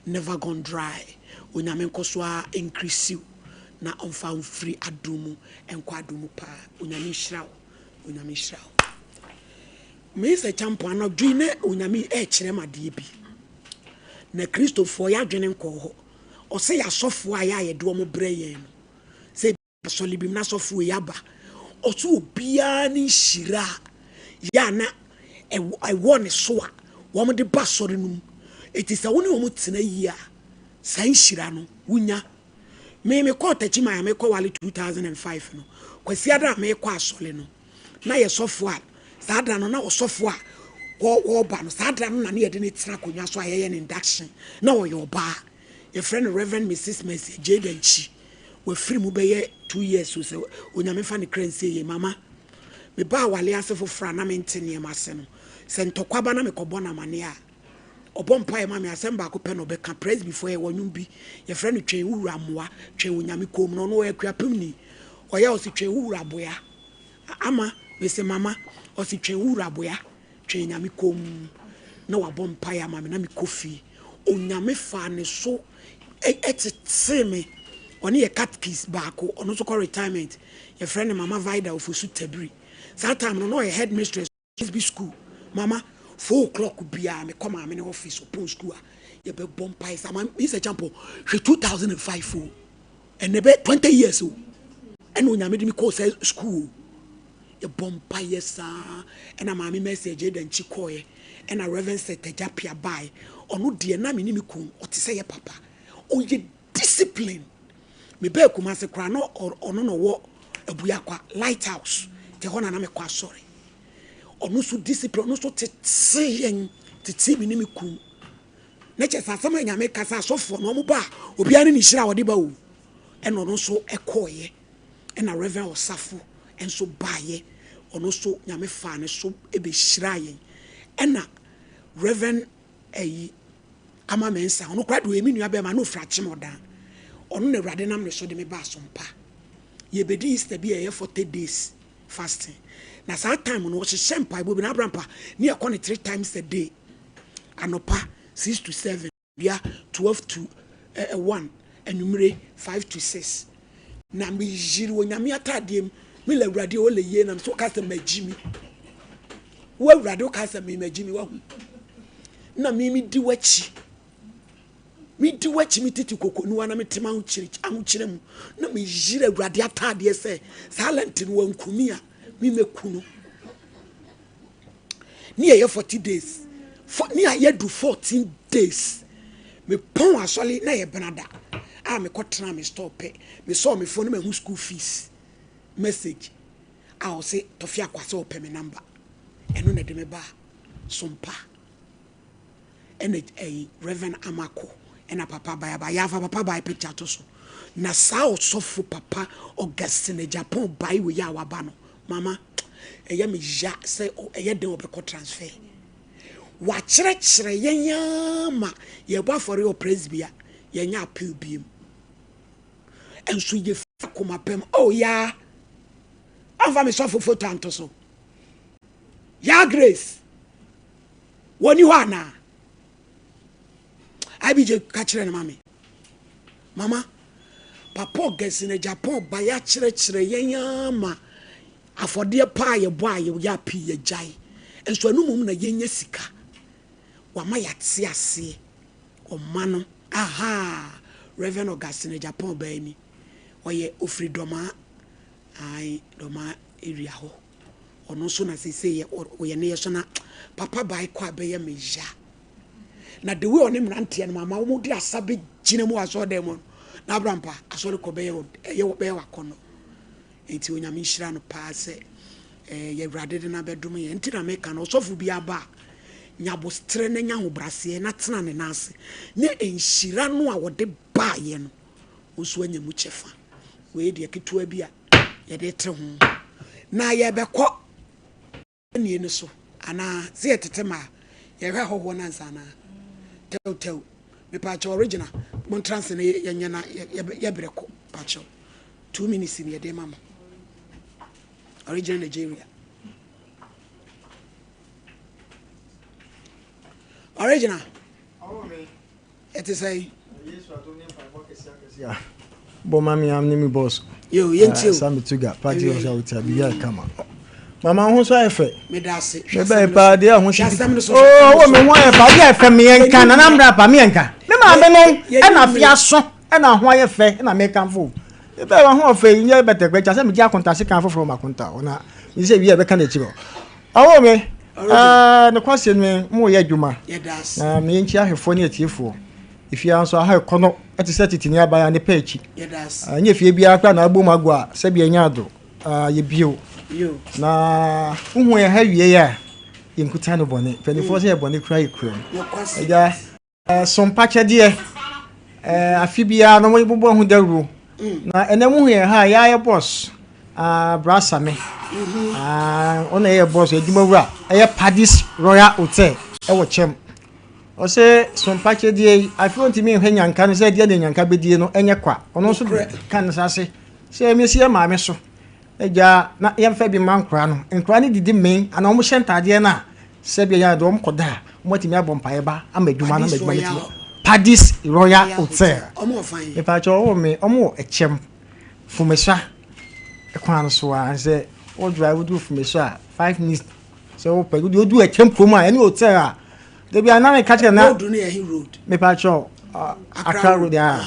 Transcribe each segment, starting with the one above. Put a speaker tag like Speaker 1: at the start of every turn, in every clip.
Speaker 1: never gone dry. Unyame nkoswa increase you. Na onfa free adumu enkwa adumu pa. Unyame shraw. Unyame shraw. Me se champo ano dwene unyame kyerɛ made bi. Na Christopher ya dwene nkɔ ho. Ɔse ya sɔfo a ya ye de omo brɛ yɛn no. Se solibim na sɔfo yaba. Ɔso obia ni shira. Ya na ɛwɔ ne so a wɔn de ba sɔre num. Eti sɛ woni wɔn tena yi a san shira no wunya. Me kɔ tachima ya me kɔ wale 2005 no. Kwasi ada me kɔ asɔle no. Na ye sɔfo a sadra no na osofo a wo ba no sadra no na ne yede ne tira konwa so ayeye ne induction na wo ye oba your friend Reverend Mrs. Mercy Jaden Chi we free mu be 2 years so onyame fa ne kranse ye mama me ba wale asefo fra na me ntene ma se no se ntokwa ba na me kobo na mane a obompa ye ma me asem ba ko pe no be ka praise before ye wonum bi your friend twen wura moa twen onyame kom no no we akuapem ni oya o si twen wura boya ama we se mama o si twen wura boya twen nyame kom na wabompa ya mama na me kofi onyame fa ne so etete me oni ye catechist baako ono so call retirement your friend mama Vida ofosu tabri that time no ye headmistress be school mama 4 o'clock bia me come am in office open school a ye be bompa is am is a champo 2005 o and be 20 years o and onyame de me call school ye bompa yesa and am mama message den chikoye and a reverend said tejapia by ono de na me ni me kun o te say ye papa o ye discipline me be kuma se kra no ono no wo abuya kwa lighthouse te hona na me kwa sorry ono so discipline ono so tete yen tete me ni me kun na che sasama nyame kasa sofo no mo ba obi ani ni hira wode ba o and ono so ekoye and a reverend osafo and so baye ono so nyame fa ne so e be hira yen and a reverend ama mensa ono kwa do emi nua be ma no frache modan ono na urade nam ne so de me ba Sompa ye bedi Easter bi ye 40 days fasting na that time no she shempa ibo bi na brampa ne e kone 3 times a day anopa 6 to 7 bia 12 to 1 enumere 5 to 6 na me jiri onyame atadiem me la urade o le ye na so kasa magimi wo urade o kasa me magimi wa na me di wachi mi titi kokonu wana me tema ahukire mu na me jira urade atade se silent no wankumi a me mekunu ni ye 40 days ni aye do 14 days me pon asole na ye benada a me kotena me stop me saw me phone me hu school fees message a o se tofia kwase o pe me number eno na de me ba Sompa ene Reverend Amako ena papa ba ya fa papa ba picture to so na sa osofo papa Augustine Japan bai we ya waba no mama eye me ja se eye de obeko transfer wa kire yenya ye bo afore o presbia yenya appeal biem enso ye fa koma pem oh ya ava me sofo photo anto so ya Grace woni ho ana abije ka kire na mama papa Augustine Japan ba ya kire yenya ma afode pa ye bo aye ya pi ye jai enso anumum na yenya sika wa ma ya tie ase o mano aha Reverend Augustine Japan ba ni oye ofri doma ai doma area ho ono so na sese ye oye ne ye so na papa ba kwa ba ye meja na the way onim rantie na mama wo di asabe gina mu aso dem na abrampa aso ko be ye be wakono enti onyame nhira no pa se ye urade de na bedum ye enti na meka no osofu bi aba nyabo stre na nya hobrase na tena ne nase ne enhira no a wode ba ye no nso anya mu chefa we de ketua bi a ye de tre ho na ye bekọ nie ne so ana se yetetema ye hwe hoho na nsa na tew me pacho original mon trans ne ye nyana ye breko pacho 2 minutes ni ye de mama original Nigeria original It is a
Speaker 2: Bomami, I'm name boss.
Speaker 1: yo, yentil.
Speaker 2: Sammy Tuga, party of Shouta, be come on. Mamma, who's I say?
Speaker 1: Medasi.
Speaker 2: Maybe party, I want
Speaker 1: you.
Speaker 2: Oh, woman, why if I get from me and can and I'm rap a mianka. Mamma, and I feel so, and I why a fair, and I make them fool. If I want to fail, you better great as I'm Jack on Tassican from my conta. You say we have a candidate. Oh, me. The question me more yet, Juma.
Speaker 1: Yes,
Speaker 2: me and Chia have funny at you for. If you answer her corner at the set it nearby on the page.
Speaker 1: yes.
Speaker 2: And if you be a plan, I'll boom a gua, Sabianado, you view.
Speaker 1: You.
Speaker 2: Na unwe ha wie ya nkuta no bone 24 year bone cry krum ya sompa chede afibia no mo bobo hu daru na enemu he ha ya boss brasa me ona ye boss edumawura e Padis Royal Hotel e wo chem o se sompa chede afi ontimi hwe nyanka no se de nyanka bedie no enye kwa ono so kan sase se mesie maame so eja na yemfa bi mankra no nkra ne didi men ana omo hyentade na sebia ya do omkoda motimi abompae ba amadwuma na amadwuma ne Padis Royal Hotel
Speaker 1: omo fan
Speaker 2: e pa cho o me omo echem fumesha e kwan so a se o drive do fumesha 5 minutes se o pe do echem promo a any hotel a de bia na me catch na
Speaker 1: road na he road
Speaker 2: me pa cho Accra road ya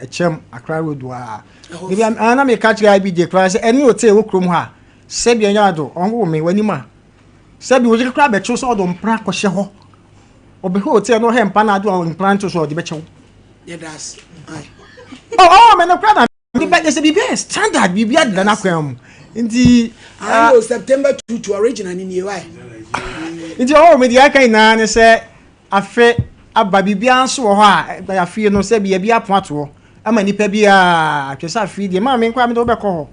Speaker 2: echem Accra road wa If I'm a catch IBJ class, any hotel will come her. Sabian Yado, on me when you ma. Sabi was a crab at chose all on Praco Shaho. Or behold, tell no hem panado in plantos or the betcho.
Speaker 1: Yes,
Speaker 2: Oh, man, of crab. The best standard be better than Aquam. In the
Speaker 1: September 2 to original in your eye.
Speaker 2: Into all media can I say, I fed a baby bian so high, but I fear no Sabi be a point. Ama nipa bia twesa afi de ma me kwa me do be ko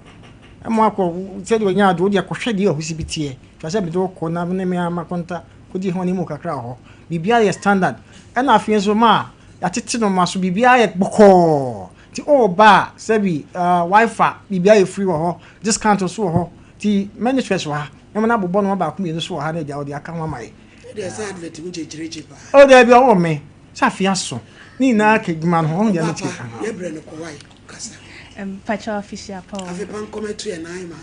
Speaker 2: amo akọ se de onya do de akọhwe de ohusi bitie twesa me do ko na me me amakonta ko di ho ni mu kakra ho bibia ye standard e na afi so ma ya tete no maso bibia ye boko ti o ba se bi wifi bibia ye free ho discount so ho ti manifest wa e na bobo no ba ko me so ha na dia o de aka ho mai
Speaker 1: de sa advert mu jejereje ba
Speaker 2: o de bi o me sa afi aso ni na ke gman ho de na ti
Speaker 1: ye bre no ko wai kasa
Speaker 3: Pacha official Paul
Speaker 1: afi pan commentary na ima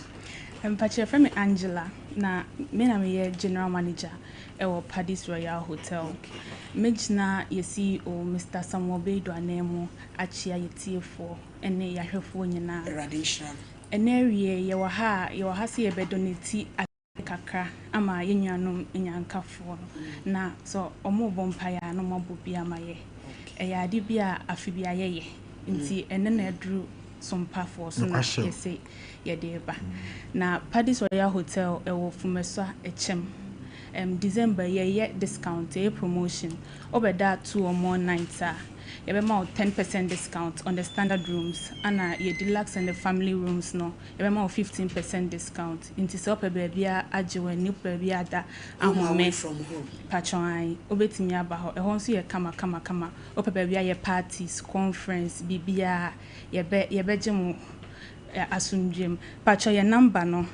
Speaker 3: Pacha from Angela na me na me general manager e wo Padis Royal Hotel me gina ye CEO Mr. Samuel Bedo anemu achia yetiefo ene yahwefo nyina
Speaker 1: radiation
Speaker 3: ene ye wo ha se ye be donate kakra ama yennuanom enyankafo na so omo bompaya no mabo bia maye eya ade bia afibia yeye nti ene na aduru sompa for so na yese ye de ba na Padis Royal Hotel e wo fumeswa echem December ye discount promotion obeda 2 or more nights you be more 10% discount on the standard rooms and your deluxe and the family rooms no you be more 15% discount into so pe bia ajewe ni pe bia da ahome
Speaker 1: from home
Speaker 3: patron obetimi aba ho e ho so ye kama o pe bia ye parties conference bibia ye be gem asundwem patron your number no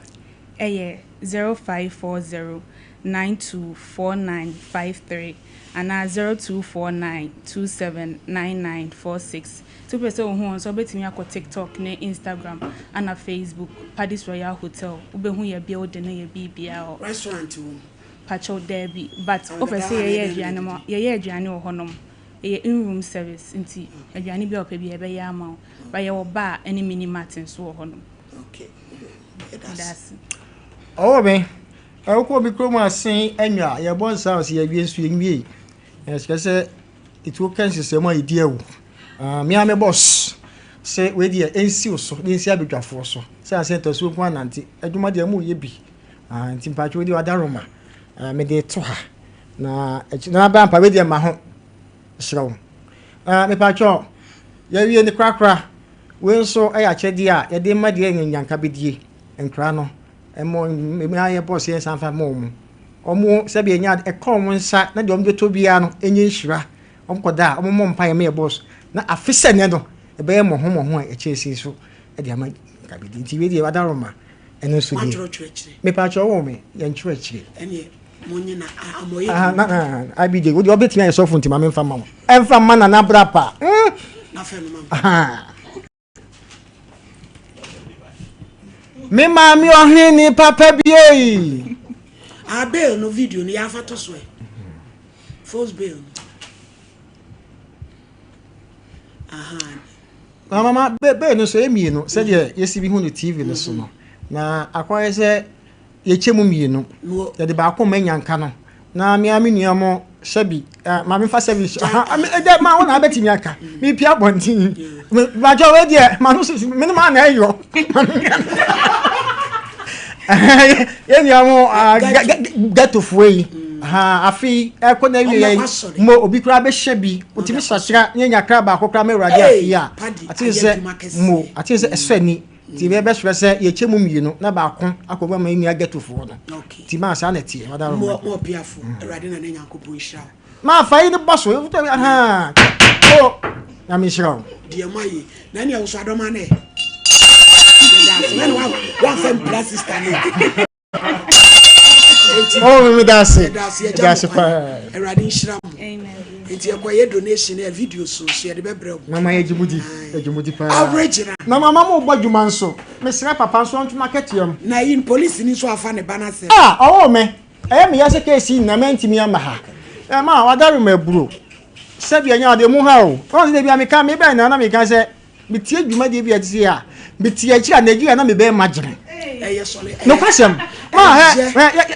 Speaker 3: 0540 924953 and 0249279946 to person who so betimi akọ TikTok ne Instagram and Facebook Padis Royal Hotel ube hu ye building ye bibia
Speaker 1: restaurant
Speaker 3: pacho derby but ofese ye aduane wo honom ye in room service nti aduane bia opa bia be ya ama ba ye wo bar any mini martin so wo honom
Speaker 1: okay
Speaker 3: that's
Speaker 2: oh me ko bi kromo asen anwa ye bon sounds ye wie nsu enwie eskese itu kan system a idi awu me ame boss se we die ensi so ensi abedwafo so se asento so ku ananti adwuma de mu ye bi nti mpacho we di wadaroma me de to ha na ba mpa we die ma ho hyerew me pacho ye wie ni krakra we nso aya chedi a ye de ma de nyanka bedie nkra no emo me aye boss ye sanfa mo omo se bi enya e kon mo nsa na de omje to bia no enye nhira omkoda omo mo mpa ye me boss na afise ne do e be mo ho a e chesi so e de ama ka bi nti we de wadaroma eno so di me pa cho wo me ye nchiro chire
Speaker 1: ene Monyina amoye.
Speaker 2: I be the good bit me so fun ti ma me fa mama. Emfa mana na brapa.
Speaker 1: Na fe no mama.
Speaker 2: Me mami Ohenini papa bie.
Speaker 1: A bail no video ni afa to so e. False bail.
Speaker 2: Mama be no so emi no se de yesi bi hu no TV no so no. Na akwaye se ye chemu mienu. Ye de ba ko manya nka no. Na me ami nua mo shebi ma me fa service. Ma wona abeti mi aka. Mi pia bontin. Ba jo we de ma no so me no ma na eyo. Ye nua mo get of way. Afi eko na wi mo obi kura be shebi otimi sasira nyanya kra ba akokra me urade afia ati se mo ati se esani ti be be se ye chemu mienu na ba akon akogba ma ni agetofo no ti ma sa na tie wada
Speaker 1: mo piafo urade na nyanya kopo hira
Speaker 2: ma fa yi ni boso o na mi hira
Speaker 1: die mayi na ni awso adoma na one fem plus sister ni
Speaker 2: oh me that's pa
Speaker 1: erade hira mo
Speaker 3: Amen.
Speaker 1: enti ekoye donation e video so ye de bebre
Speaker 2: mama ejumudi pa
Speaker 1: average
Speaker 2: na mama mo gbaduma nso me sira papa nso onto market yam
Speaker 1: na yin police ni so afa ne bana se
Speaker 2: oh me me yase case na mentimi ama ha ma wadaru maburo sebi anya de mu ha o kon de bia me ka me be na me ka se me tie dwuma de bia ti ya me tie chi na Nigeria na me be magire
Speaker 1: sole
Speaker 2: no question ma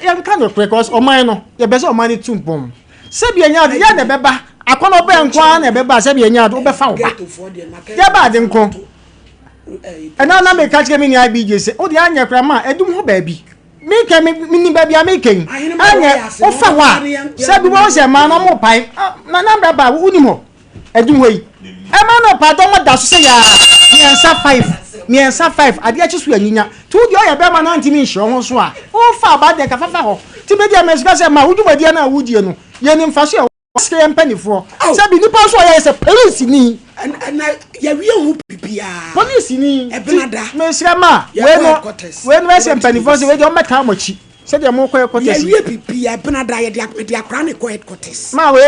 Speaker 2: ya ka no because o man no ye be se o man ni tumpom sebi anya de ya na beba akono be nkwa na beba sebi anya de o be fa wo ya ba de nko na me ka chike me ni IBJ se o de anya kra ma edum ho ba bi me ka me ni ba bia me ken anya o fa wa sebi wo se ma no mo pai na beba unimo edum ho yi e ma no pa do mo da so se ya miensa 5 ade a chisu anyinya tu di o ya be ma na ntimi nhye ho so a o fa ba de ka fafa ho ti be dia me sika se ma wudu badia na wudie no ye ni mfa so ya se empanifo se bi nipa so ya se police ni
Speaker 1: na ya wie hu bibia
Speaker 2: police ni
Speaker 1: ebenada
Speaker 2: me sika ma we no se empanifo se we di o meta mochi se de mo ko quarters
Speaker 1: ya wie bibia ebenada ya de akra ne ko headquarters
Speaker 2: ma we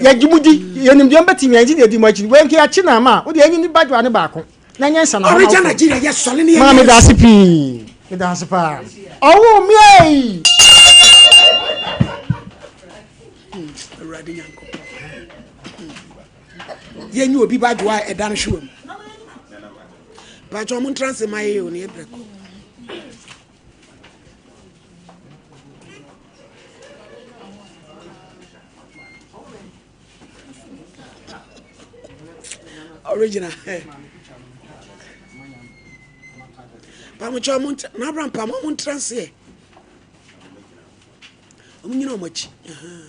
Speaker 2: ya jimudi ye nim de mbetimi anji de di mochi we nki ya chi na ma o de anyi ni badwa ne ba ko na nyensa na
Speaker 1: original Nigeria ya sole ni
Speaker 2: ma me da sipi me da sipa owo mi ai
Speaker 1: radi yanko yenyu obi badwa e dan hwem ba jo mun transe mai o ne ebreko original pamucho mun na bram pa mun transe omunyina omachi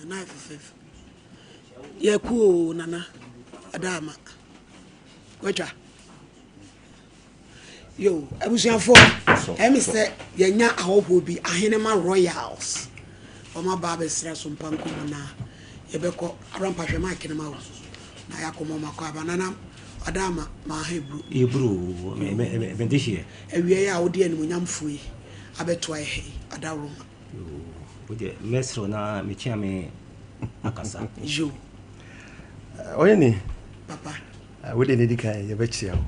Speaker 1: na ff ye ku nana adama wacha yo abusuafo se yenya ahoho bi ahenema royals oma baba sira Sompa Nkomo na yebeko arampa hwema akenema wo na yakomo makwa banana adama ma hebru
Speaker 4: ebru me dihie
Speaker 1: ewie ya odi animunyamfo yi abeto ehe adaroma
Speaker 4: oje mesro na mechiame akasa
Speaker 1: jo
Speaker 5: Ohenini
Speaker 1: papa
Speaker 5: we de nedika ye bechia wo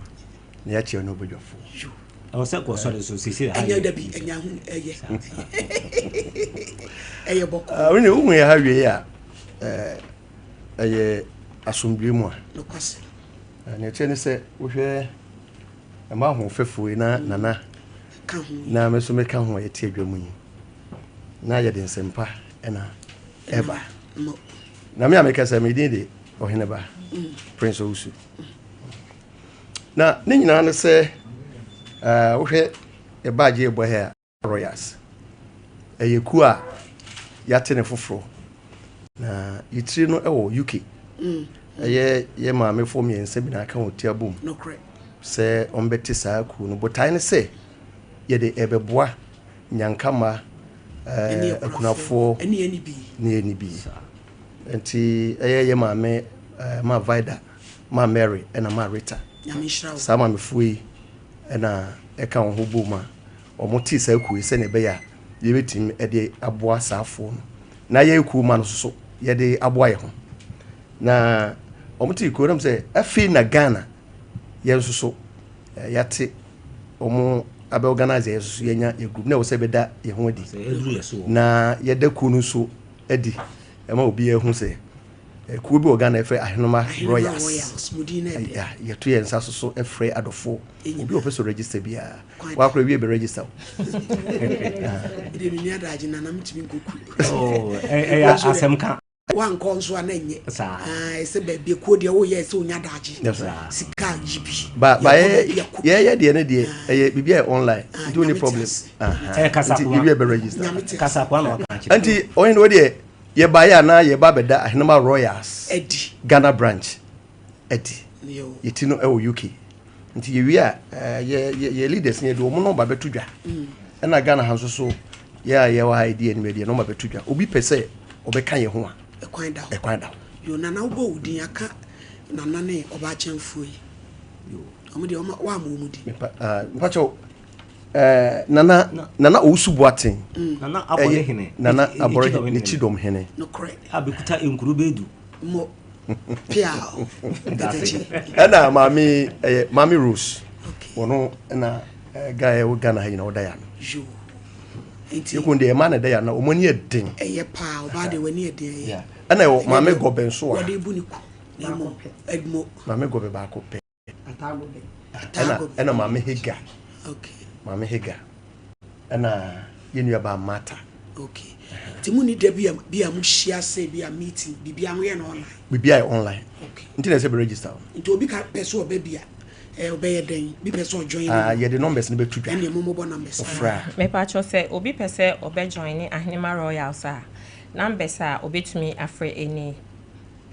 Speaker 5: na ya chia no bodwafo
Speaker 1: jo
Speaker 4: o se ko so so sisi
Speaker 1: anya dabi anya hu eye eye boko
Speaker 5: we ne uhu ya ha wie ya eye asombwe mu a
Speaker 1: no kwase
Speaker 5: na che ne se wo hwe ma ho fefo na nana
Speaker 1: ka hu
Speaker 5: na me so me ka ho ye tie adwamu yi na ye de nsempa na eba
Speaker 1: no
Speaker 5: na me ameka se me din de Oheneba Prince Ousu na ne nyina ne se wo hwe e baage e bo ha royals eyeku a yate ne foforo na yitiri no e wo UK ye maame fo mi ense bi na aka ho tiabum
Speaker 1: no correct
Speaker 5: se ombeti saa ku no botai ne se ye de ebeboa nyankama akunafo eni bi enti ye maame ma Vida ma Mary ena ma Rita sa ma mefui ena eka ho boma omoti saa ku se ne be ya yɛbɛtumi ɛde aboa saafo na yɛ ku ma no so yɛde aboa yɛ ho na ɔmote ko nam sɛ afei na Ghana yɛn so yɛate ɔmo abe organize yɛ so yɛnya yɛ group na wo sɛ bɛda yɛ ho adi na yɛda ku no so adi ɛma obi yɛ ho sɛ kuo bi wɔ Ghana ɛfrɛ Ahenoma Royals yɛto yɛn nsa so ɛfrɛ adɔfo obi wɔ pɛ so register biara wakora wie bɛ register
Speaker 4: asɛm ka
Speaker 1: wankɔ nso a na nyɛ ɛsɛ baabi kuo deɛ woyɛ sɛ wonya daagye sika gyibi
Speaker 5: ba yɛyɛ deɛ ne deɛ ɛyɛ biribi a online nti woni problem nti biribi a bɛ register nti ɔyɛ no deɛ yɛba yɛ anaa yɛba bɛda Ahenoma Royals Ghana branch ɛdi yɛti no ɛwɔ UK nti yɛwie a yɛ leaders ne yɛde ɔmo no ba bɛto dwa ɛna Ghana ha nso so yɛ yɛwɔ ha ɛdi anim deɛ no ba bɛto dwa obi pɛ sɛ ɔbɛka yɛ ho a ɛkwan da
Speaker 1: yo nana wo bo din aka nana ne ɔba kyɛmfo yi yo ɔmo de ɔmo wa mo mu di
Speaker 5: mpacho nana owusu boaten
Speaker 4: nana abore hene
Speaker 5: nana abore ne chidom hene
Speaker 1: no correct
Speaker 4: abekuta enkuru bedu
Speaker 1: mo pia
Speaker 5: ana mami Rose wono na guy wo Ghana ha ina oda ya
Speaker 1: yo
Speaker 5: enti de ma na da ya na omoni eden
Speaker 1: eye pa oba de wani eden
Speaker 5: ya ana wo mami gobe nso
Speaker 1: wa de buniku emo edmo
Speaker 5: mami gobe ba ko pe
Speaker 1: atago
Speaker 5: ana mami Higa
Speaker 1: okay
Speaker 5: mami Higa ana yenu ba mata
Speaker 1: okay ti mu ni da bia mu hia se bia meeting bibia ho ye na online
Speaker 5: bibia online
Speaker 1: okay
Speaker 5: nti na se be register
Speaker 1: nti obi ka person oba bia obey den bi person join
Speaker 5: ye the numbers ne be tudwa
Speaker 1: and your mobile numbers
Speaker 6: me pa cho say obi pese obe join Ahenoma Royals a numbers a obetumi afre any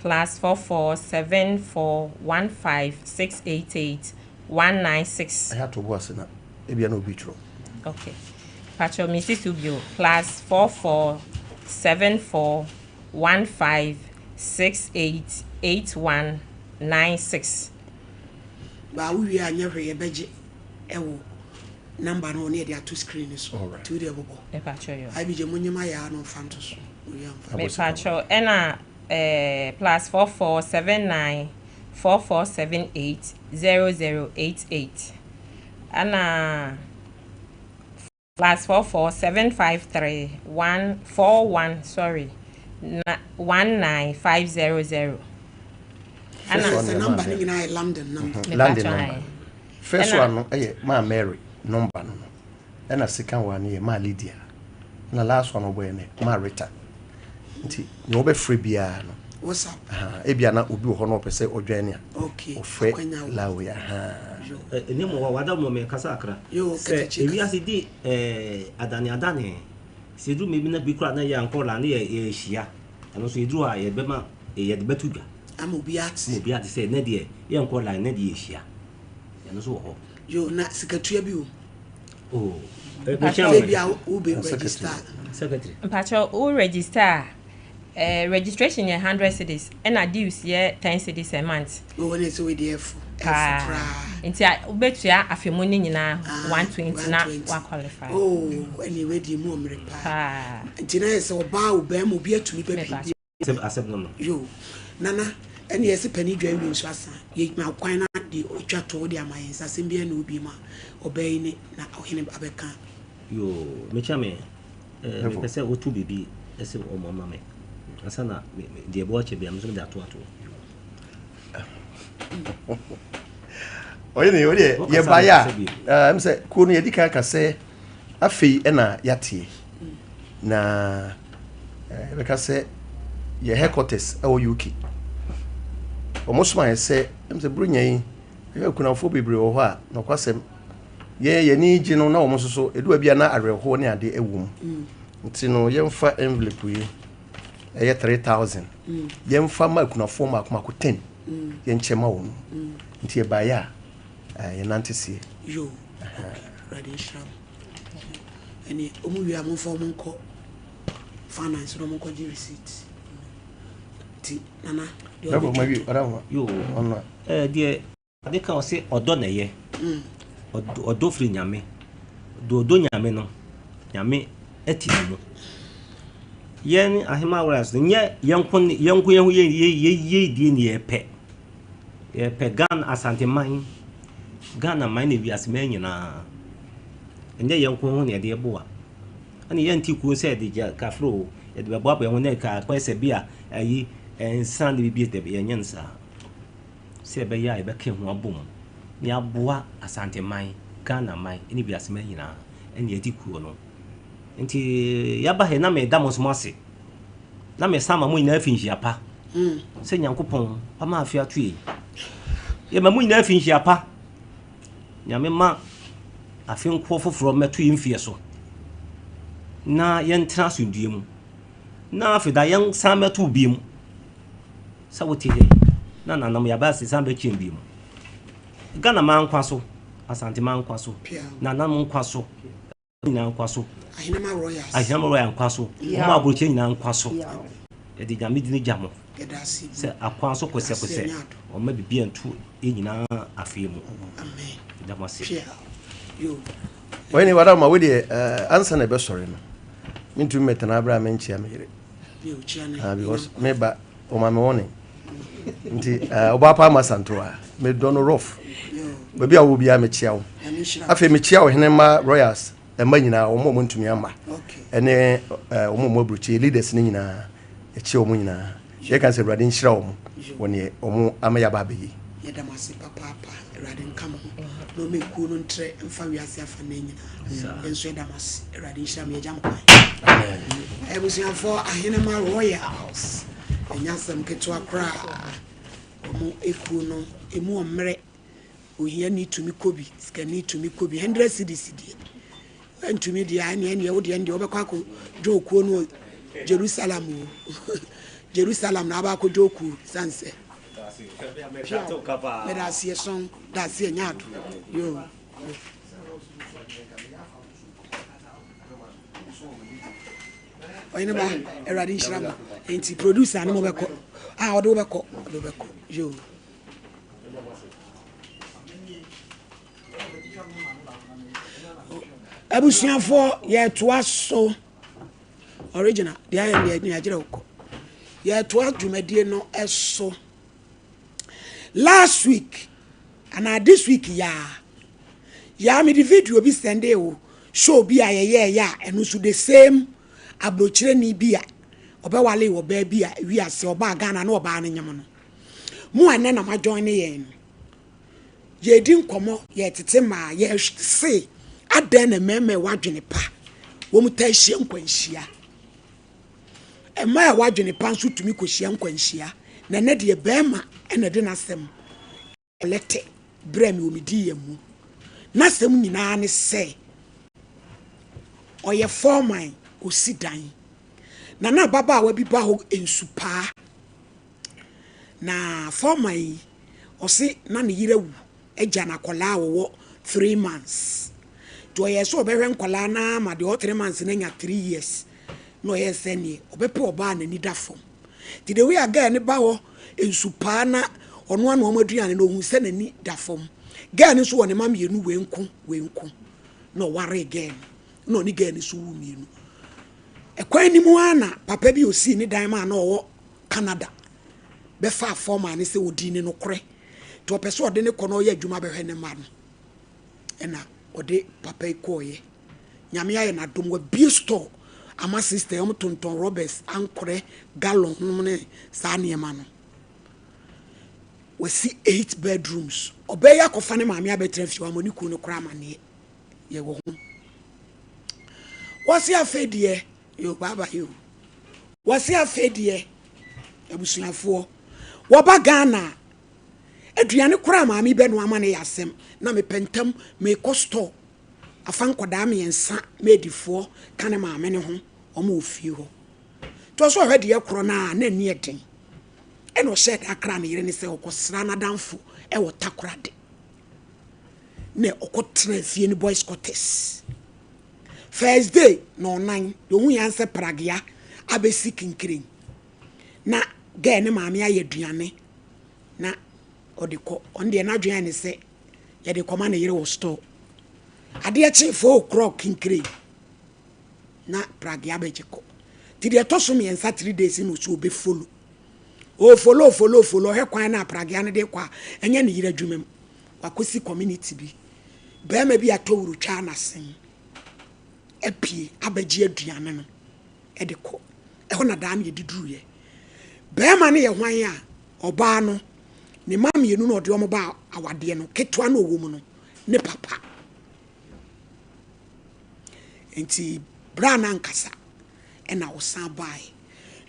Speaker 6: +447415688196
Speaker 5: I had to was na e bia na obi tro
Speaker 6: okay Pacho Mrs. Ubio +447415688196
Speaker 1: ba we anya hwe ye beje ewo number no ne dia to screen so to the bobo
Speaker 6: e pacho yo
Speaker 1: I be je munyima ya no fanto so
Speaker 6: me pacho ena +447944780088 ana +44753141 sorry 19500
Speaker 1: and the number in London number
Speaker 5: London first one ma Mary number no and a second one ma Lydia na last one obo ne ma Rita nti no be free bia no
Speaker 1: what's up
Speaker 5: ebia na obi ho no pese odwan a
Speaker 1: okay
Speaker 5: ofre lawo ya
Speaker 4: ni mo wada mo me kasa akra se ewi asidi adane se du me bi na bi kura na ya nkola na ye hia eno so edru a ye bema ye de betudwa
Speaker 1: amobiat
Speaker 4: se na de ye nkola na de ye hia eno so ho
Speaker 1: yo na sikatua bi o
Speaker 4: oh
Speaker 1: bia u be register
Speaker 4: secretary
Speaker 6: mpacho u register registration ye 100 cedis and a dues ye 10 cedis a month
Speaker 1: we want to with the F
Speaker 6: nti obetua afemu ni nyina 120 na wa qualify
Speaker 1: oh anyway di mu omre pa nti na se oba oba mu bi atumi pa bi
Speaker 4: accept no
Speaker 1: yo nana ene yesi pani dwan wi nso asa ye ma kwan na di otwa to di amayensa sembia na obi ma obai ni na ohene abeka
Speaker 4: yo mechame me pese otu bibi ese o mama me asana de boche bia mzo de ato
Speaker 5: oye ne ode ye baya mse ku no ye dika ka se afei na yate na be ka se ye headquarters e wo UK omosoma ye se mse brunyan ye kunafo bebre wo ho a no kwasem ye ni gi no na omososo edua bia na areho ne ade ewum nti no ye mfa envelope yi eye 3000 ye mfa ma kunafo ma kuma ko 10 ye nchema wo nti e baya ye nantesie
Speaker 1: yo radiation any omu wi am for monko finance no monko gi receipt ti nana
Speaker 5: Bravo mabi orawa
Speaker 4: yo
Speaker 5: ono
Speaker 4: de ade ka o se odo na ye odo fri nyame do nyame no nyame etimo yen ahema wras nye yenko ye die ne ye pe gan asante man Ghana man ne wiase man nyina enye yenko ho ne de boa ani yenti ku se de kafro ye de boa bo ne ka kwese bia ayi ensan de bibie de ye nyensa se be ya e be ke ho abom ni aboa asante man Ghana man ne wiase man nyina ene yedi ku no nti yaba he na me damos mose na me sama mu nyina finhia pa se nyankopon ama afia tue ye ma mu nyina finhia pa nyame ma afin ko foforo meto yimfie so na yentra sundue mu na afida yen san meto bi mu sa wote he na nanam ya ba se san be chen bi mu Ghana man kwa so asante man kwa so na nanam kwa so nyina kwa so
Speaker 1: Ahinema
Speaker 4: Royals kwa so mo abroche nyina kwa so e di nyame di ni jamo se akwa so kose o ma bibia ntu e nyina afie mu
Speaker 1: amen
Speaker 4: damase
Speaker 1: yo
Speaker 5: when you are my way answer na be sorry no mintu metana abra menchia mere
Speaker 1: yo chiane
Speaker 5: because meba o ma me woni nti oba pa masanto a me dono rough baby a wo bia me chia wo afi me chia wo Henema Royals ema nyina o mo ntumi ama ene o mo abrochi leaders ni nyina e chia o mo nyina ye kan se brade nhyira o mo woni o mo amaya ba beyi
Speaker 1: ye damase papa Erade nkamo no me ku no ntre mfa wiase afa na nyina enso damase Erade nhyira me jam kwa amen ebusiafo Ahenema Royals enyasem ketwa kra omo eku no emu omre ohia ni tumi kobi skani tumi kobi 100 cedis antumi dia ane wo dia ndi obekwa ko joku no Jerusalem Jerusalem na ba ko joku sanse Merci son d'asie nyado yo oyine ba Erade nhyira enti producer no beko odo beko yo abusuafo ye toa so original dia ye ni agire uko ye toa dwumadie no eso last week and this week ya me the video bi sende o show bi ayeye ya eno so the same abrochire ni bi a obewale wo ba bi a wi ase oba Ghana na oba na nyam no mu ane na ma join ye ye di nkomo ye tete ma ye se adan na meme wadwene pa wo mu ta hie nkwanhia ema wadwene pa nso tumi ko hie nkwanhia na ne de bema ena de nasem lete brem wo medi yemu nasem nyina ne se oye foreman osidan na baba wa bi ba ho ensupa na foreman osi na ne yirewu eja na kola wo 3 months to ye so obehwe nkola na ma de 3 months na nya 3 years no ye sene obepe oba na ni dafom ti de we aga ne ba ho ensupa na ono anu amaduane no hu se na ni dafom ga ni so woni ma mienu wenku no ware again no ni ga ni so wu mienu ekwan ni mu ana papa bi osi ni dan ma na owo Canada be fa forma ni se odi ni no kore to opese ode ne kono ye adwuma be hwe ne ma no ena ode papa ikoye nyame aye na dom wa bi store ama sister am tonton Roberts ankore gallon ne sa ne ma no we see 8 bedrooms obey akofa ne maame abetra fi wa moni ku no kora mane ye wo ho wasi afedie yo baba yo wasi afedie abusuafo wo ba Ghana aduane kora maame be no ama ne yasem na me pentam me kosto afan koda me ensa medifo kane maame ne ho omo ofie ho to so hwede ye koro na ni eden eno shed akra ne yire ne se okosra na danfo e wo takorade ne okotra fie ni boys quarters first day no 9 do hu yanse pragia abesi kinkirin na ga ne maame aye aduane na odiko onde na aduane se ye de koma ne yire wo store ade a chi 4 o'clock kinkirin na pragi abejeko ti de to so me ensa 3 days no so be follow o follow he kwan na pragi ane de kwa enye ne yira dwumam wakosi community bi be ma bi atowuru twa na sen epie abeji aduane no e de ko e ho na dan ye diduru ye be ma ne ye hwan a oba no ne mam yenu no de omo ba awade no ketwa na owo mu no ne papa enti bra na nkasa ena osan bae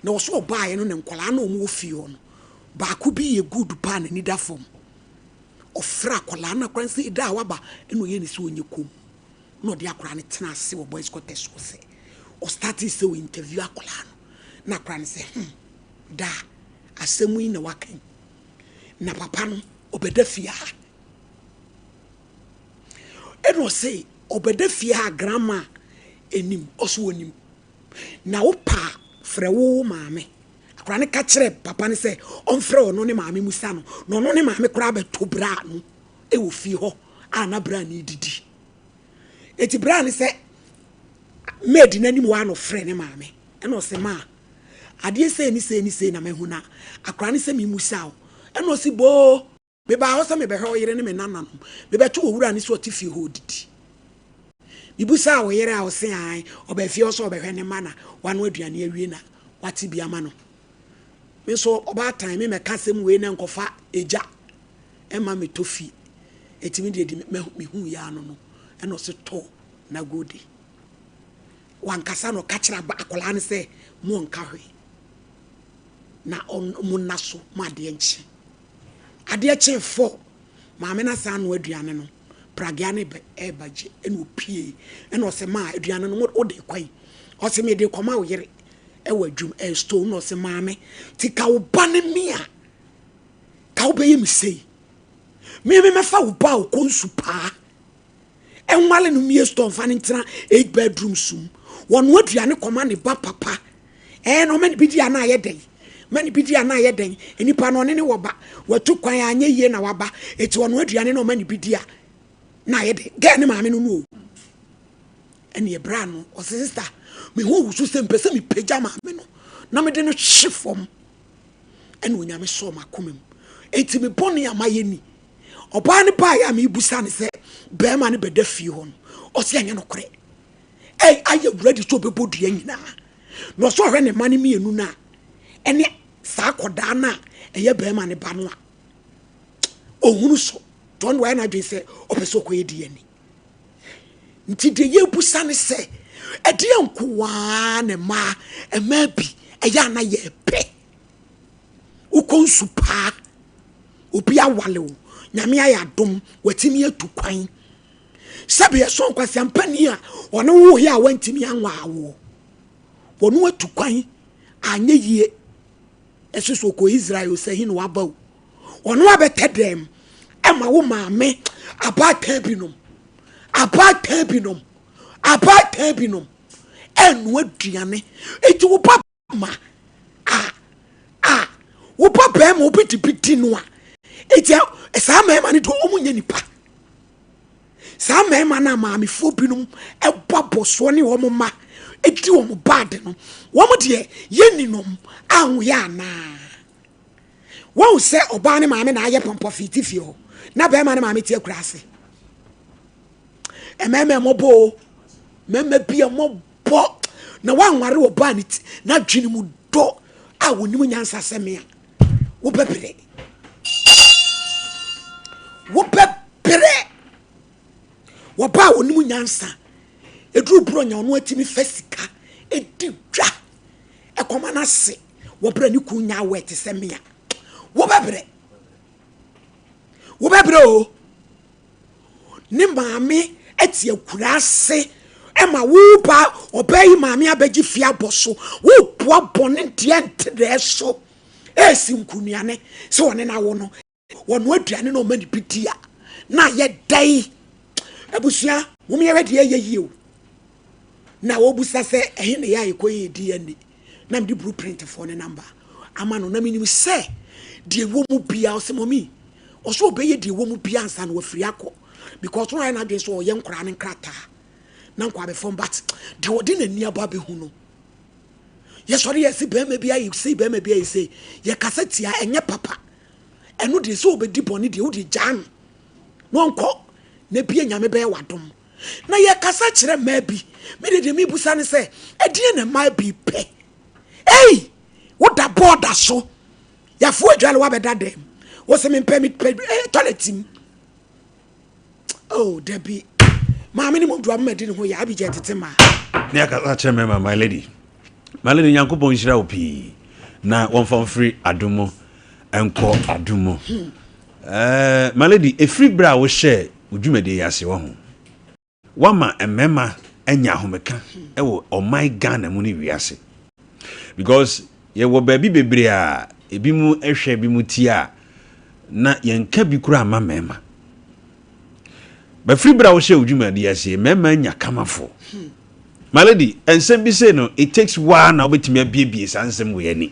Speaker 1: na oso bae no ne nkwala na omo ofio no ba ku bi ye good pa na nida fom ofra kwala na kwanse da waba eno ye ni so onye kom no de akora ne tena ase wo boys quarters so se o start se we interview akwala no na akora ne se da asemu yi na wakan na papa no obeda fia eno se obeda fia grandma enim oso onim na wo pa frɛ wo maame akora ne ka kyerɛ papa ne sɛ ɔmfrɛ ɔno ne maame musa no no no ne maame kora bɛto bra no e wo fi hɔ ana bra ne didi eti bra ne sɛ medi nanim wa no frɛ ne maame ɛna ɔsɛ ma adeɛ sɛ ni na mahuna akora ne sɛ me musa o ɛna ɔsɛ bo be ba hɔ sɛ me bɛhwɛ ɔyere ne me nana no be bɛto owura ne so ɔte fi hɔ didi bibusa wo yere a wo se an obafie o so obehwe ne mana wano aduane awie na wate bia ma no me so oba time me meka sem we na nkofa eja ema me tofi etimi de me hu ya no no e no se to na godi wankasa no ka kira ba akola ne se mo nka hwe na on mo naso ma de enchi ade eche fo ma me na sa no aduane no pragiane be ebaje eno pie eno se ma aduane no o de kwai o se me de koma wo yere e wadwum e stone no se maame ti ka wo ba ne mia ka wo be yemi sei me fa wo ba wo konsu pa e nwale no mie stone fa ne ntra 8 bedroom sum wonu aduane koma ne ba papa no me bi dia na ye den mani bidia na ye den enipa no ne wo ba watu kwan anye yie na waba eti wonu aduane no mani bidia na ye de ga ne maame no no ene ye bra no o sister me ho wusu se mpese me pagya maame no na me de no hyefom ene onyame so makomem eti me boni amaye ni oba ne ba ya me busa ne se be ma ne beda fie ho no o se anya no kore aye ready to be bodua nyina no so hwe ne mane mienu na ene sa koda na eye be ma ne ba no a ohunu so don why na dwe se opeso ko yedi ani nti de ye busa ne se ede nkowa ne ma ema bi eya na ye pe ukonsu pa obi awale o nyame ayadom watimi atukwan sabe ye so nkwasi ampani a ono wo hi a wantimi anwa awo wono atukwan anye yie esusu ko Israel se hin wa bawo ono abetedem ema wo maame abatan binom enu aduane eti wo papa ma wo papa ma obitibiti no a eti sa mema ne do omunya nipa sa mema na maame fo binom eboboso ne wo ma eti wo bad no wo de yeninom anwo ya na wo se oba ne maame na aye pompo fiti ho na be ma ne maame tie kurase ememe mobo meme bia mobo na wanware oba ne ti na dwene mu do a wonimu nyansa semea wo bebere wo ba wonimu nyansa eduru bro nya ono atimi fasika edidwa ekoma na se wo bra ni kunya wet semea wo bebere o ni maame eti akurase ema wo ba obayi maame abaji fia boso wo poa bone de entre so esi nkunuane se woni na wo no wono aduane no mani bidia na ye dai abusua wo me yewede ye o na wo busa se ehe ne ya ekoye di ani na mdi blueprint for ne number ama no na minim se de wo mu bia o se momi o so obeye de wo mu bia ansa na wafiri akọ because right now dey so ye nkra ne nkrata na nkwa be fom but de wodi na ni aba be hu no ye sori ye si be ma bia ye si be ma bia ye say ye kasetia enye papa eno de so obedi boni de wodi jan no nko na bia nyame be wadom na ye kasa kire ma bi me de mi busa ne say edie na ma bi pe hey woda border so ya fu adwale wa beda dem wo se me permit toiletim oh debi ma me ni mo dua ma di ne ho ya abije tetema
Speaker 7: ne aka kire me my lady Yankopon hira opi na won free adumo enko adumo my lady efree bra wo share udwumade yase wo ho wama emema anya homeka ewo my Ghana mu ni wiase because ye wo baabi bebre a ebi mu ehwe bi mu ti a na yenka bi kura ama mema ba free bra wo share udwumade yase mema anya kamafo my lady and sem bi say no it takes one na obetimi abiebie sansem we ani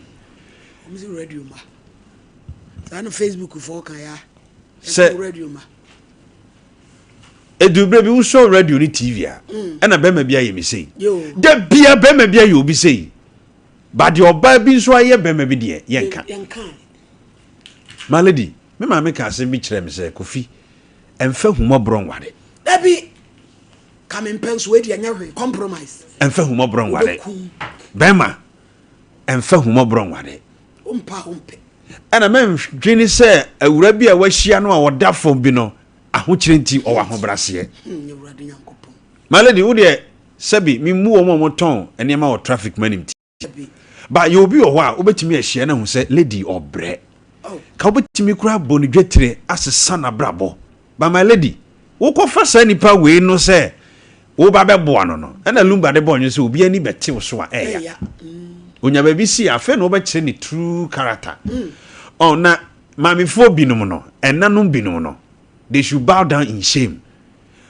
Speaker 1: omzi radio ma sana Facebook for kan ya
Speaker 7: say
Speaker 1: radio ma
Speaker 7: edubre bi wo show radio ni TV a na be ma bia ye me say da bia be ma bia ye obi say but the oba bi so aye be ma bi de yenka my lady me ma me ka se bi kire me say Kofi emfa humobron wade
Speaker 1: da bi come penso we dia nyawe compromise
Speaker 7: emfa humobron wade bema emfa humobron wade
Speaker 1: umpe
Speaker 7: ana men dwini se awura bi a wahia no a woda fom bi no ahokire nti o wahobrase
Speaker 1: awurade Nyankopon
Speaker 7: my lady wo de sabi mi mu wo mo ton ene ma wo traffic manim ti ba you obi o ho a obetimi ahia na hu se lady obre ka obetimi kura boni dwetire asesa na brabo ba my lady wo ko fa sa nipa we no se wo ba be boa no no na lumba de bonyo se obi ani bete wo so a eya onya ba bi si afa no be kire ni true character oh na mami fo binum no enanum binum no they should bow down in shame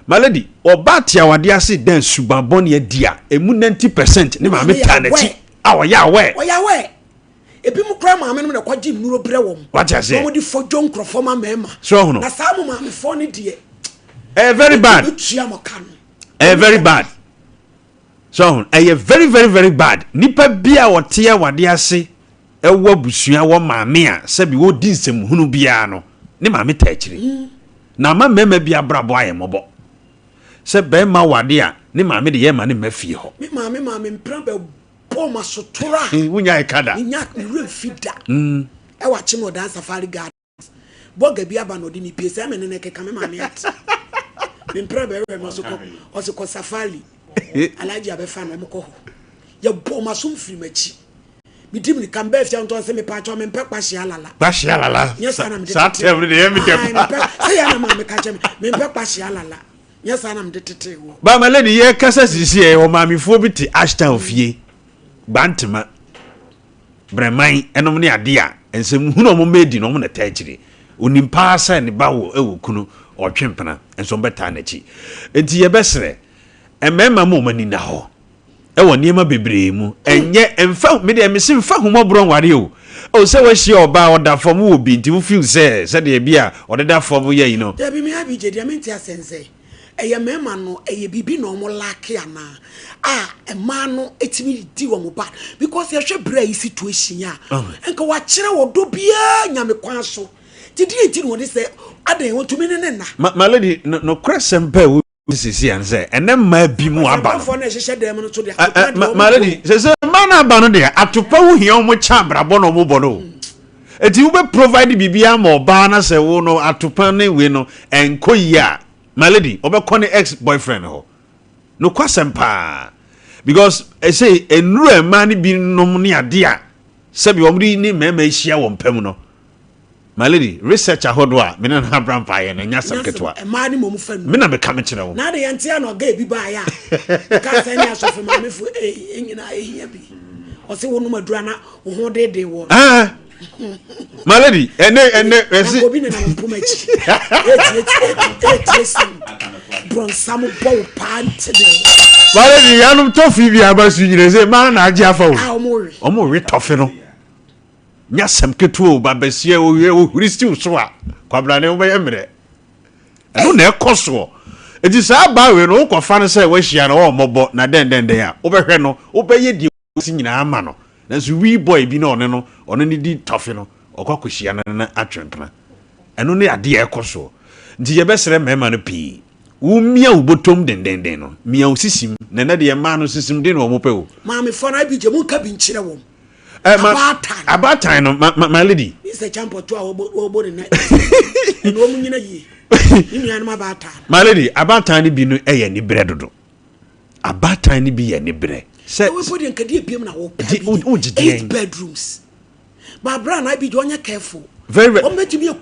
Speaker 7: my lady obati awade ase den subabon ye dia emu 90% ni mami tanati awo ya we
Speaker 1: ebi mu kra mami no na kwaji nnuro bre wom
Speaker 7: what you say
Speaker 1: mo di fojo nkrofo ma mema
Speaker 7: so no
Speaker 1: na sa mo mami fo ni de
Speaker 7: very bad very bad so very very very bad nipa bia wote awade ase ewo busua wo mami a se bi wo di nsem hunu bia no ni mami ta akire na ma mema bia brabo aye mobo se be ma wade a ni mami de ye ma ni mafie ho
Speaker 1: mi mami mpran be po ma sotora
Speaker 7: wunya ekada
Speaker 1: nya re fida e wa chimo dan safari gardens boga bia ba no di mi pese me ne keka me mami at mi mpran be re ma so ko safari alaji abefa no mo ko ho ya po ma so mfiri machi mi dim ni kan be fia nton se me pa cho me mpekpa hia lala yes ana me
Speaker 7: sa every day me dem
Speaker 1: say ana ma me ka che me mpekpa hia lala yes ana me detete wo
Speaker 7: ba my lady ye kasa sisi e o mami fo bi ti Ashton fie bantema breman enom ne ade a ensem hu no mo medi no mo na taachire onimpa sa ne bawo ewo kunu otwempena enso beta na chi enti ye besere emema mo mani na ho ewo niema bebre mu enye emfa me de emse mfa humobron ware o se wa hia oba oda fom wo bi nti wo feel se de bia odeda fom ye yi no
Speaker 1: ya bi me abi je dia menti asense eye mema no eye bibi no mo lake ana ema no etimi di wo mo ba because ye hwe bra yi situation ya enka wa kire wo do bia nyame kwan so ti di enti no de se adan wo tumi ne na
Speaker 7: my lady no crescent pe wo sisi an say enem ma bi mu aba
Speaker 1: no na hye dem no to de
Speaker 7: my lady say man aba no de atopa wo hia mo cha brabo no mo bono eti wo be provide bibia ma oba na se wo no atopa ne we no enkoyi a my lady obekọ ne ex boyfriend ho no kwasem pa because I say enru man bi nom ne ade a se bi omri ni mema hia wo mpam no my lady research ahodo a me na Abraham pa ye na nya saketwa
Speaker 1: man ni mom fam
Speaker 7: me na be kam kire wo
Speaker 1: na de yante na oga bi ba ya ka se ni asofe ma me fu enyina ehia bi o se wo no madura na wo ho de wo
Speaker 7: my lady ene esi
Speaker 1: obi na mpumachi bron samu bo pant de
Speaker 7: my lady yanum tofi bi abasu nyire se man na agi afa wo omo we tofi no nya semketu ba basie o huri still so a kwabra ne wo be emre eno na ekoso It is a bar when all confirm say where she and all mobo na den they are. Over no, obey the singing a mano. That's wee boy be no on any deed tough or cockishian and a trampler. And only a dear coso. The best remember pea. Meow bottom den no. Meow sissim, nana dear man system din or mopel.
Speaker 1: Mammy, for I be Jamu cabin chillawom.
Speaker 7: About time, my lady.
Speaker 1: It's a jump or 2 hour board in night. And woman in a year.
Speaker 7: My lady, about tiny be no any bread. About tiny be any bread.
Speaker 1: Say, we put in Kadipium now. 8 bedrooms. Barbara and I be doing careful.
Speaker 7: Very well. Bet me a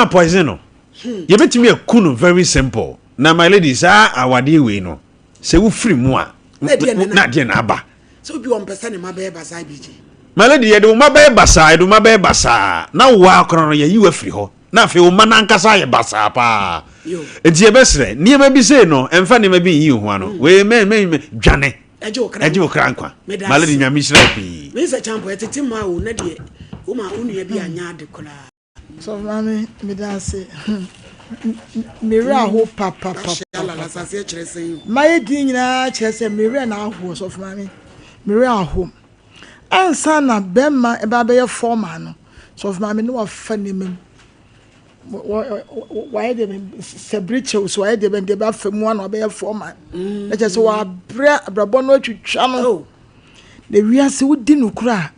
Speaker 7: poison. You bet me a kuno very simple. Now, my ladies, our dear we know. Say, we free more. Not dear Naba.
Speaker 1: So, be 1% in my baby as I be.
Speaker 7: My lady, I do my baby basa, I do my baby basa. Now, walk around you a free ho. Now, if you manankasa basa pa. It's your best friend. Near maybe say no, and funny maybe you one. We may Johnny. A joke, crankwa. My lady, your mission.
Speaker 1: Mr. Champo, at a timber, Nadia, whom I only be a yard.
Speaker 8: So, mammy, me dance. Mira ho papa. My dinner, chess, and Mira now was of mammy. Mira home. And son of Bemma, a baby foreman. So, of mammy, no funny men. Why they Sabrichos, why they been the from one or bear foreman. Let us wa brabono to channel. The real so didn't cry.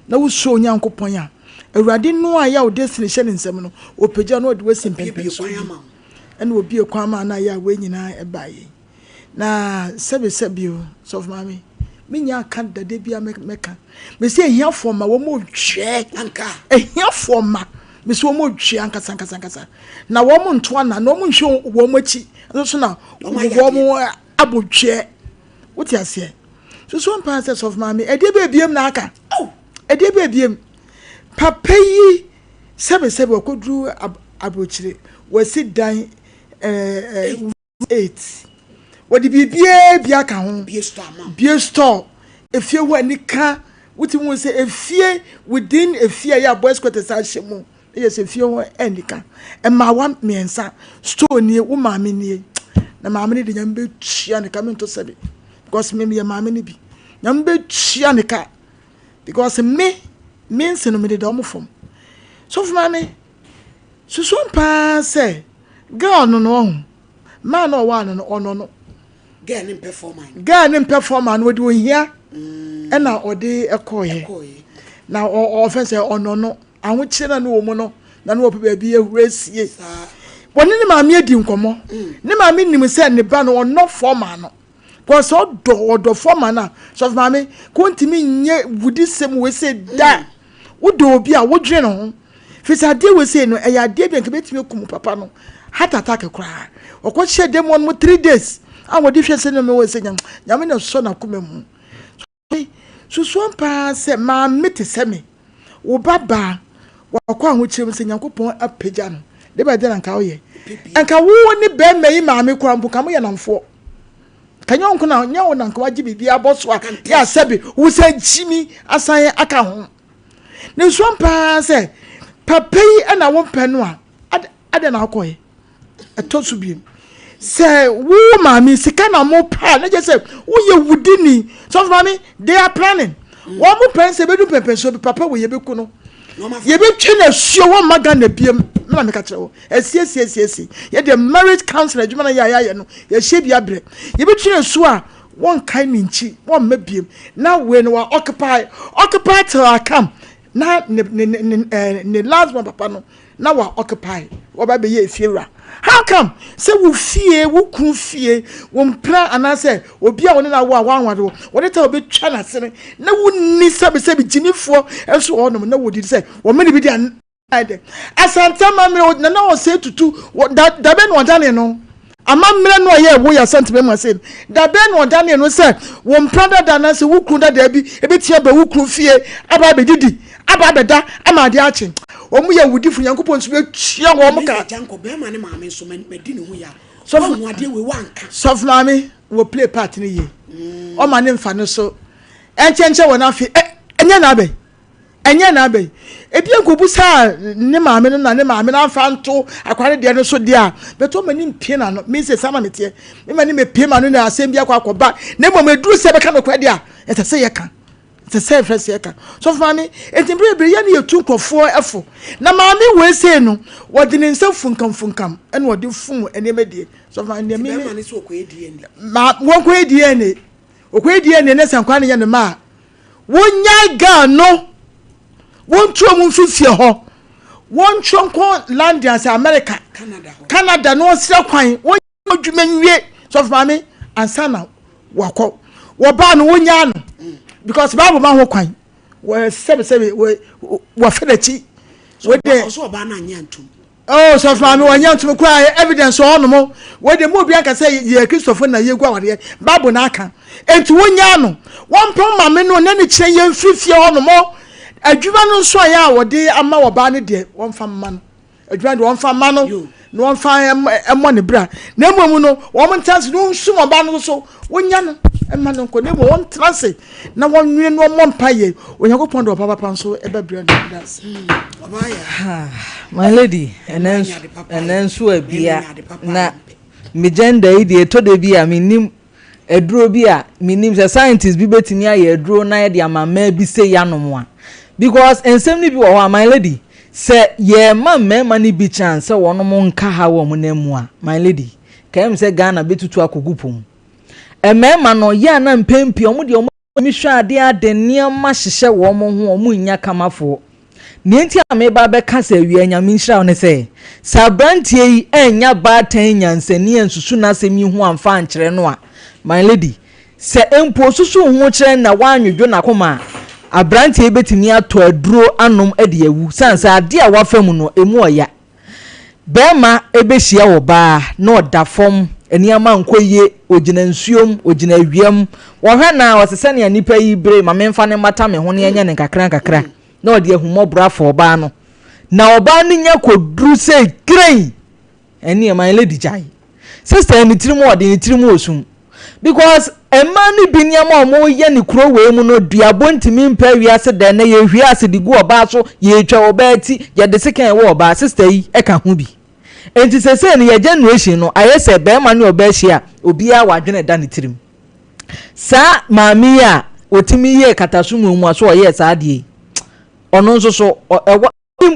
Speaker 8: No so young coponia. A radin no aya destination in seminal, or Pejano at Western Paper, and will be a quama and I winning a buy. Na Sebio, so mammy. Minya can't the debia mecca. Me say here for my woman check and car. A here for my Miss Womo Chianca Sankasa. Now, woman twana, no one show womachi, and so now, womo abu chair. What you say? So, one passes of mammy, a debium naka. Oh, a debium. Papa ye, 7 could do abuchri, was sit down 8. What did be biaka be a store? If you were any car, what you will say a fear within a fear, your boys got a sashimo. Yes, if you were any car. And my one me and son, store near woman near. The mammy did young bit chian coming to say it. Because maybe a mammy be. Young bit chianica. Because me means in a minute domophone. So, mammy, so soon pass say, go no, man or one or no.
Speaker 1: Girl in performance we do here and
Speaker 8: now or day a coy now or offense or no and which children no mono than what be a race yes when any mammy dim come no mammy ni send the ban or no foreman was all do or the foreman so mammy continue would this same way say that would do be a wood general if it's a deal we say no a dear and commit me come papa no heart attack a cry or what shed them 1 more 3 days. I would different send me was saying, Yamina son of Kumemu. So, Sompa said, Ma, meet semi. O Baba, what which was saying, Uncle a pigeon. They by then and cow ye. And can woo only bear me, mammy, crumble, come here and for. Can you uncle now, no one, Uncle Jimmy, be a boss work? Yes, Sebby, who said Jimmy, as I account. No, Sompa said, Papa and I won't penwa. I don't know, coy. A toast to be. Say, woo, mammy, Sikana more pan. I just say, who you would didn't. So, mammy, they are planning. 1 more pen, say, bedroom paper, so papa will you be kuno. You be chin a show 1 magan the PM, Mamakacho. Yes. Yet the marriage counselor, Jumana Yaya, no, your shape yabre. You be chin a swa 1 kind in chi, 1 maybe. Now, when we are occupied till I come. Now, the last one, papa, no. Now we are occupied. What about the fear? How come? Say we fear, we could fear. One plan and I say, "We be on our one. What it will be China saying? No one needs to say Jimmy for and so on. No one did say. What many be done? As I tell my old no say to two what that Ben was done, you know. A man no here we are sent to them saying that Ben was done, you know. Say one brother than I say who could that there be a bit here, but who could fear about the didi about the da. I'm a diaching. Omuya wudi fu yankopon so betua wo muka
Speaker 1: janko be ma ne maame so medi ne hu ya
Speaker 8: so
Speaker 1: mu ade we wanka
Speaker 8: so maame wo play part ne ye o ma ne mfa ne so enchenche wona afi enya na be enye na be ebi enkobu sa ne maame no na ne maame na afa nto akware de no so de a beto mani mpie na no me se sama metie me mani me pie ma no na asem bi akwa ne mo meduru se be ka no kwa de a etese ye ka etese frese ye ka so for me entibre ya ne yetu nkofo efo na maame we se no wodi ne nsa funkam ene wodi fun ene medie so for me me
Speaker 1: mani so ko edie ni
Speaker 8: ma won ko edie ni okwo edie ni ne sankwa ne ye ne ma wonya ga no won tro mu fifie ho won chonko land as America Canada no sira kwan won adwuma nwie so for me ansana wakọ wo ba no wonya no because Bible ma ho kwan we sebe we fedachi
Speaker 1: we de so ba na anya ntum
Speaker 8: oh so for me wonya ntum kwa evidence on mo we de mo bi aka say ye Christopher na ye gwa wade Bible na aka enti wonya no won pon ma me no na ne kire ye fifie ho no mo adwuma no so ya wode ama wo ba ne de won fa ma no adwuma de won fa ma no no won fa emo ne bra na emo no won chance no nsum oba no so wonya no ema no ko ne mo won trance na won nwe no mo mpaye Onyankopon de papa so ebe bra no das
Speaker 1: obaya
Speaker 9: my lady enenso abia na me gender ide to de bia menim eduro bia menim se scientist bi betimi aye eduro na ye de amama bi se yanom a because ensem ni bi wo my lady say ye ma ni bi chance wono mo nka ha wo mo namu a my lady kaim say Ghana betutu akogupom emema no ya na mpempi omo de omo mi hwa ade niam hyehye wo mo ho omo nya kamafo nienti ameba be kasa wi anyame nhira ne say sabrantie yi enya batan nyansani ensusu na semi ho amfa ankyere no a my lady say empo susu ho kyere na wanwodwo na koma abrantie betimi ato aduro anom ade awu sansa ade a wafam no emu oya bema ebehia wo ba na odafom eniama nkoye ogina nsuom ogina wiem wo hwe na wasese ne nipa yi bre ma memfa ne mata me ho ne enya ne kakra na ode ahumobra fo ba no na oba ne nya koduru se green eni my lady jai sister ni tirimu ode ni tirimu osum because emani biniama omo ye ni kuro we mu no duabo ntimi mpa wiase de na ye hwiase de gu oba so ye twa oba ti ye de sekan we oba sister yi eka ho bi enti sese ni ye generation no ayese be ma ne oba hia obi a wadwene da ne tirim sa maami a otimi ye katasumu mu aso ye sa de ono nso so ewa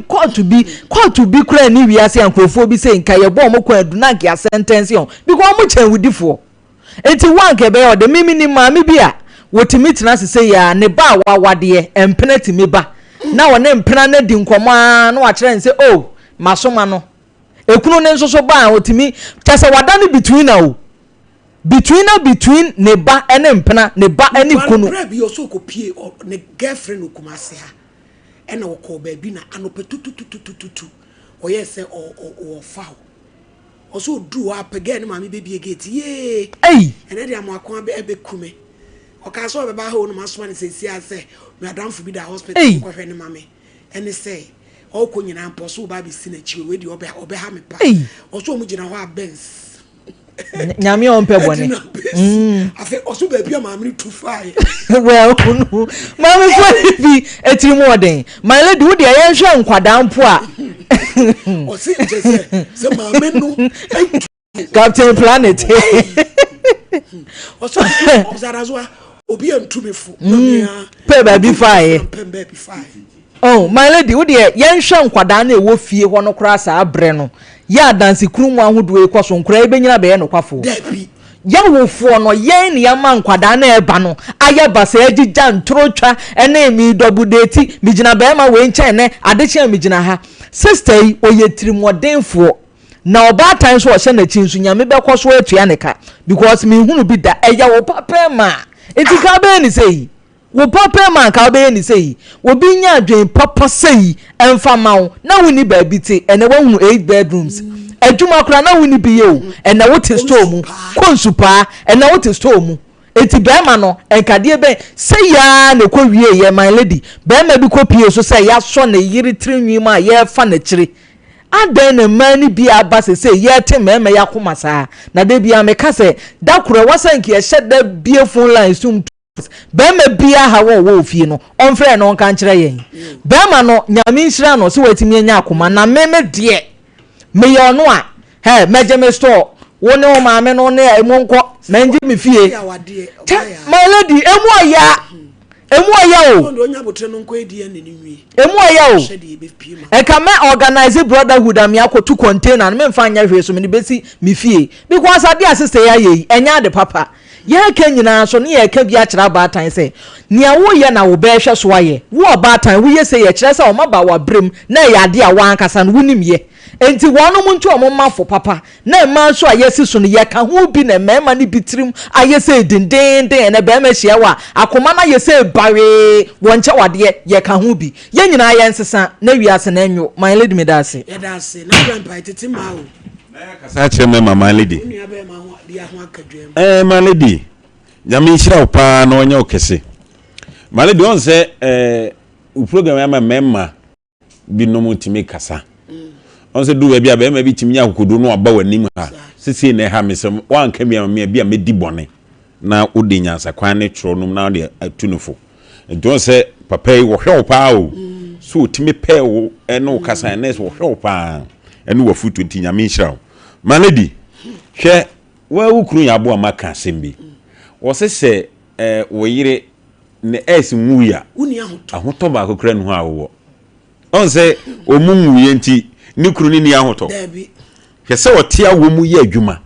Speaker 9: court bi kura ni wiase ankrofo bi se nka ye bo mo kwa adu na nka sentence on because mo chen wudifo enti wanke be o de mimi ni maami bi a wotimi tena sese ya ne ba wawade empena timi ba na wona empena na di nkoma na wa kire nse oh masoma no ekunu ne nso so ba wotimi chese wadane between ne ba ene empena ne ba ene kunu
Speaker 1: bra bi oso ko pie ne girlfriend okumase ha ena wo ko ba bi na anopetututututu oye se o fawo oso du apege ne mami bebi gate ye ene dia mo akon be kume o ka so be ba ho no masoma ne sesi ase me adamfo bi da hospital ko hwe ne mami ene say o ko nyina amposo ba bi si na chi we di obe ha me pa oso mu gina ho abens
Speaker 9: nyame on pe bone
Speaker 1: afi oso ba bi mami tu fai
Speaker 9: well no mami so bi etiri mu oden my lady wo de ye hwe nkwada mpo a
Speaker 1: o si se mami no
Speaker 9: Captain Planet
Speaker 1: oso Adazoa obi antumefu mami
Speaker 9: pe ba bi fai oh my lady wo de ye hwe nkwada na ewo fie ho no kra sa abre no ya dansi krumu ahodo ekoso nkra ebenyina be ye no kwafo ya wofo no ye ne ya ma nkwada na eba no aya basa agija ntrotwa ene mi dobudeti mijina be ma we nchen ne adechia mijina ha sister yi oye tirimodemfo na oba tan so o hye na chinsu nyame be koso atua ne ka because me hunu bi da eya wo papa ma enti ka be ni sei wo papa man ka be ni sei wo bi nya adwen papa sei emfa mawo na woni ba bi te ene wo hunu 8 bedrooms adwuma kura na woni bi ye o ene wo te store mu konsupa ene wo te store mu eti be ma no enkade be sei ya ne ko wie ye my lady be ma bi ko pie so sei ya so na yiri trinwi ma ye fa na kire adan na mani bi aba sei ye te mema ya koma saa na de bia me ka se da kura wasanki ye hye da bie phone line sum bema bia ha wo fie no onfre no nka nkyere yen bema no nyame nhira no so watimi anya akoma na meme de me ye no a he meje me store wo ne o maame no ne emu nko menje me fie my lady emu aya o emu aya o e ka me organize brotherhood am yakotu container me mfa anya hwe so me besi me fie because ade asese ya ye enya de papa ya ka nyina so ne ya ka bia kira baatan se nia wo ye na wo be hwe so aye wo baatan wo ye se ye kira se o maba wa brem na ya ade a wan kasa no wonim ye enti wono mu ntu o mafo papa na ma so ayesi so no ye ka ho bi na mema ne bitirim ayese dindindin na be ma hia wa akoma na yese bare wonche wade ye ka ho bi ye nyina ye nsesa na wiase na enwo my lady me dase
Speaker 1: ye dase na grandpa tete ma o
Speaker 10: kasa che me mama lady my lady nyame nhira opa na onya okese my lady on say u program ya mema bi no mutimi kasa on say do we bia be ma bi timi akokodo no aba wanim ha sisi na ha mesem wan ka me bia medi bone na odi nyansa kwan ne tro no na de atunufo don say papa yi wo hwe opa o so timi pe wo eno kasa na wo hwe opa eno wa futu ti nyame nhira my lady hwe wa ukuru ya bo amaka asembi wo se wo yire ne esinwu ya
Speaker 1: uni
Speaker 10: ahoto ba akokra nu ha wo on say omunwu ye nti ni kuru ni ahoto hwe se wotia wo mu ye adwuma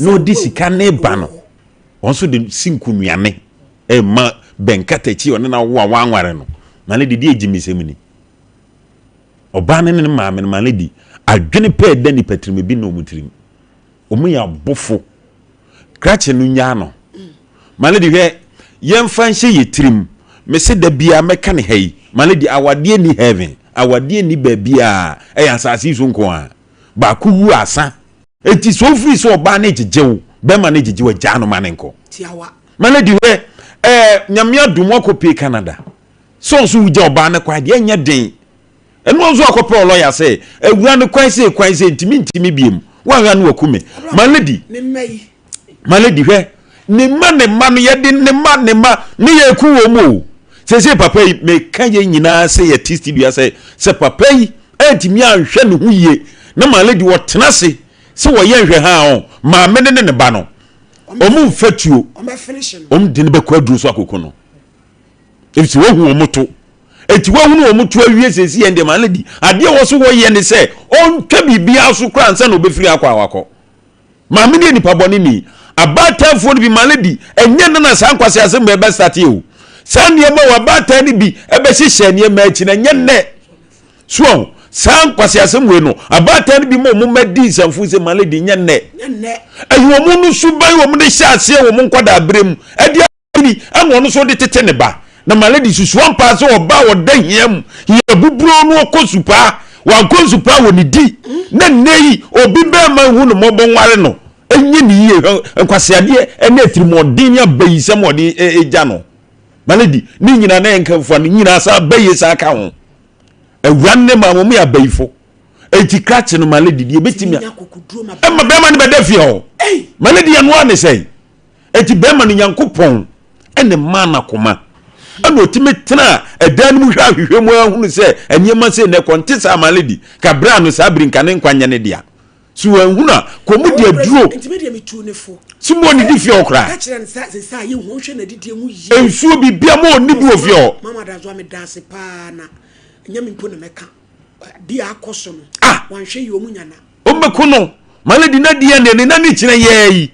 Speaker 10: no disika ne ba no on so de sinku nuane ma benkata chi on na wo anware no my lady di ejimisem ni oba ne maame no my lady adwene pe da ni patrimi bi no mutirim omu ya bofo krache no nya no my lady hwe yemfa nhye yetirim me se da bia meka ne hai my lady awade ni heaven awade ni babia asase so nko a ba kuwu asa enti so free so oba na ejejewo be ma na ejejewo gya no ma ne nko
Speaker 1: tiawa
Speaker 10: my lady hwe nyame adum akopi Canada so ugya oba na kwa de nya den eno zo akopro lawyer say ewura ne kwan say ntimi biem wa no akume my lady hwe ne ma no ye de ne ma ne ye ku wo mu se papa yi me kan ye nyina se ye studio se papa yi ntimi anhwe ne hu ye na my lady wo tena se wo ye nhwe ha o ma me ne ba no omu mfatuo de ne be kwaduru so akoko no efti wo hu omuto eti wo hu no omuto awie sesi ende my lady ade wo so wo ye ne se on twa bibia so kra nsa na obefiri akwa awako ma me ne nipa boni ni abatafo bi my lady enye na san kwase asem be start e san ne ma wabata ni bi ebe hihye ne ma achi na nye ne so san kwase asem we no abata ni bi mo madi sanfu se my lady nye ne ayi wo mu no suban wo mu de hye ase wo mu nkwada abrem ade ni anwo no so de tete ne ba na my lady susu wan pass oba wo da hiam ye buburo no kosupa wa kosupa wo ni di na nei obi be ma hu no mobo nware no enye ni ye nkwase ade ene atirimodin ya bayisam ode eja no my lady ni nyina na enkamfo no nyina sa bayisa ka ho ewranne ma mo ya bayifo enti krache no my lady die betimi ma be ma ne bedafi ho my lady ya no ane sei enti be ma no nyankopon ene ma na koma ano timi tena edan mu hwa hwehwe mu ahunu se enyema se ne kontisa my lady ka bra no sa brinka ne nkwanya ne dia so ahuna komu dia duro
Speaker 1: ntime dia metu ne fo
Speaker 10: sumo ni di fi okra
Speaker 1: ka kire nsa ye hu hwe na didie mu yi
Speaker 10: ensuo bibia mo ni bi ofio
Speaker 1: mama Adazoa me dase pa na nyame mpo na meka dia akoso no wan hwe yi omunyana
Speaker 10: ombeko no my lady na dia ne na ni kire ye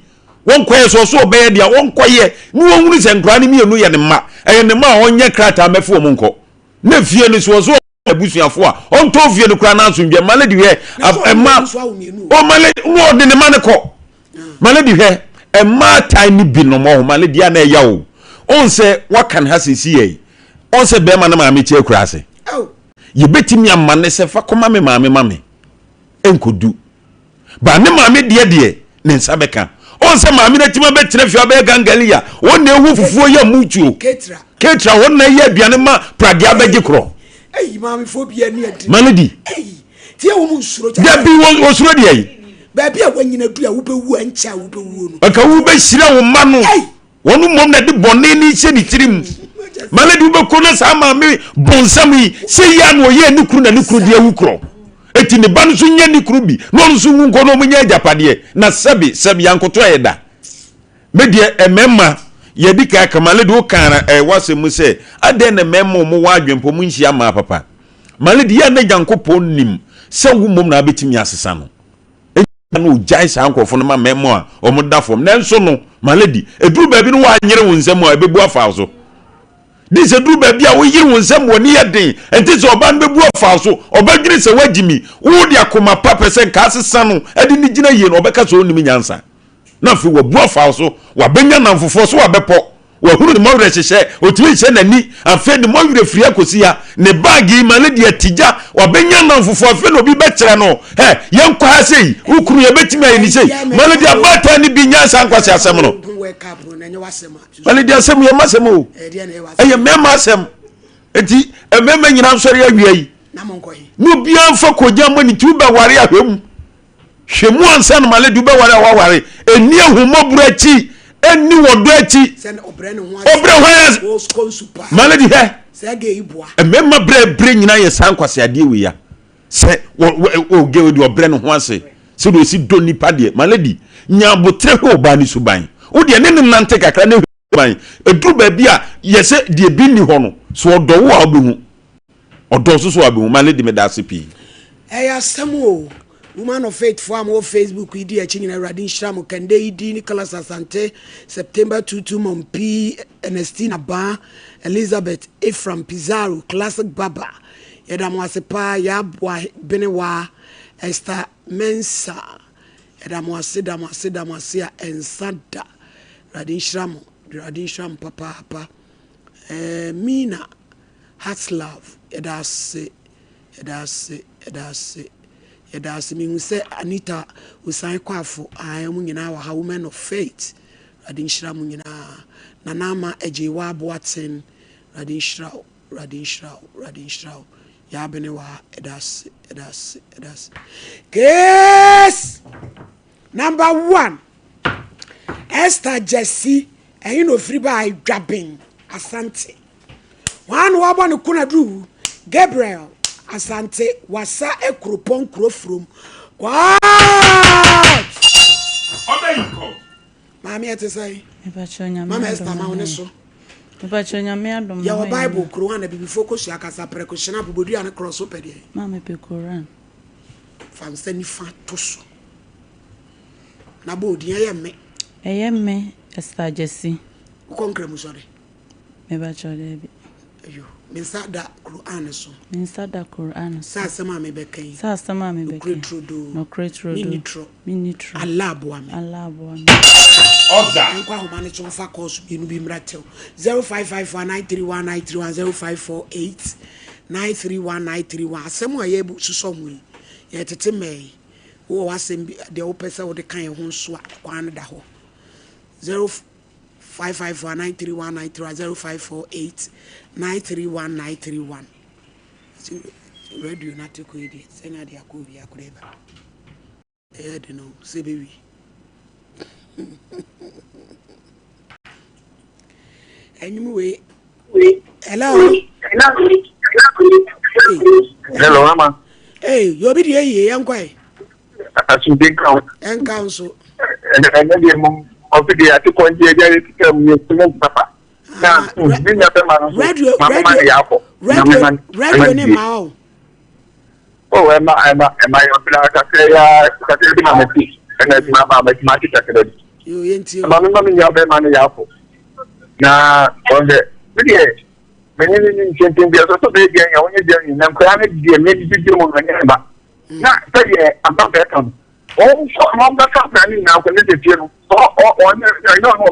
Speaker 10: won kwaye so be dia won kwaye ni won hunu se nkra ni mienu ye ne ma ne ma onye krata mefo mo nko na fie ni so abusuafo a on to fie no kra na asundwe my lady he ma o my lady wo de ne ma ne ko my lady he ma tiny bi no mo my lady na ya o on se wakan ha sisi ye on se be ma na ma me che kra ase ye betimi amma ne se fa koma me mame enkodu ba ne mame de ne nsa beka on se mame na tima betre fia be gangalia won na ewu fufuo ya mutuo ketra won na ye aduane ma pragia beji kro
Speaker 1: mame phobia ni adi
Speaker 10: malady
Speaker 1: tie wo mu nsuro
Speaker 10: ja bi wo suro de yi
Speaker 1: ba bia wanyina du a wo bewu ancha wo bewu no
Speaker 10: aka wo be hira wo ma no wonu mom na de bone ni hye ni tirim maladi ube ko na sa ma me bonsam yi se ya no ye ni kru na ni kru de awukro eti ne ban so nya ni kru bi no nso wu nko no mo nya japade na sabi yankoto ayeda me de emema ye di ka maladi o kan wasem se ade na memmo mo wa adwempo mu nhia ma papa maladi ya na jankopo nim se wu mom na betimi asesa no no jai sa ankofo no ma memmo a omoda fom nanso no maladi eduru ba bi no wa nyere wo nsam a ebebu afa so this eduru ba bi a wo yire wo nsam woni yeden enti so oba no bebu afa so obadwire se wagimi wo de akoma papa se ka asesa no edi ni gina ye no obeka so onimi nyansa na fi wo bu afa so wa benya namfofo so wa bepo wa hunu ni mawre hyehyɛ otimi hye nani afa ni mawre firi akosi ya ne bagi maladi atija wa benya namfofo afa no bi bekyere no yenkɔ ha sei ukuru ye betimi ayi ni sei maladi abata ni bi nyansa nkwase asɛm no maladi asɛm ye masɛm o eye mema asɛm enti mema nyina nsɔre awia yi no bia mfa kogya mani tu ba ware ahwem hwemu ansa no maladi ba ware awaware eni ahumoburu achi eni wodo achi obre hwa maladi he mema bre nyina ye sankwase ade we ya se o ge di obre no ho ase se do si do nipa de maladi nya botre ho ba ni suban wo de ne nante kakra ne ban eduru ba bia ye se de bi ni ho no so odo wo abehu odo so abehu maladi me da se pi
Speaker 1: eya samu woman of faith for am Facebook idi achi nyina radin shram kande idi Nicholas Asante September 22 Mompi Ernestina Ba Elizabeth Ephraim Pizarro Classic Baba yeda mwasepa ya bwa benewa Esther Mensa yeda mwasida ensada radin shram papa Mina Hearts Love yeda mi say Anita usan kwafo ayamu nyina wa women of faith radin shira mu nyina nanama ejewa boaten radin shira ya bene wa edas case number 1 Esther Jesse and you know free by dropping Asante one wabon kunadu Gabriel Asante wasa ekropon krofrom kwa
Speaker 10: obenko
Speaker 1: mami ete say
Speaker 3: Ebachonya
Speaker 1: mama Esther ma woni so
Speaker 3: Ebachonya me adom
Speaker 1: ya Bible kro wan na bibi focus akasa prekoshina bubodu an cross opede
Speaker 3: mama pe Quran
Speaker 1: fam sani fa toso na bodi ye
Speaker 3: me Esther Jesse
Speaker 1: konkre mu sore
Speaker 3: Ebachonya bi
Speaker 1: ayo Minsada Quran so.
Speaker 3: Sasama
Speaker 1: me bekai.
Speaker 3: No cretrodo. Minitro.
Speaker 1: Allah boame.
Speaker 10: Oda.
Speaker 1: Nkwa humane chonfa course bi no bi mratel. 0555931931 0548931931. Asemu aye bu susomu. Ye tete me. Wo wasem bi de wo pese wo de kan ye ho so a kwan da ho. 0555931931 radio na teko idi senya dia ko bi akureba de no sebewi enyum we hello
Speaker 11: mama
Speaker 1: you be there ye yankwai
Speaker 11: asu dey count
Speaker 1: en council
Speaker 11: and dey mum ofidi ati konje je tikam ye tumo papa na ni ya pe ma
Speaker 1: radio ni ma
Speaker 11: o ema yo bila ka ya ka te ma meti na ti ma ba ma ti ta kede
Speaker 1: yo yenti
Speaker 11: ma mi ya be ma ni ya fo na onde bidie meni ni nchen bi so be dia ya onye dia ni na kwa na dia me di mo ngani ba na ta ye amba be kan o so ma ba ka na ni na ko ne te no o no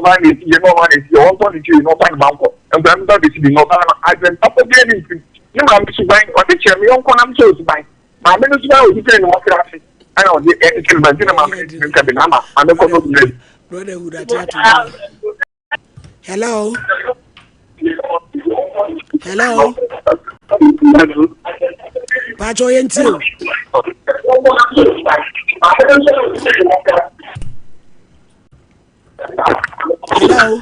Speaker 11: ma ni ti no ma ni ti o to ni ti no pa ni ba ko en ba mi ba bi ti no ba na a ben apo be ni ni ma mi su ba o te che mi on ko na mi so su ba ma me no su ba o ti ni mo kra fi ana o di e ke ba ti na ma mi ka bi na ma ame ko no ni
Speaker 1: brother who that hello Pacho yenti hello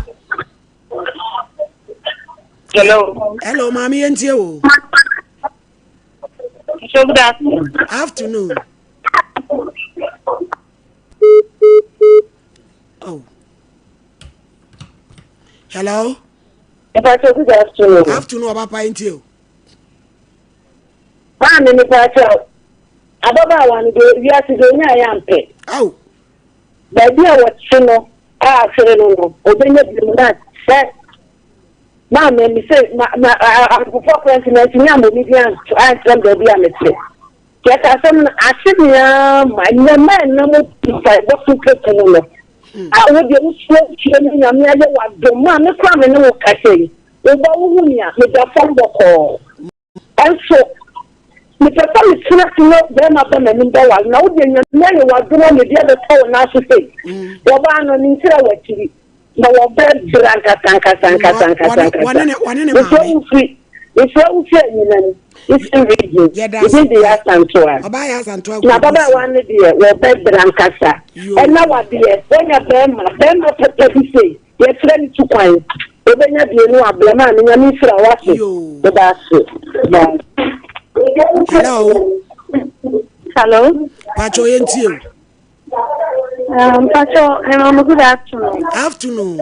Speaker 12: Hello.
Speaker 1: Hello, Mommy and you.
Speaker 12: Good afternoon.
Speaker 1: Afternoon. Oh. Hello.
Speaker 12: Good afternoon.
Speaker 1: Afternoon, Papa and you.
Speaker 12: I'm in the party. Ababa one day, we are to do I am pay.
Speaker 1: Oh.
Speaker 12: Baby, I was no. Actually, no. Open the that. Mamma, me say, I'm before president, I'm Bolivian to answer the Biamet. Get us some Asian, my man, no more to get I would be so chilling. I'm never what the man, the family, no cafe. The Bawunia, with the phone call. And so, with the family, to know them up and in the one. Now, the man was doing the other town, now to say, the one on Inter. No, bed Branca Sanka. It's so free. It's in region. It's in the Asantua. Now, Baba wanted the bed Brancasa. And now what dear, when you're them not to say, you're ready to find. When you know a blaman in your Mr. Watson, the basket. Hello.
Speaker 1: Pacho and you.
Speaker 12: Pacho, and good afternoon.
Speaker 1: Afternoon.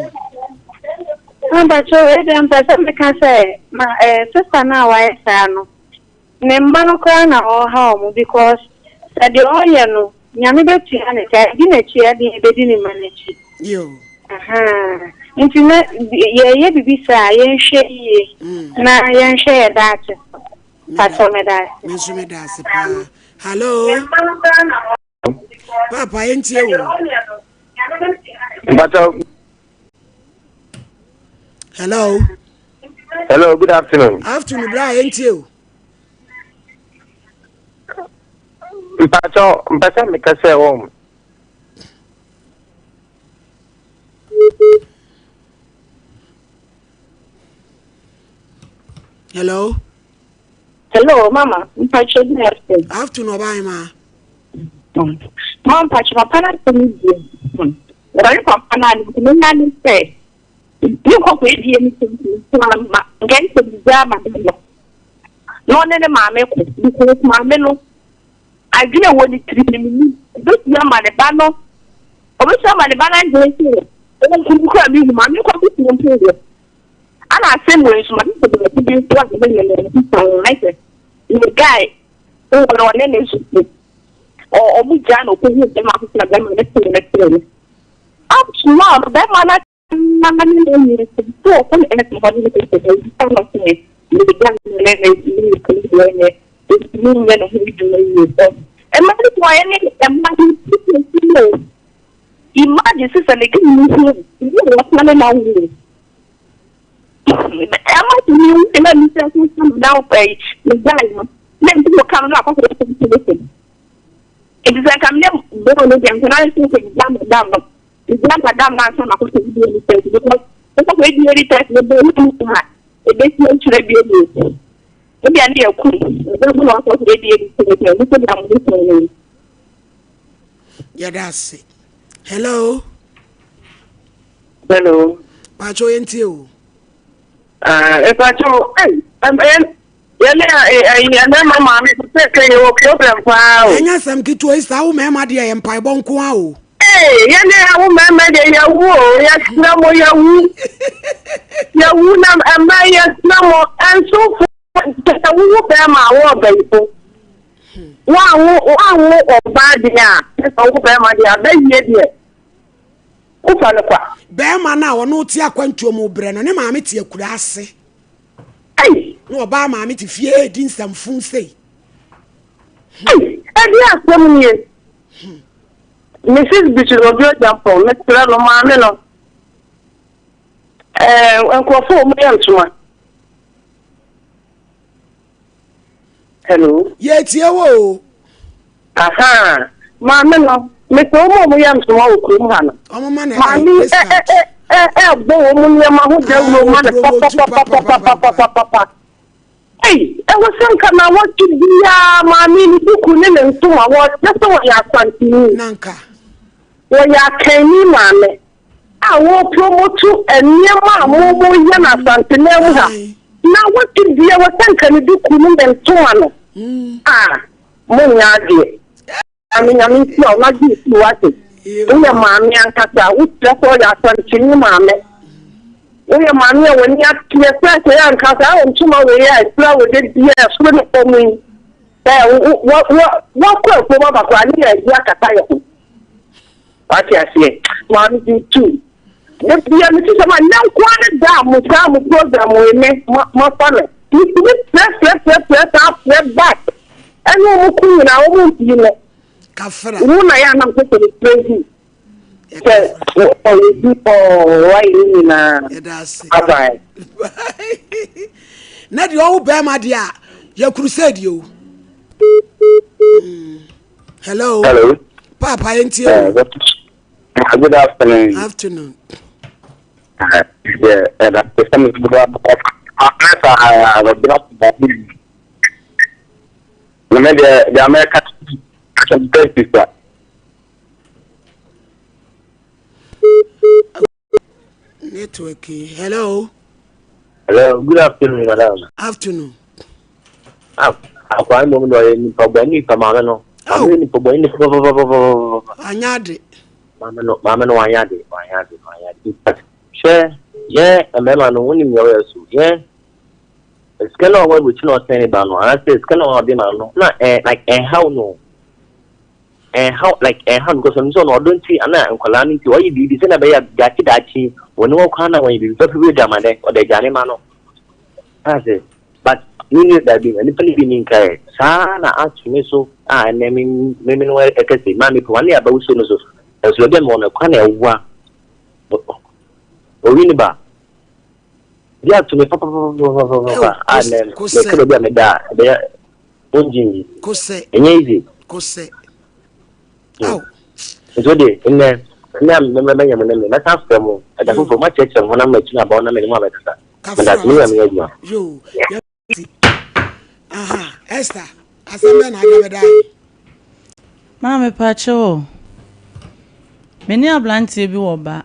Speaker 12: Pacho, I'm person say, my sister now, I say, no. Nembano Kana or home because at the Oyano, Yamibeti and I didn't cheer the beginning manage.
Speaker 1: You.
Speaker 12: Internet, ye be say, yen share ye. Now, yen share that. Pacho, me
Speaker 1: hello. Papa, ain't you? Hello.
Speaker 11: Hello, good afternoon.
Speaker 1: Afternoon, Brian, ain't you?
Speaker 11: Pacho, mpasa mikase home.
Speaker 1: Hello.
Speaker 12: Hello, Mama. Pacho, good afternoon.
Speaker 1: Afternoon, bye, ma.
Speaker 12: Mom, Pacho, my parents are me. But I come and say, you come with anything against the exam. No, never, mamma, because my mellow. I didn't want it to be this young man, a banner. Or which some of the banner is here. And you call me, mamma, you come to the and I say, well, money for the people like it. The guy who on any or we can open him them up to them next to up small, that man, to open everybody with the imagine sister like you what man now now page the guy then people come up it's like I'm never going to them and I think it's down madam na so na ko se bi ni test because so ko di eri test the boy ha e be ti nture bi ebi e bi ani yaku e bu no so di eri test e bi so da mo so ni
Speaker 1: yeah that's it. Hello Pacho enti o
Speaker 12: Pacho yele mama mi se ke yo problem pa o
Speaker 1: enya sam kitu e sa wo mema de e mpa bonko a o
Speaker 12: yene awu mama de yawu o ya snamo yawu na ama ya snamo anso yawu be ma wo be ipo wa oba de a so wo be ma de abaye de o fa le kwa
Speaker 1: be ma na wo no ti akwantuo mu bre no ne maame ti akura ase no oba maame ti fie di nsam fun sei
Speaker 12: edi asom ni Mrs. Bichirobio Jampo, Mr. Lomamelo. Uncle Fo, hello.
Speaker 1: Yes, you.
Speaker 12: Aha. Mamma, Mr. Omo, tomorrow, Kumana.
Speaker 1: Oh, man,
Speaker 12: Mammy, hey, I was thinking, I want to be Mammy, you couldn't and so I was just what you are continuing.
Speaker 1: Nanka.
Speaker 12: Well, ya Kenny, mammy. I will promote to a near mamma, Yana Santinella. Now what is the other thing can you do? Couldn't then to Munyadi. I mean, no, not this. What is mammy and Kata, which therefore your son, Chini Mammy. Mammy, when you have to your and Kata, and tomorrow, I flow with it, yes, swim for me. What for Baba, Yakata? What I say, one, two. The Mrs. Now, quite down with some program will make more fun. You press back. And no queen, I won't, you know. When I am not crazy.
Speaker 1: Not your old bear, my dear. Your crusade, you. Hello.
Speaker 11: Hello.
Speaker 1: Papa, ain't you?
Speaker 11: Good afternoon.
Speaker 1: Afternoon.
Speaker 11: Yeah, and the same is the American basis.
Speaker 1: Networking. Hello.
Speaker 11: Hello. Good afternoon, madam.
Speaker 1: Afternoon.
Speaker 11: I'm going to probably come on. I'm going to
Speaker 1: Anyade.
Speaker 11: Mamma no ayade. Share, yeah, a man no winning your so yeah. It's kind of what we not saying about no. I say it's kind of the man no. Not like how no. How like how because I'm so no don't see ana and calling to what you did. Say na be dachi when no kana when you do people jamade or the jane man no. I say but you need that be any people be in kai. Sa na ask me so me no e kase mami ko wani aba so no so. So dem on kwana ewa. Owiniba. Dia to me papa and then the could be meda there unjingi.
Speaker 1: Kose.
Speaker 11: Enyezi.
Speaker 1: Kose. Oh.
Speaker 11: It's day in there. Na me na ta famo. Ada ko ma church and na ma tuna ba na me mo abeta. That me am yedwa.
Speaker 1: Yo. Aha, Esther. Asema na aga bedai.
Speaker 13: Mama pacho. Meni ablantie bi wo ba.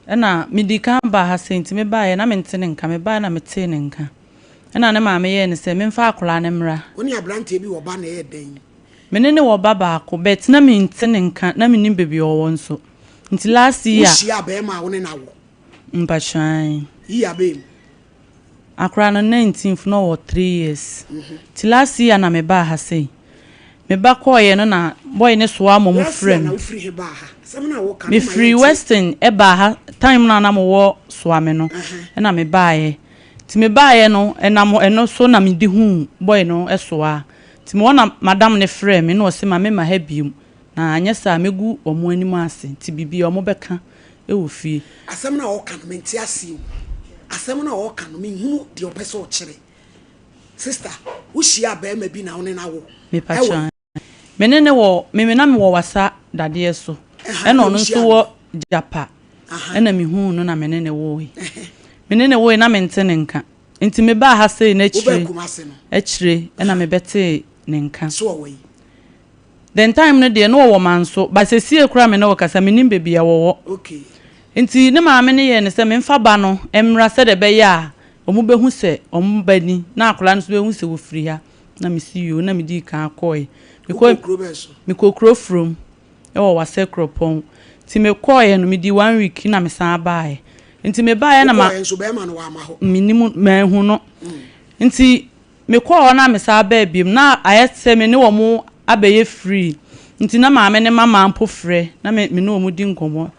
Speaker 13: Ena midika ba ha senti me ba ye na mentene nka me ba na metene nka. Ena ne maame ye ne se memfa akola ne mra.
Speaker 1: Woni ablantie bi wo ba na ye den.
Speaker 13: Meni ne wo ba ba ko bet na mentene nka na menim bebi wo nso. Nti last year.
Speaker 1: Ushia be ma woni na wo.
Speaker 13: Mpachwan.
Speaker 1: Iya be.
Speaker 13: Akra no 19th no wo 3 years. Ti last year na me ba ha sei. Me ba ko ye no na boy ne so amom frem. Me free western e ba ha time na mo wo so ame no na me ba ye. Ti me ba ye no eno so na me di hu boy no e so a. Ti me wona madam ne frem me no se ma me ma ha bium. Na anya sa megu omo anim ase. Ti bibi omo beka e wo fie.
Speaker 1: Asem na wo kan me nti ase o. Asem na wo kan me hunu de opese o kire. Sister, wo shia ba ma bi na woni na wo.
Speaker 13: Me pacha. Menene wo memena me wo wasa dade so ena ono nso wo japa ena me hu no na menene wo menene wo na mentene nka enti me ba ha sei na chire ena me bete ne nka
Speaker 1: so wo yi
Speaker 13: then time no de no wo manso ba sesie kura me na wo kasa menim bebi ya wo
Speaker 1: okay
Speaker 13: enti ne maame ne ye ne se memfa ba no emra se de be ya omu behu se omu bani na akola no so behu se wo firi ha na me see you na me di kan akoi me kokro from e wo wase kropon ti me koye no me di 1 week na me san baaye nti me baaye na ma
Speaker 1: enso be ma no wa ma ho
Speaker 13: minimum me hu no nti me koye na me san baa biem na ayese me ne wo mu abeye free nti na maame ne mama ampo frɛ na me ne wo mu di nkomo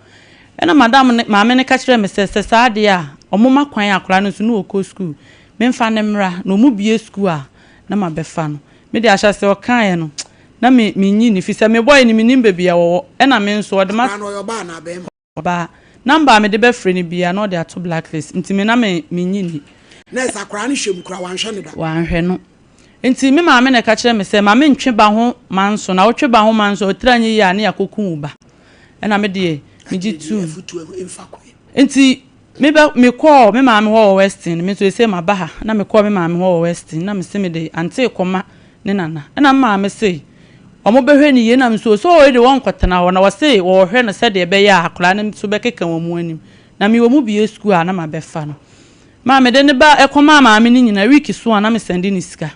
Speaker 13: e na madam ne maame ne ka kire me se saade a omo makwan akora no so no okɔ school me mfa ne mra na omu bie school a na ma befa no me de ahya se okan no na me nyi ni fi se me boy ni menim bebi ya wo e na me nso de ma
Speaker 1: na yo ba na be
Speaker 13: ba number me de be frɛ ni bia na de ato blacklist nti me na me nyi ni
Speaker 1: na sakra ni hwem kura wan hwe ne da
Speaker 13: wan hwe no nti me maame na ka kire me se ma me ntwe ba ho manso na wo twe ba ho manso otranyi ya na yakoku ba e na me de me gi tu nti me call me maame ho western me so se ma ba ha na me call me maame ho western na me se me de ante koma ne nana e na maame se omo behwe ni ye na me so we de won kwatana ho na wo se wo hwe no se de be ya akora ne so be keka wo mu anim na me wo mu bi school a na ma be fa no ma me de ne ba ekoma ma me ni nyina week so na me send ni sika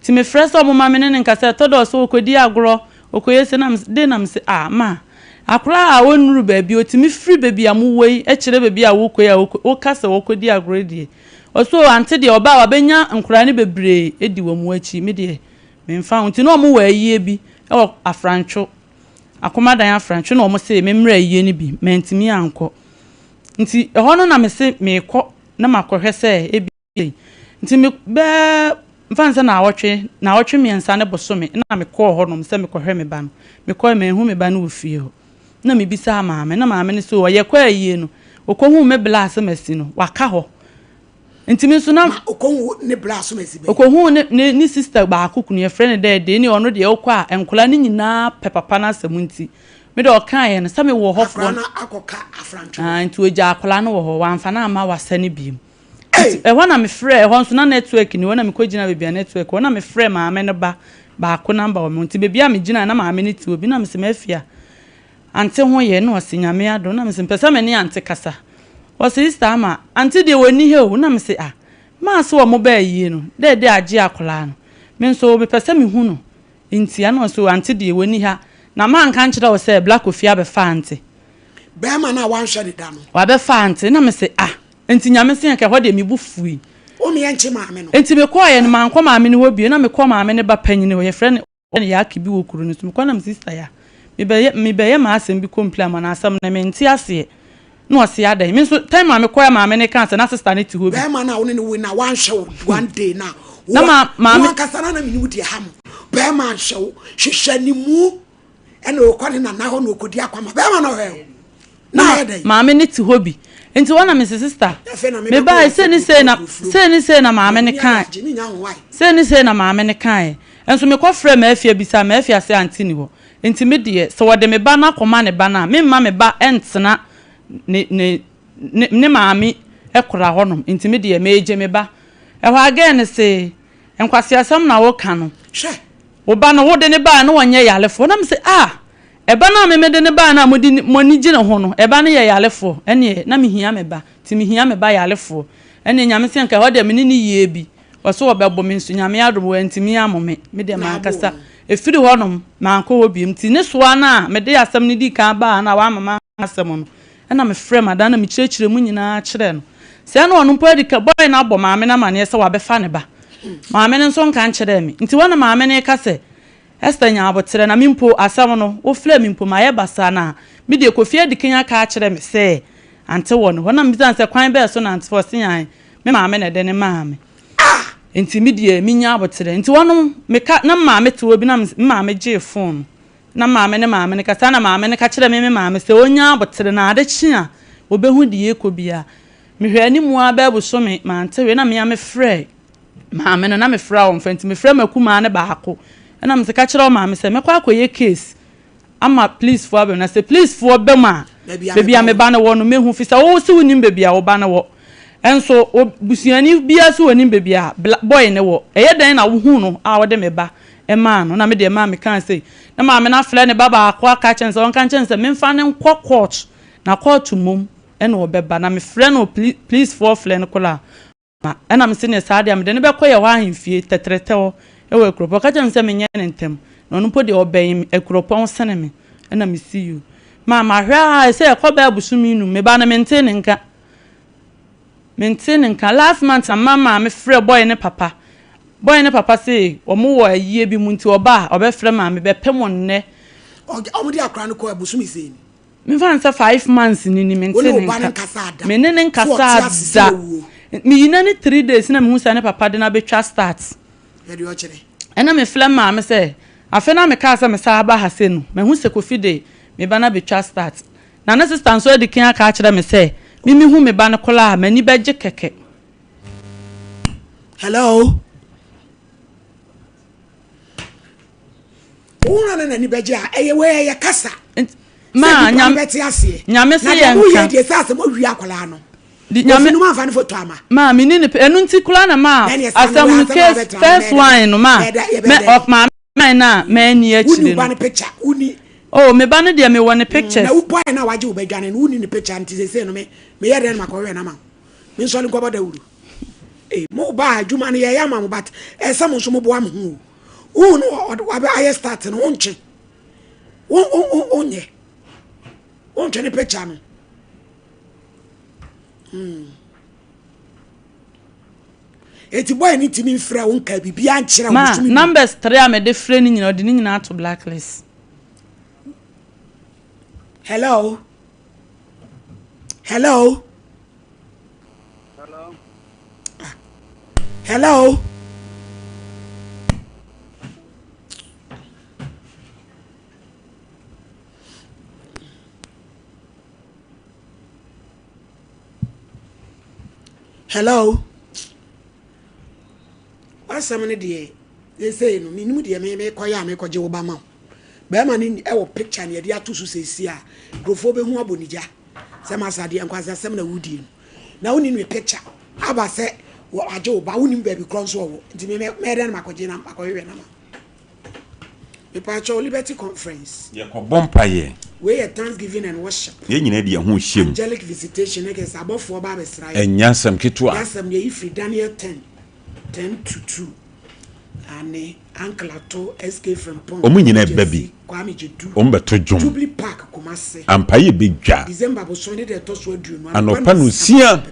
Speaker 13: ti me fresh o ma me ne nka se todo so okodi agro okoyese na de na me se ma akura a wonuru ba bi otimi free baby amuwei e kire baby a wokoyi a okasa okodi agro die oso ante de oba wa benya nkura ne bebre edi wo mu achi me de me mfa nti no mo wa yie bi e afrancho akoma dan afrancho no mo se me mra yie ni bi mentimi anko nti e hono na me se me kɔ na makohwe se ebi nti me be mfansa na awotwe miensa ne bosome na me kɔ hɔ no se me kɔhwe me ba no me kɔ me hu me ba no ofie ho na me bisa maame na maame ne so ye kɔ ayie no okohu me blase masi no waka hɔ nti me so na
Speaker 1: okohu ne blase masi be
Speaker 13: okohu ne sister ba akukunu ye friend de ni ono de okɔ a enkola ne nyina pepapa na samunti me de okan ye no se me wo hɔ fo
Speaker 1: na akoka afrancho
Speaker 13: nti oja akola no wo hɔ wanfa na ama wasane biem ehɔ na me frɛ ehɔ nso na network ni wona me kɔgina bebia network wona me frɛ maame ne ba ko number wo nti bebia me gina na maame ne ti obi na me se mafia ante ho ye na osinyame ado na me se pesa me ne ante kasa o sister ama ante de woni he o na me se ma so wo mo ba yie no de age akola no me nso me pesa me hu no nti ana so ante de woni ha na ma nka nkyerɛ wo se black ofia be fa ante
Speaker 1: be ma na wan hwɛ de da no
Speaker 13: wa be fa ante na me se enti nyame se nke hɔ de me bu fui
Speaker 1: o me yanche maame no
Speaker 13: enti me kɔ ye no man kɔ maame ne hɔ bi na me kɔ maame ne ba panyine hɔ ye frɛ ne ya akibi wɔ kuru no so me kɔ na me sister ya me be ye ma asɛm bi complain ma na asɛm na me nti ase no ɔse adan me so time maame kɔ ya maame ne kan sɛ na sister ne ti hɔ bi
Speaker 1: be ma na wo ne we na wan hwɛ one day na
Speaker 13: maame
Speaker 1: kasa na me ni wudi ham be ma hwɛ wo hwehwɛ ni mu ɛna okɔ ne na hɔ na okodi akwama be ma na hwɛ na
Speaker 13: maame ne ti hɔ bi enti wana me sister me ba se ni se na maame ne kan se ni se na maame ne kan enso me kɔ frɛ ma afia bisa ma afia se anti ni hɔ enti me de se wode me ba na kɔma ne ba na me ma me ba entena ne maame ekora hɔ no enti me de me eje me ba ɛhɔ again se enkwase asɛm na wo ka no
Speaker 1: hwɛ
Speaker 13: wo ba no wo de ne ba na wonye yalefo na me se eba na me de ne ba na modi moni gine ho no eba na ye yalefo ene na me hia me ba ti me hia me ba yalefo ene nyame se nka ho de me ni ye bi oso obebo me nsu nyame adom wa ntimi amome me de man kasa efiri ho no man ko obi mti ne so na me de asem ni di kan ba na wa mama asem no ena me frɛ madana me kyerɛkyerɛ mu nyina kyerɛ no se na ono mpo adi ka boy na abɔ maame na mane se wa be fa ne ba maame ne nso nka nkyerɛ me nti wana maame ne ka se Esther nya abotere na mimpo asam no wo fla mimpo maye basa na me de kofie de kenya ka kyerɛ me se ante wo no na mbizan se kwan be so na ante fo senyan me maame na de ne maame enti me de mi nya abotere enti wono me ka na maame te obi na maame gye phone na maame ne kasa na maame ne ka kyerɛ me maame se onya abotere na ade chia obehu de ekobia me hwɛ ani mu aba bu so me mante we na me ya me frɛ maame na me frɛ wo mfanti me frɛ makuma ne baako and I'm the catcher of mamma say, Macquaque case. I'm please for them. I say, please for Bema. Baby, I'm a banner one me who fits all soon in baby or banner walk. And so, Busiani be as soon in baby, black boy in the walk. A then I who our demeba, a man, and I'm a dear mammy can't say. No, mamma, not flanny baba, quack catching so on conscience, and men finding quack watch. Now call to mum and or beba, and I'm a friend or please for flannicola. And I'm sitting aside, I'm the never quite a wine feet, tetratel. Ewe kropo ka jam se menye ntem no no podi obey e kropon sene me na me see you mama hwa se e ko ba busumi nu me ba na maintain nka last month mama me frɛ boy ne papa say omo wo ayie bi mu nti oba obɛfrɛ ma me bɛpem nne
Speaker 1: omo di akra no ko busumi sei
Speaker 13: me fan say 5 months ni maintain nka me ne nkasa da me yina ni 3 days na me hu sa ne papa de na betwa start ena me flam ma me say afena me ka sa me sa ba ha se no me hu se kofi de me ba na betwa start na na sister so de kin aka kire me say mimi hu me ba ne kola mani beje keke
Speaker 1: hello una na ni beje eye we ye kasa
Speaker 13: ma nyame se ye
Speaker 1: nka na de sa se mo wi akola no nyame no ma fa ne foto ama
Speaker 13: ma mi ni enu nti kula na ma asam case first one no ma me of ma na me ni akire
Speaker 1: no uni picture uni
Speaker 13: oh me ba ne de me won pictures
Speaker 1: na wo boy na waje wo badwane uni ni picture nti se no me ye den makọ we na ma me so nko ba dawuru mo ba adwuma ne ye ya ma mo but some so mo bo am hu no wa ba aye start no onche onye ne picture no eti boy ni timi mfra won ka bibia ankyere
Speaker 13: ma numbers 3 am de frɛ ni nyina odi ni nyina to blacklist.
Speaker 1: Hello.
Speaker 14: Hello.
Speaker 1: Hello. What's somebody there? They say no, me no dey me koya me koje Obama. Be ma ni e wo picture ne dey atu so sesi a grofo be hu abonija. Se ma sade enkwasa sem na wudi. Na woni no picture. Aba se wo aje Oba woni baby cross wo. Nti me den ma koje na akowe na ma. Me pa cho Liberty Conference.
Speaker 10: Ye ko bompa ye.
Speaker 1: We Thanksgiving and worship.
Speaker 10: Ye nyina de ho hiem.
Speaker 1: Angelic visitation against abofo ba besra.
Speaker 10: Enyasam ketua.
Speaker 1: Yasam ye ifri Daniel 10:2. Ane uncle ato escape from pond.
Speaker 10: Omu nyina baby. Ombeto dwom.
Speaker 1: Jubilee Park Kumase.
Speaker 10: Ampaye bedwa.
Speaker 1: December bo so ne de to so adu no.
Speaker 10: Anopa no sia.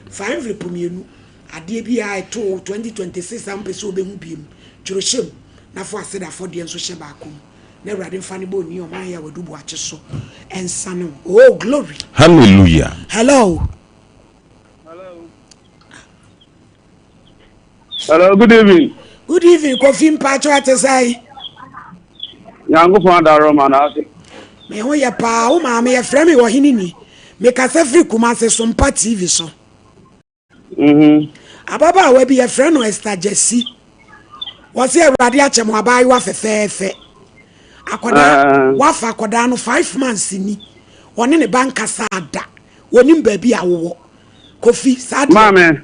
Speaker 1: 5 repomienu. Ade bia to 2026 am pese obehu biem. Churoshem na fo aseda fo de enso hye ba akom. Na urade mfane bo ni o man ya wadubu ache so. Ensano. Oh glory.
Speaker 10: Hallelujah.
Speaker 1: Hello.
Speaker 14: Hello, good evening.
Speaker 1: Good evening, Kofi Mpacho atesai.
Speaker 14: Yango fanda Roma na ase.
Speaker 1: Me ho ya pa, o ma me ya frame Ohenini. Me kasa free Kumase Sompa TV so. Ababa we bi ya frame no Esther Jesse. Wose Awurade achem abai wa fefefe. Akoda wafa akoda no 5 months ni. Woni ne banka sada. Woni mbabi awo. Kofi sada.
Speaker 14: Mame.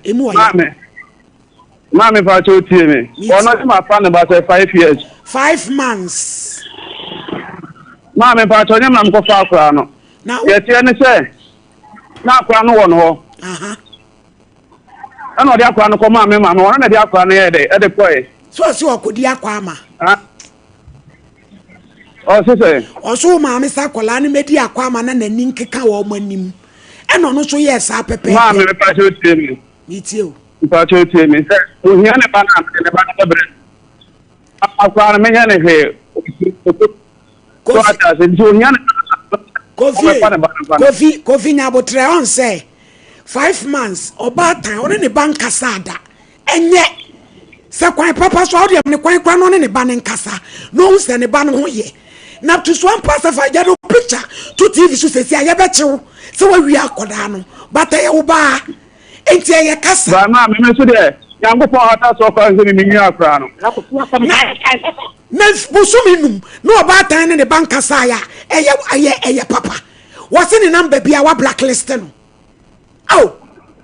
Speaker 14: Mame pa cho tie me. Ono ti ma fa ne ba 5 years.
Speaker 1: 5 months.
Speaker 14: Mame pa cho nyam na mko fa akra no.
Speaker 1: Na
Speaker 14: ye tie ne se. Na akra no won ho.
Speaker 1: Aha.
Speaker 14: Ana odi akra no ko mame ono na di akra no ye de koy.
Speaker 1: So okodi akwa ama.
Speaker 14: Ah. O se.
Speaker 1: O so mame sakola ne medi akwa ama na nani nkeka wo manim. Eno no so ye sa pepe.
Speaker 14: Mame pa cho tie me.
Speaker 1: Ni tie o.
Speaker 14: Pa cho tie me se. O hia ne ba na bre. Akwa me nya ne he.
Speaker 1: Kofi nyabotre on say 5 months oba tan one ne banka sada enye se kwan papa so ode ne kwan kwan no ne ba ne nkasa no se ne ba no ho ye na to so am pass fa jado picture to TV so se aye be chew se wa wi akoda no bata ye wo ba enti ye kasa
Speaker 14: ba na me so de yango po ata so ko se mi nwa akra no
Speaker 1: na busuminum no oba tan ne banka sa ya eye papa what's in the number bia wa blacklist no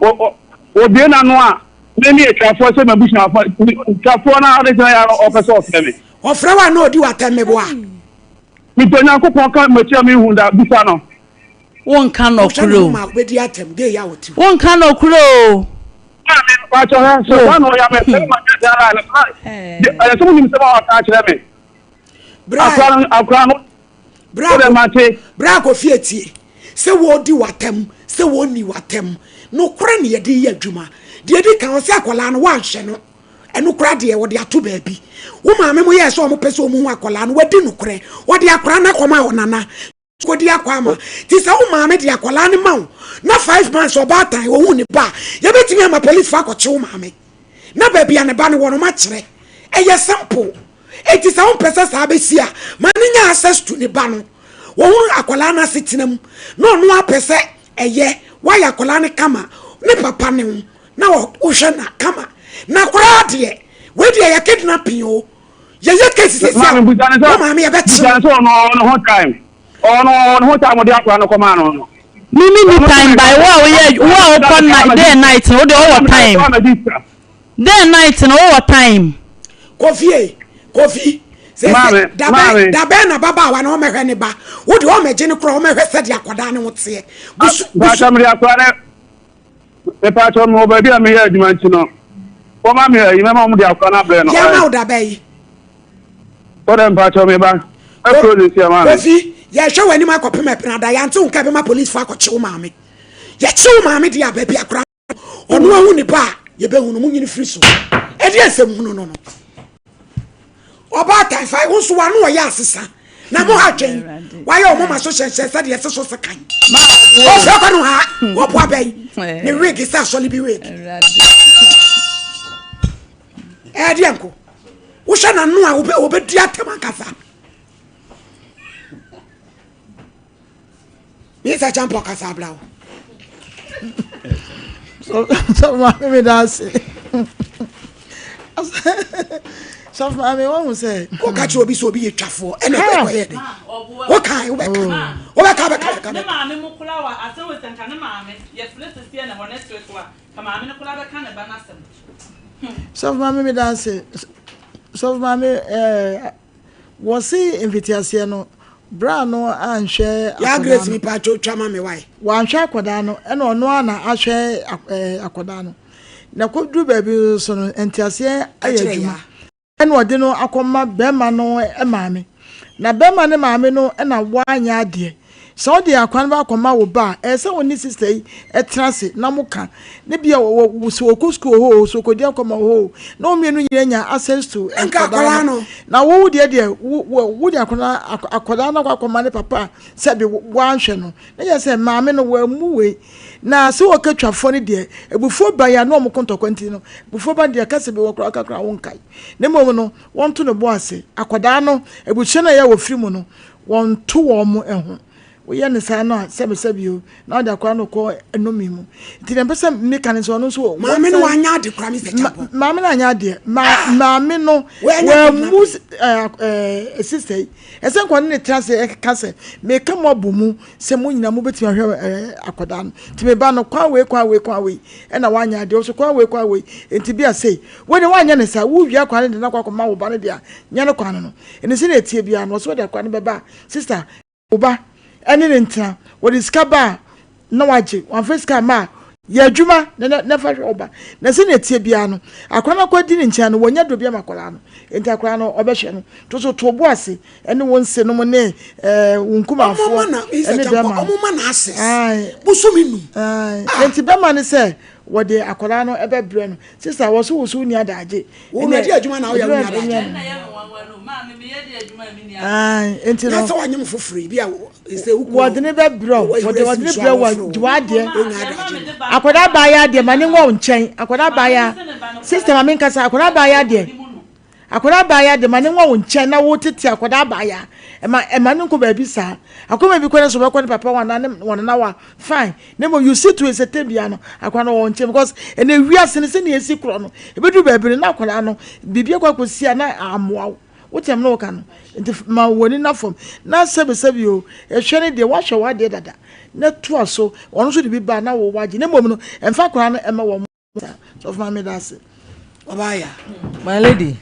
Speaker 14: o de na no a me ni etwafo se mabushna afo etwafo na ade ya officer of me
Speaker 1: ofra wa na odi watem bo a
Speaker 14: mi to nyankopon ka matia mi hunda bisa no
Speaker 13: won kan no kuro
Speaker 1: ma bedi atem de ya woti
Speaker 13: won kan no kuro
Speaker 14: pa cho ha so wa no ya me se ma de ala ala so mu ni se ba ta kire me akra no
Speaker 1: bra ko fieti se wo di watem se wo ni watem no kra ne ye de ye adwuma de di kan se akola no wa hye no eno kra de wo de ato baabi wo maame mo ye so mo pese o mu akola no wadi no kra wo de akra na koma onana ko di akwa ma ti se wo maame de akola ne ma na 5 months oba tan wo hu ni ba ye betimi ama police fa ko che wo maame na baabi ane ba ne wo no ma kire eye sample it is our person sabesia maninya access to the bano wo akola na sitinam no apese eye why akola ne kama ne papa ne na wo hwe na kama na kora de we de ye kidnapping o ye case se sia mama me be tsi
Speaker 14: so no ho time no time de akola no koma no
Speaker 13: mimi ni time by wo upon day and night no de over time day and night no over time
Speaker 1: Kofi se da be na baba wa na o mehwe ne ba wo de o meje ne kro o mehwe se de akoda ne wote
Speaker 14: ba chamri akoda The patch on over there, me here, Dimensional. For my me, you remember the Afghana brain.
Speaker 1: Yeah, now that bay.
Speaker 14: For them patch on me back. I told you, man.
Speaker 1: Yeah, show any my copy map and I answer my police for a chill mammy. Yet so mammy, dear baby, a crap. Or no one pa, you be on the free so. And yes, no. About time, if I was one more yes, now more hatching. Why your mama social says that yes, so kind. What poor bay? The rig is actually be with. Edianko. Ushana no, I will be Diatamakasa. Yes, I jump on Casabla.
Speaker 8: So, mammy, that's it. So, mammy, one will say,
Speaker 1: "What catch you be so be a chaffo?" And what kind you back? What come back?
Speaker 13: Mammy Mukulawa, I saw with Santa Mammy. Yes, let's see and one next week. Come on, Mukulawa can a banasum.
Speaker 8: So, mammy, that's it. So, mammy, was he invitation? Brano and share.
Speaker 1: Ya grace me pacho chama me why.
Speaker 8: One share quadano and on one I share a quadano. Na could do baby son entiasia ayajuma. And what dino akoma bema no e mami. Na bema ne mami no and a wanya dear. So the akwanba koma wo ba e se woni sister e trase na muka ne bia wo so school ho so ko dia koma ho na o mienu nyanya access to
Speaker 1: enka
Speaker 8: na wo de wo de akoda na kwakoma ne papa se bi wanhwe no na ye se maame no wa muwe na se wo katwafo ne de ebufo ba ya no mo kontokwanti no bufo ba de kase bi wo kra kakra won kai ne mom no won to no bo ase akoda no ebuche na ya wo firi mu no won to wo mo eho we yan say no sebio na da kwa no ko enomi mu ti dem pese me kan so no so
Speaker 1: maame no anya de kwa me se chapo
Speaker 8: maame no anya de maame no we mu sister ese kwa ne trase kase me ka mo bomu se mo nyina mo beti ahwe akoda no ti me ba no kwa we e na wanya de so kwa we enti bia sei we ne wanya ne sa wo wia kwa ne de na kwa ma wo ba ne dia nya ne kwa no ene se na tie bia no so de kwa ne beba sister oba ene ne ntia wo diskaba na waje wan fiska ma ya adwuma na fa oba na se na tie bia no akwana kwa di ne ntia no wonya do bia makola no enti akwana no obehwe no to so to bo ase ene won se no mo ne wunkuma afo
Speaker 1: ene bema omuma na ase busumi nu
Speaker 8: enti bema ne se wode akola no ebebre no sister wo so ni adaje
Speaker 1: wo na di adwuma na wo ya adaje
Speaker 8: enti no
Speaker 1: na so anyem foforo bia ise uko
Speaker 8: wode ne bebre wode ne bre wa dwade akoda ba ya de mane wo nchen akoda ba ya sister mama nkasa akoda ba ya de mane wo nchen na wo tete akoda ba ya ema nko ba bi sa akoma bi kwene so be kwene papa wana na wa fine nemo you see to is a tebia no akwana wo nchen because ene wiase ne se ne esi kro no ebedu ba bi na akoda no bibia kwa kosia na amoa wotem no ka no nti ma woni na fom na sebe o ehwe de wa hwe wa de dada na to so ono so de bi ba na wo waje ne mom no emfa kora no ema wo so of my that's
Speaker 1: obaya
Speaker 9: my lady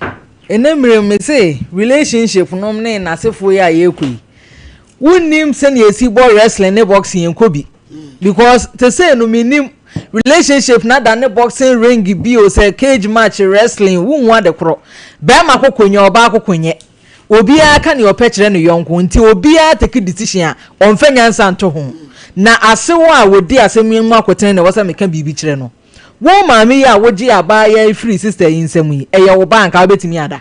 Speaker 9: enemre me say relationship no ne na sefo ya yekui wonnim se ne esi ball wrestling ne boxing enkobi because to say no minim relationship na da ne boxing ring bi o say cage match wrestling wunwa de kro be ma kokonye oba kokonye obi aka ne opekere no yonko nti obi a take decision a onfanya nsa nto ho na asewo a wodi asemimu akoten na wasa meka bibi kire no wo maami ya woji aba ya free sister yinsem yi eye wo bank a betimi ada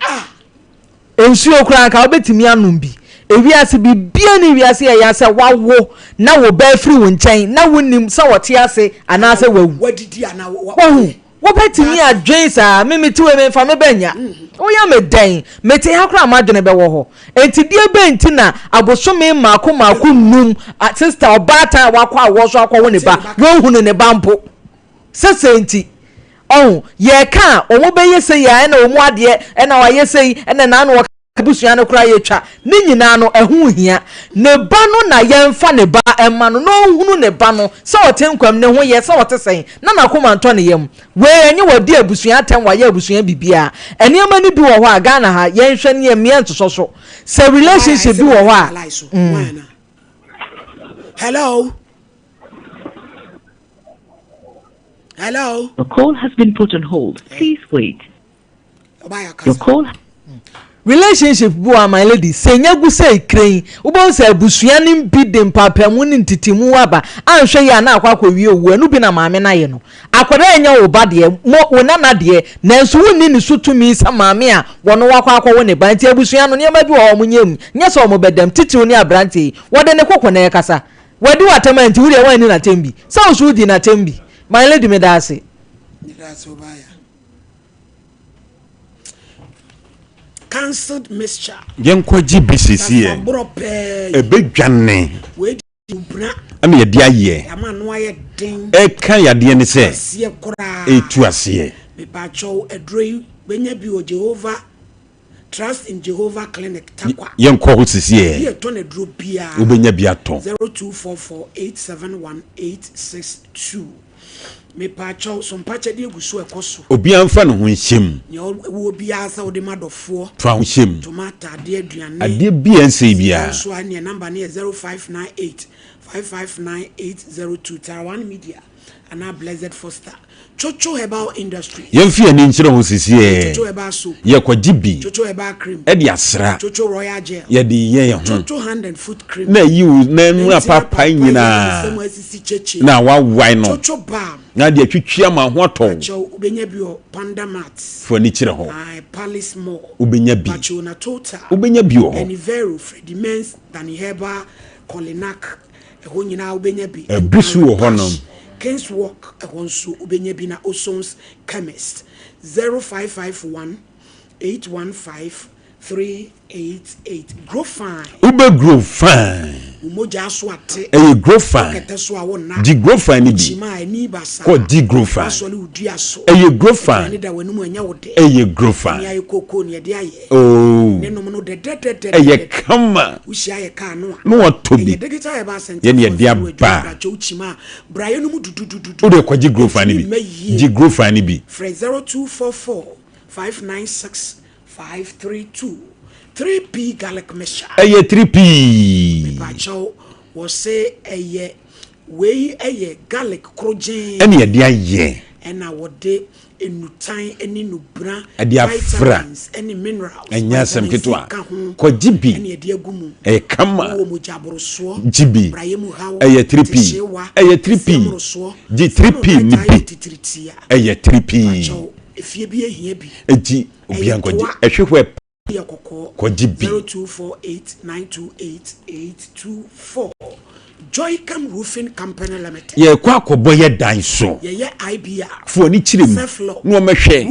Speaker 9: ensuo kura ka obetimi anum bi ewiase bibia ni wiase ya se wawo na wo ba free wo nchen na wonim sa wote ase ana se wawu
Speaker 1: wadidi ana
Speaker 9: wo betimi adwen sa mimiti we me fa me banya wo ya me den meti hakura amadwene be wo ho enti die be enti na abosome maako num sister obata wakwa awoso akwa wo ne ba wo hunu ne bampo sesenti ye ka omo be yese ya na omo ade na wa yese na na no kabusua no kra ye twa ni nyina no ehu hia ne ba no na ye mfa ne ba ema no no hunu ne ba no se otenkwam ne ho ye se otesen na koma nto ne yam we enye wadi abusua atem wa ye abusua bibia ene ama ni bi wo ho aga na ha ye nhwe ne ye ntososo se relationship bi wo ho a
Speaker 1: Hello.
Speaker 15: Your call has been put on hold. Please wait. Your call.
Speaker 9: Relationship boy my lady senya gu say crane ubon say abusua ni bi de mpapamu ni ntitimu aba anhwe ya na akwa wie owu anu bi na maame na ye no akwara enya wo ba de mo wonana de nanso wonni ni sutumi sa maame a wono wakwa wo ne banti abusua no niam bi wo mo nyam nya so mo bedam titiw ni abranti wode ne kokko na ye kasa wadi watamanti wuri wan ni na tembi sa so di na tembi my lady me da ase
Speaker 1: obaya cancelled mixture.
Speaker 10: Yenko GBCC ebedwane
Speaker 1: we dubra
Speaker 10: am ye dia ye
Speaker 1: ama no aye den
Speaker 10: e kan yade ne se etu ase
Speaker 1: me ba chow edroi benya bi o Jehovah Trust in Jehovah Clinic takwa
Speaker 10: yenko ho sisi
Speaker 1: ye to na dro bia
Speaker 10: obenya bi ato
Speaker 1: 0244871862 me pa chow Sompa chede eguso ekoso
Speaker 10: obi anfa no ho nhyem
Speaker 1: ye wo bia sa wo de madofo
Speaker 10: fa ho nhyem
Speaker 1: tomato ade aduane
Speaker 10: ade bia nse bia
Speaker 1: so ane number ne 0598559802 Taiwan Media and Blessed Foster Chocho Herbal Industry
Speaker 10: yemfi ani nkyere ho sisi
Speaker 1: Chocho Herbal Soap
Speaker 10: ye kwagibi
Speaker 1: Chocho Herbal Cream
Speaker 10: e de asra
Speaker 1: Chocho Royal Gel
Speaker 10: ye de ye ho
Speaker 1: Chocho Hand and Foot Cream
Speaker 10: na yiwu na nwa papa nyina na wa wai no
Speaker 1: Chocho Balm
Speaker 10: na de atwitwia ma ho aton
Speaker 1: Chocho ubenya bi o Panda Mats
Speaker 10: fo ni kyere ho
Speaker 1: Palace Mall
Speaker 10: ubenya bi
Speaker 1: Chocho na Total
Speaker 10: ubenya bi ho
Speaker 1: Anivero Freddy Mens Danny Herbal Colinac ho nyina ubenya bi
Speaker 10: ebrisu ho no
Speaker 1: Kings Walk ehonso ubenya bi na Osons Chemist 0551 815-388 grow fine
Speaker 10: ube grow fine
Speaker 1: umoja aso ate
Speaker 10: e grow fine
Speaker 1: kete so awo na
Speaker 10: di grow fine ni bi
Speaker 1: chima ani basa
Speaker 10: ko di grow fine
Speaker 1: aso le udi aso
Speaker 10: e grow fine
Speaker 1: ni da wanum anya wode
Speaker 10: e grow fine
Speaker 1: ni ayekoko ni de aye
Speaker 10: oh
Speaker 1: ne no no de
Speaker 10: e kama
Speaker 1: ushia ye ka no
Speaker 10: no wato bi
Speaker 1: digital e ba center
Speaker 10: ye ne de aba
Speaker 1: chima brayo no mu dudududu
Speaker 10: o de ko di grow fine bi di grow fine bi
Speaker 1: 0244-596-532 3P garlic mixture.
Speaker 10: 3P.
Speaker 1: Pacho was say garlic crojen.
Speaker 10: Any idea ye.
Speaker 1: And I would day in time any new brand.
Speaker 10: Vitamins,
Speaker 1: any minerals.
Speaker 10: And yasam kitwa. Ko jibi.
Speaker 1: Any idea gumu.
Speaker 10: Kama.
Speaker 1: Mujabro
Speaker 10: jibi. 3P. 3P. G3P nibi. 3P.
Speaker 1: If you be a heavy.
Speaker 10: Eji obiangoji. Ehwehwe ko jibi
Speaker 1: 0248928824 Joycam Roofing Company Limited.
Speaker 10: Ye kwa koboye dan so.
Speaker 1: Ye IBR.
Speaker 10: Fo ni chirem. No mehwe.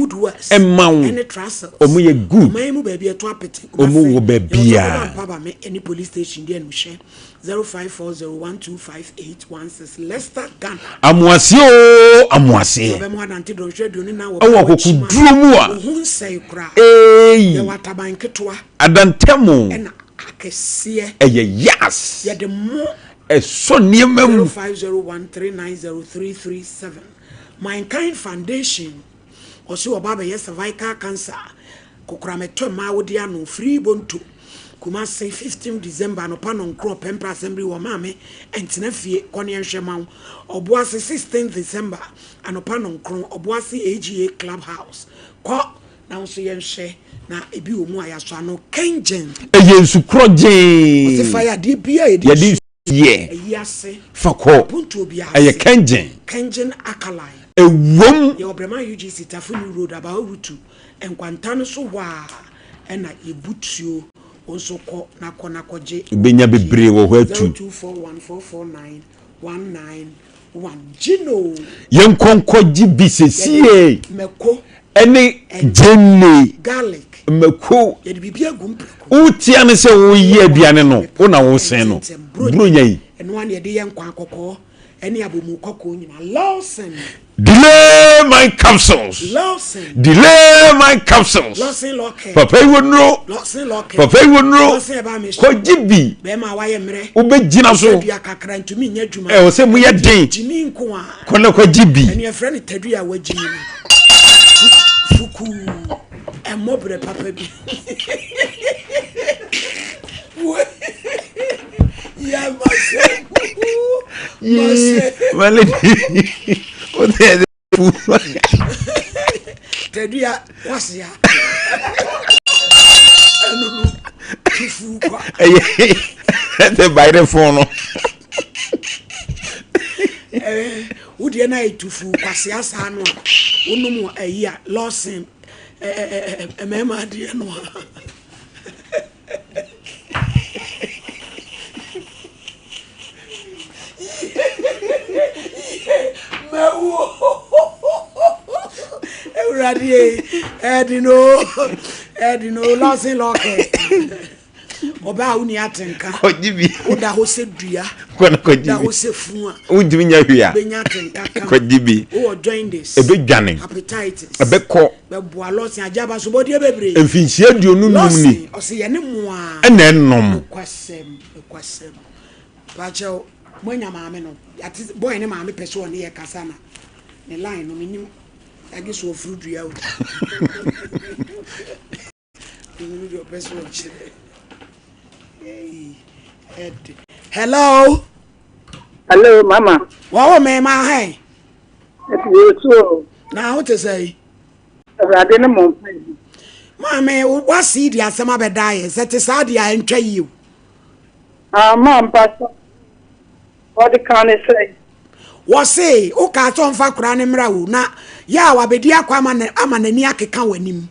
Speaker 10: Emmaw.
Speaker 1: Any trust.
Speaker 10: Omo ye good.
Speaker 1: Omo baby eto apete.
Speaker 10: Omo wo babia.
Speaker 1: Papa me any police station there no share 0540125816 Leicester Ghana.
Speaker 10: Amuase o amuase.
Speaker 1: Obe mo anante don hwe doni na wo.
Speaker 10: Awo kokuduru mu a.
Speaker 1: Ohun sei kra.
Speaker 10: Ye
Speaker 1: wataban ketwa.
Speaker 10: Adantemo.
Speaker 1: Ena akese.
Speaker 10: Eye yas.
Speaker 1: Ye de mo
Speaker 10: so niema mu
Speaker 1: 0501390337 Mankind Foundation osi oba be cervical cancer kokurameto ma wodi ano free bonto kuma say 15 December no panon crop pemper assembly wo maame entena fie kone nhwema oboase 16 December anopa no nkron oboase AGA clubhouse ko na nso yenhwe na ebi omu ayaso ano kenjen
Speaker 10: eye nsukroje
Speaker 1: osi fire di bia edi
Speaker 10: yes fako aye kenjen
Speaker 1: akaline
Speaker 10: ewom
Speaker 1: ye obrema UGC Tafuni Road about route enkwantano so wa ena ebutuo onso ko na koje
Speaker 10: benya bebre wo ho atu
Speaker 1: 0241449191 Gino
Speaker 10: yenkonko gibisesie
Speaker 1: meko
Speaker 10: ene jenne
Speaker 1: garlic
Speaker 10: meko
Speaker 1: ye bibia gumpe
Speaker 10: utia ne se wo ye aduane no wo na wo sen no bronya yi
Speaker 1: eno ane de yenkwa akoko ene abomu koko nyina Lawson
Speaker 10: delay my capsules
Speaker 1: Lawson lock
Speaker 10: papa you know ko jibi
Speaker 1: be ma waye mre
Speaker 10: ubegina so
Speaker 1: tadua kakra ntumi nya dwuma
Speaker 10: o se mu ye den
Speaker 1: jimi nko a
Speaker 10: ko na ko jibi
Speaker 1: ene friend tadua wagini fuku emobre papa bi ya mase
Speaker 10: maledi o de tufu
Speaker 1: Tedia was ya. Tufu kwa.
Speaker 10: The by the phone.
Speaker 1: Would na tufu kwa siasa no. Unumu ya lawson mema dia no. Edino, losing locket. Oba uni atenka.
Speaker 10: Kojibi.
Speaker 1: Oda hose dua.
Speaker 10: Kona kojibi.
Speaker 1: Da hose fua.
Speaker 10: Undimi nya hia.
Speaker 1: Benyatenka.
Speaker 10: Kojibi.
Speaker 1: O join this.
Speaker 10: Ebe dwane.
Speaker 1: Hepatitis.
Speaker 10: Ebe ko.
Speaker 1: Be boa loss ajaba so body bebre.
Speaker 10: Emfinhia duonu num ni.
Speaker 1: O se ye ne moa.
Speaker 10: Ena ennom.
Speaker 1: Kwasem. Bacho mwenya maame no. Ati boy ne maame pese one ye kasa na. Ne line no minim. Agi so fruit dua o. Hello.
Speaker 16: Hello, Mama.
Speaker 1: Wow, me ma hai.
Speaker 16: You too.
Speaker 1: Now what to say?
Speaker 16: I didn't know.
Speaker 1: Mama, what see the asama be die? Set aside the entry you.
Speaker 16: Mom, Pastor. What the can I say?
Speaker 1: What say? O ka ton fa kura ne mra wo na ya wa bedi akwa amanani akeka wanim.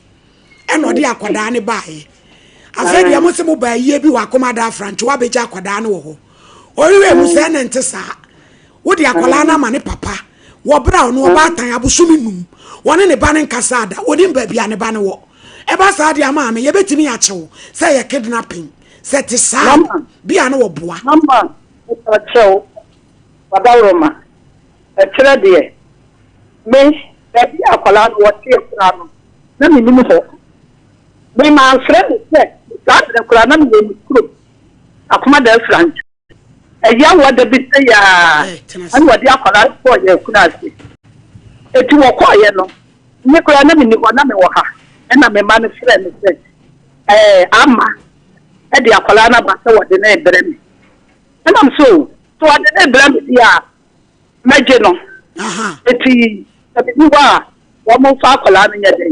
Speaker 1: E no de akwada ne bae. Afa dia mo se mo ba yie bi wa komada franchi wa beja akwada ne wo ho. Oriwe mu se ne ntesa. Wo de akwala na mane papa. Wo bra no wo ba tan abusumi num. Wone ne ba ne nkasada. Woni ba bia ne ba ne wo. E ba sa dia ma me ye betimi ya chewo. Se ye kidnapping. Se te sa bia ne wo boa.
Speaker 16: Mama, o chewo. Wada Roma. E kire de. Me baby akwala no wo tie kra no. Na me nim ho. Me ma friend say that the kra na me kuro. Akoma da franch. Eya wo da bi say ya. An wo dia akwala for ye kuna se. Eti wo ko ye no. Me kra na me ni wo na me wo ha. E na me ma no friend say ama e dia akwala na ba se wo de na ebre me. E na so wo de na ebre me dia meje no. Eti tabi wa wo mo fa akwala no nya de.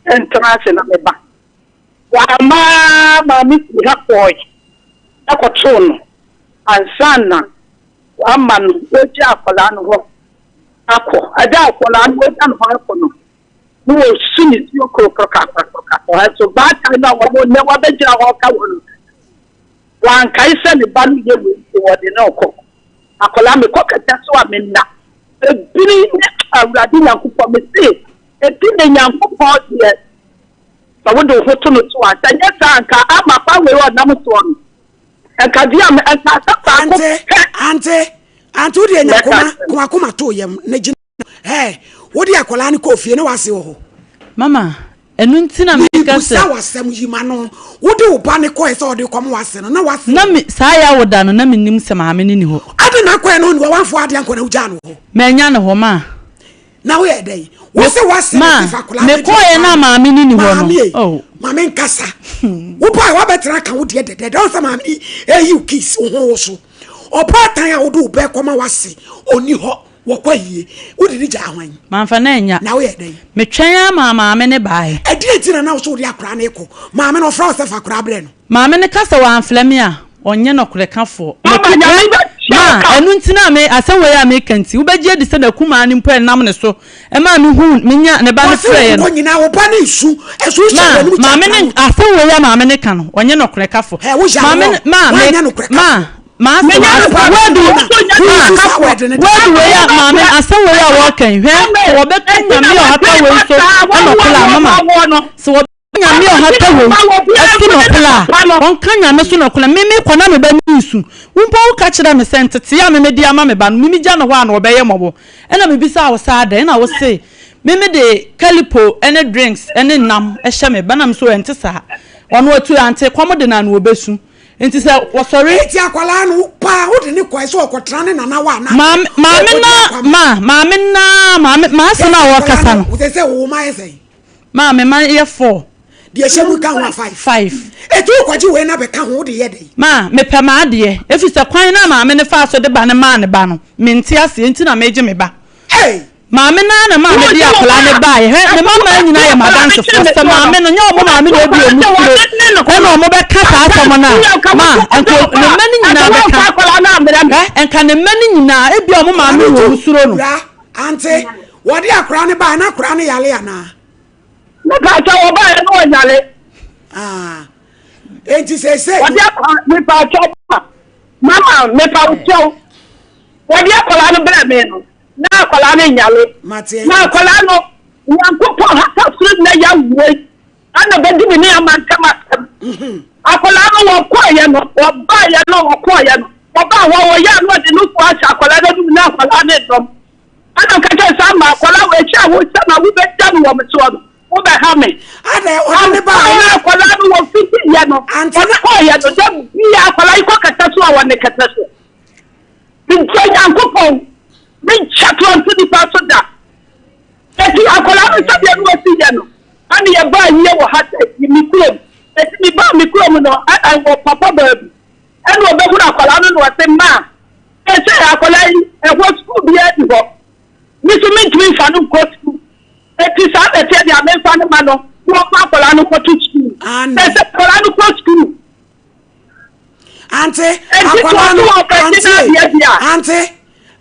Speaker 16: International me ba. Wa ma mi ha boy. Akotun ansana wa man oji akwala no ho. Akọ ada akwala no oji no ho akọ no. No suni ti okro ka. So ba ta na wo mo ne wa be jira ho ka wo no. Wa nkai se ne ba no ye wo de na okọ. Akwala me ko kata so amena. Ebiri ne awurade Nyankopɔ me se ebi ne Nyankopɔ de ba wo do hoto no to a tanya sanka ama pa we wo nam to no enka dia me enka sapa ko
Speaker 1: ante wo de Nyankopɔ to yem na gina wo de akola ne ko fie ne wase wo
Speaker 13: mama enu ntina me ka se
Speaker 1: sa wasem yima no wo de wo ba ne ko e se wo de kom wase no na wase
Speaker 13: na me sa ya wo da no na me nim se maame ne ni ho
Speaker 1: ade na ko e no ni wa wanfo ade anko na uja no ho
Speaker 13: me nya ne ho ma
Speaker 1: na we dey wo se wase
Speaker 13: ne fa kola me ko e na maame ne ni ho no
Speaker 1: oh maame nkasa wo ba wa betra kan wo de de don sa maame you kiss wo ho so opa tan ya wo do be koma wase oni ho wo kwa yie wo de ja hwan
Speaker 13: manfa na nya
Speaker 1: na we dey
Speaker 13: me twen maame ne bae
Speaker 1: e di etina na wo so de akra na eko maame no fra se fa kra bre no
Speaker 13: maame ne kasa wa anflame a onye no kure kafo ma enu ntina me asanwe ya me kanti wo beje de se da kuma ni mpo nam ne so e ma me hu menya ne ba ne frɛ no
Speaker 1: nyina wo ba ne isu esu sha no
Speaker 13: maame ne asanwe ya maame ne kan onye no kure kafo maame ma we ya maame asanwe ya wo kan hwe wo be kan nyame o hata we so no kula mama so nyame o hata we esi no kula on kan nyame so no kula meme kwana me ba ni isu wumpa wo ka kira me sentete ya meme dia ma me ba no mimi gya no ho an wo be ye mobo ena me bisa wo sa da ena wo se meme de calipo ene drinks ene nam e hye me ba na me so ente sa wono atu ante kwamo de na no obesu enti se wo sorry
Speaker 1: eti akwala no pa wo de ne kwai so okotra ne nana wa na
Speaker 13: ma se na wo kasa no
Speaker 1: wo se wo ma yese
Speaker 13: ma ye 4
Speaker 1: de shemu ka ho 5 etu kwaji we na be ka ho de ye de
Speaker 13: ma me pe ma de efisa kwan na ma me ne fa so de ba ne ma ne ba no me nti ase enti na meje me ba maame na maame di akola ne bae he ne mama nyina ya madanse fo se maame no nya omo maame na bi omukure ko na omo be ka sa asem na ma enko ne mani nyina be ka enka ne mani nyina e bi omo maame wo usuro no
Speaker 1: ante wodi akora ne bae na akora ne yale ana
Speaker 16: na ka cha wo bae no yale
Speaker 1: enti se
Speaker 16: wodi akora me pa cha mama me pa ucho wodi akora no bra me no na akwala na nyale na akwala no nyankopo hata suru na ya we ana bedi mi ni amanka masam akwala no wo kwaye no wo ba ye no wo kwaye no wo ba wo ya no de no kwa cha akwala no na akwala na dom ana ka cha sa ma akwala we cha wo sa na wo be jam wo me so no wo be ha me
Speaker 1: ana o ne ba
Speaker 16: na akwala no wo fiti ye no ana kwaye no dem bi akwala iko kata so wa ne kata so bi nyankopo me chatron to the person that eti akola no sabe no asije no ani ye ba ye wo hata mi klom eti mi ba mi klom no I wo papa baby eno obe hu akola no no se ma e se akola yi e go school bi e di ho mi so mi tumi fa no go school eti sa be te dia me fa no ma no wo pa akola no go to school e se akola no go school
Speaker 1: ante akola no ante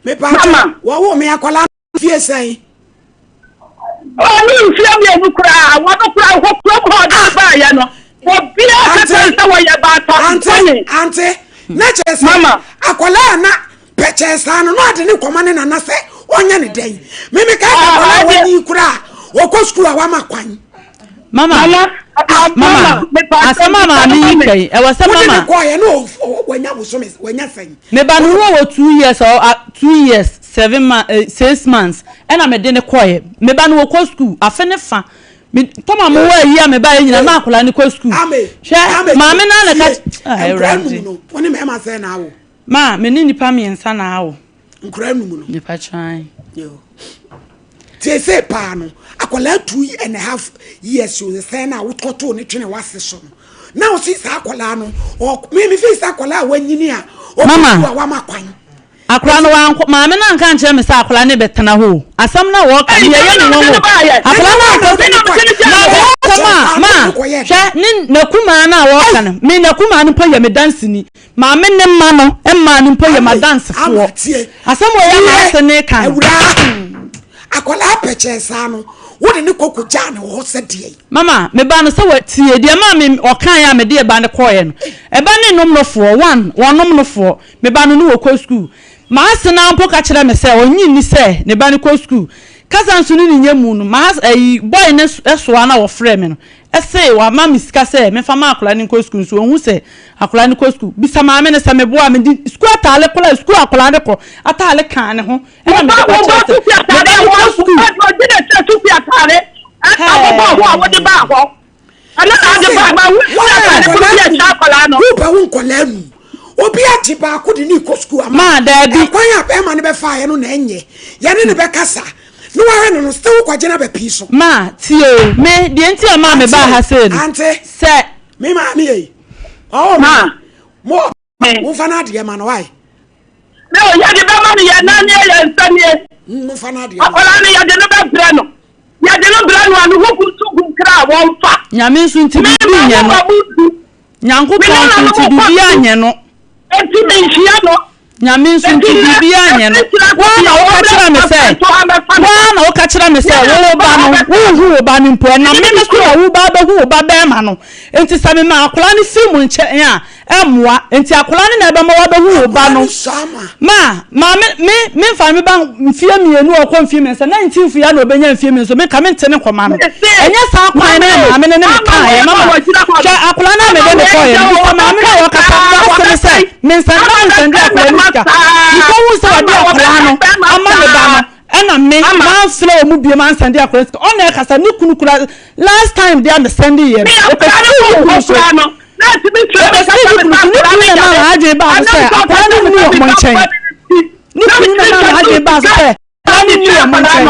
Speaker 1: me pa wo me akola fie sai
Speaker 16: ni fie me enukura wo no kura ho kura da ba ya no wo bia ka ta wo ya ba ta
Speaker 1: ante na chese mama akola na pechesa no ade ne komane na na se onya ne den me ka akola wo ni kura wo ko school wa makwan
Speaker 13: mama asama mama kai e wasa mama
Speaker 1: ko ye no wanya wo so me wanya san
Speaker 13: me ba no wo 2 years or 2 years 6 months ena me de ne koye me ba no wo ko school afene fa me toma mo wa yi me ba nyina na akola ne ko school she mama na na ka
Speaker 1: randi woni me ma say na wo
Speaker 13: ma me ni nipa me nsa na wo
Speaker 1: nkura numu no
Speaker 13: nipa chan
Speaker 1: yo tese pa no akola 2.5 years you say na wo toto ne twene wase so no na o si sa akola no o me fi sa akola wanyini a o wa makwan
Speaker 13: akola no wan maame na nka nche me sa akola ne betena ho asam na wo ka ye ye no wo akola na ma hwe ni nakuma na wo ka no me nakuma no po ye me dance ni maame ne ma no emma no po ye ma dance fo asam wo ya na ase ne kan
Speaker 1: akola pechesa no wo de ne koko ja ne wo se de
Speaker 13: mama me ba no se watie de ma me okan ya me de ba ne koye no e ba ne nom no fo wonom no fo me ba no wo ko school ma ase na mpo ka kire me se onyi ni se ne ba ne ko school kasa nso ni nyamu no ma boy ne eso na wo frɛ me no ese wa ma misika se me fa ma akola ne ko school so ohun se akola ne ko school bisa ma me ne se me boa me di school atale kola school akola ne ko atale kan ne ho e na me ko chese me ba ko school
Speaker 16: di ne se tu fi atale abo ho de ba ho ala na de ba wu atale ko akola no
Speaker 1: ba wu kola nu obi aji ba ko di ni ko school
Speaker 13: ma da bi
Speaker 1: kwan ya be ma ne be fa ye no na enye ye ne be kasa no wa no still kwa jena be piso
Speaker 13: ma tio me de enti ma me ba ha se
Speaker 1: ante
Speaker 13: se
Speaker 1: me ma me yi oh ma mo fa na de ma no why
Speaker 16: me o ya de be ma no ya na ne ya nsanie
Speaker 1: mo fa na de
Speaker 16: akola ne ya de no be bre no ya de no bre no anu hu tu gu kra won fa
Speaker 13: nyame nso nti bi nya no nyanko kan nti bi anya no
Speaker 16: enti me hia no
Speaker 13: nyame nso nti bi anya no wa na wo ka kira me se wo ba no wo ba ni mpo na me ne so wo ba hu ba be ma no enti same ma akola ni film nche ya emwa enti akola ni na be ma wa hu ba no ma me fa me ba mfie mienu okọ mfie me se 19 fu ya na obenya mfie me so me ka me ntene koma no enya sa kwan na ma me ne ka ya mama cha akola na me de me ko ya ma me na wo ka pa se me nsande akola ni ka ko wu se wa de akola no ama me ba no ena me man flow mu bi man nsande akola on na kasa ni kunu kura last time they understand here o ka no
Speaker 16: na ti mi try
Speaker 13: be ka na aje ba se akola ni mu yo mo nchen ni kunu na aje ba se akola ni yo mo nchen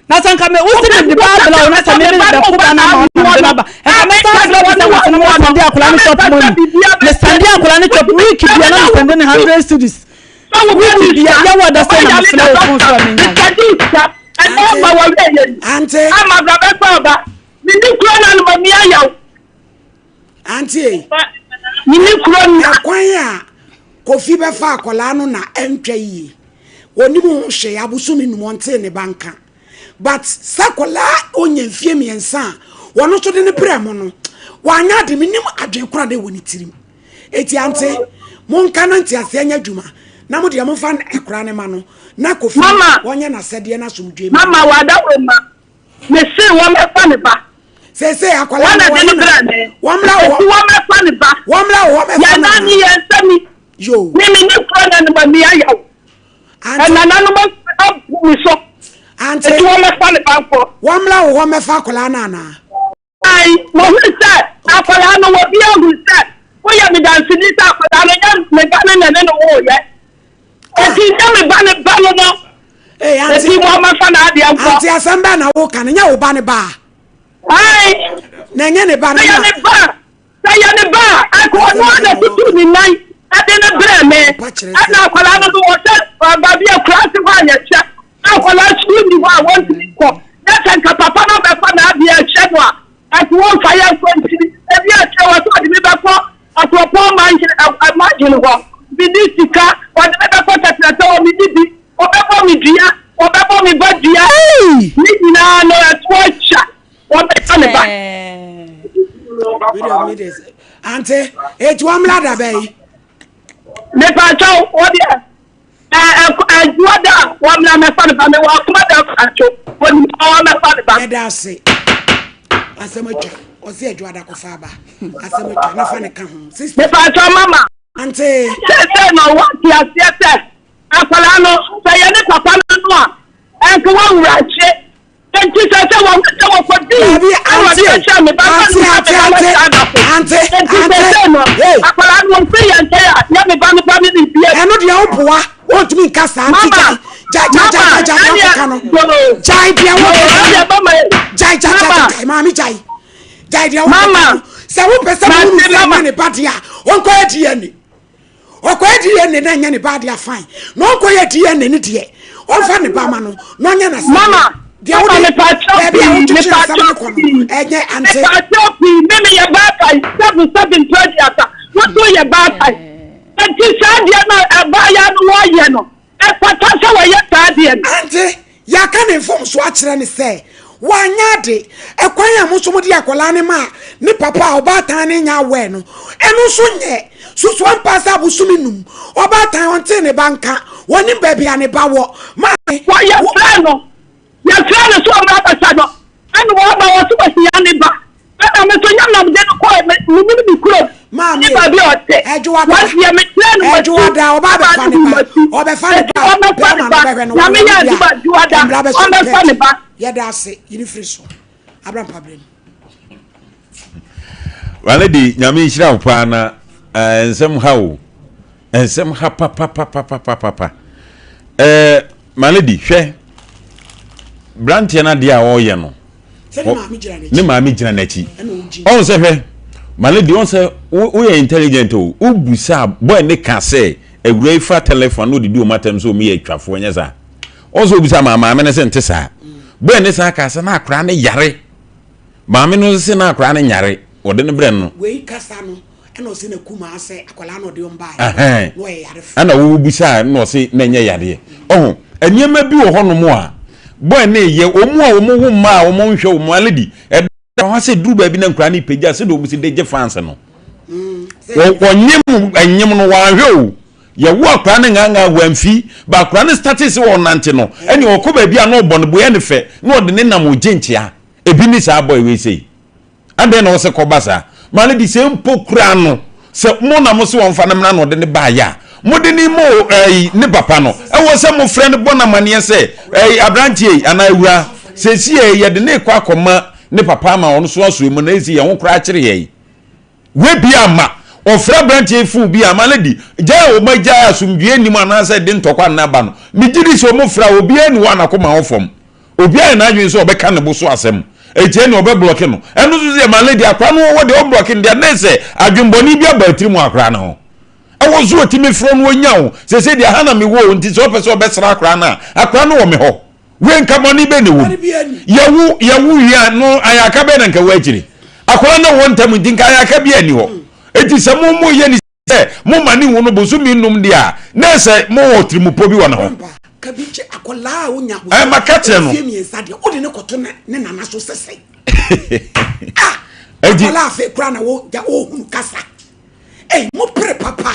Speaker 13: na sanka me usi de babla na sa me be ko ba na ma de baba e ka me sa se wa na mo nsande akola ni shop money me sande akola ni shop week bi na sande ni 100 cedis ya wa da se na flow fun so me nya
Speaker 16: And my wife,
Speaker 1: Auntie,
Speaker 16: I'm a brother. The new crown and me, I am.
Speaker 1: Auntie,
Speaker 16: The new crown,
Speaker 1: Aquaya, Kofi Befa, Colano, na MKE. When you say, I was soon in Montaigne banker. But Sakola, Onion, Fiemi, and San, one not in the Premono. Why not the minimum at the crowd when it's him? Etiante, Moncanantia, Senya Juma. Now, the Amofan, a crane mano. Nako, Mama, one yana said, Yana Sum Jim. Mama, what that me say one me funny ba. Say akwala na de brand. One me funny ba. One me ya na ni ensemi. Yo. Me ni kro na ba mi ayaw. And na no mo so. Ante. E one me funny ba for. One me fa akwala na na. Ai, mo say akwala no wo bi agu say. Wo ya mi dance ni ta akwala no ya me ga na no wo ye. E ti na me ba no. Hey, Auntie, Auntie, Asamba na woka na nya wo ba ne ba. Ai, na nya ne ba na. Ya ne ba. Ako no na tutu ni nai. Ade na bra me. Ana akwala no do hotel, ba bia class wa nya cha. Akwala school ni wa want to go. Na tanka papa no be fa na bia che no a. Ako won fire continue. E bia che wa so de me ba ko. Atropo man imagine wo. Bi di sika, wa de me ba ko tata o mi di. Obebo mi dia, obebo mi ba dia. Ni na no atwacha. Obebo ne ba. Video me this. Ante, etwamla da bay. Me pa chaw, odia. Juada, wamla me fa ba me wa kuma da acho. Woni awa me fa ba. Da se. Asemacha, osi juada ko fa ba. Asemacha na fa ne ka ho. Me pa chaw mama. Ante, se no wa ti asiete. Akwala no say any papa no a enko wa wurache enti say wa for di akwala no free and ya me ba no family bia eno de opoa want me kasa anti ja no jai bia wo mama jai dia wo mama say wo pesa mo ni badia won ko edi okwedi ye ne nya ne ba dia fine no okoye di ye ne die on fa ne ba ma no no nya na mama dia wo me pa chop me pa chop enye ante pa chop me ye ba kai 7 ata wo to ye ba kai enti sa dia na ba ya no wo ye no e pata sa wo ye ta dia ante ya ka ne fom so a kire ne se wanya de ekwan ya muso di akola ne ma ni papa obatan ne nya we no enu so nye susu ampasa busumi num obatan onte ne banka woni baby ane bawo ma wa ya frano so ma ba no enu wa ba wo so ba ya ne ba ana me so nya na de ko me bi kuro ma me ba bi ote ejuwa da ya me frano ejuwa da oba be fa ne ba oba fa ne ba na me ya di ba juwa da oba fa ne ba ya da se yini friso Abraham problem
Speaker 10: wale di nyame nhira pa na ensem hawo ensem ha papa maledi hwe brantie na dia wo ye no ne maami gina na chi on se hwe maledi on se wo ye intelligent o ubusa boy ne ka se ewura ifa telephone no didi o matem so mi ye twafo nya za on so ubusa maami ne se nte sa boy ne sa ka se na akra ne yare maami no se na akra ne nyare ode ne bre no
Speaker 1: we kasa no eno se na kuma ase akwala no de omba no ye yare
Speaker 10: ana wo busa no se na nya yare oh eniema bi wo hono mo a boy ne ye omu a omu hu ma omu nhwe omu aledi e ho se duru ba bi na nkura ne pagya se do omu se de je fans no wonyem anyem no wa hwe o ye wo akura ne nganga wamfi ba akura ne status wo nante no ene okoba bi a no bo no boye ne fe no ode ne nam ogentia ebi ni sa boy we sei ande na wo se kobasa mane di se mpo kura no se mo na mo se won fa na mna no ode ne ba ya modini mo ne papa no e wo se mo friend bona mane se abrantie ana ewura se si ye de ne kwa akoma ne papa ma ono so aso mu na ezi ye ho kura kire ye we bia ma o fra brantie fu bia ma ledi ja o magya asumdue ni mo na se de ntokwa na ba no mi gidi so mo fra obi ani wa na koma ho fom obi ani na adwen so obeka ne bo so asem eje ne obe block no enu so se ma ledi akwa no wo de o block ndi na se adwenboni bia ba tiri mu akra na ho awo zo timi fro no nya wo se dia hana mi wo nti so pese obesra akra na wo me ho we nka money be ne wo yawu ya no ayaka be na nka wachiri akola na won tam dinka ayaka bi ani ho enti se mo ye ni se mo mani wo no bosumi num dia na se mo wotri mu pobi wona ho
Speaker 1: kabiche akola wonya
Speaker 10: eh makate no
Speaker 1: fie sade wo de ne koto ne nana so sese akola fe kra na wo ja ohun kasa mo pre papa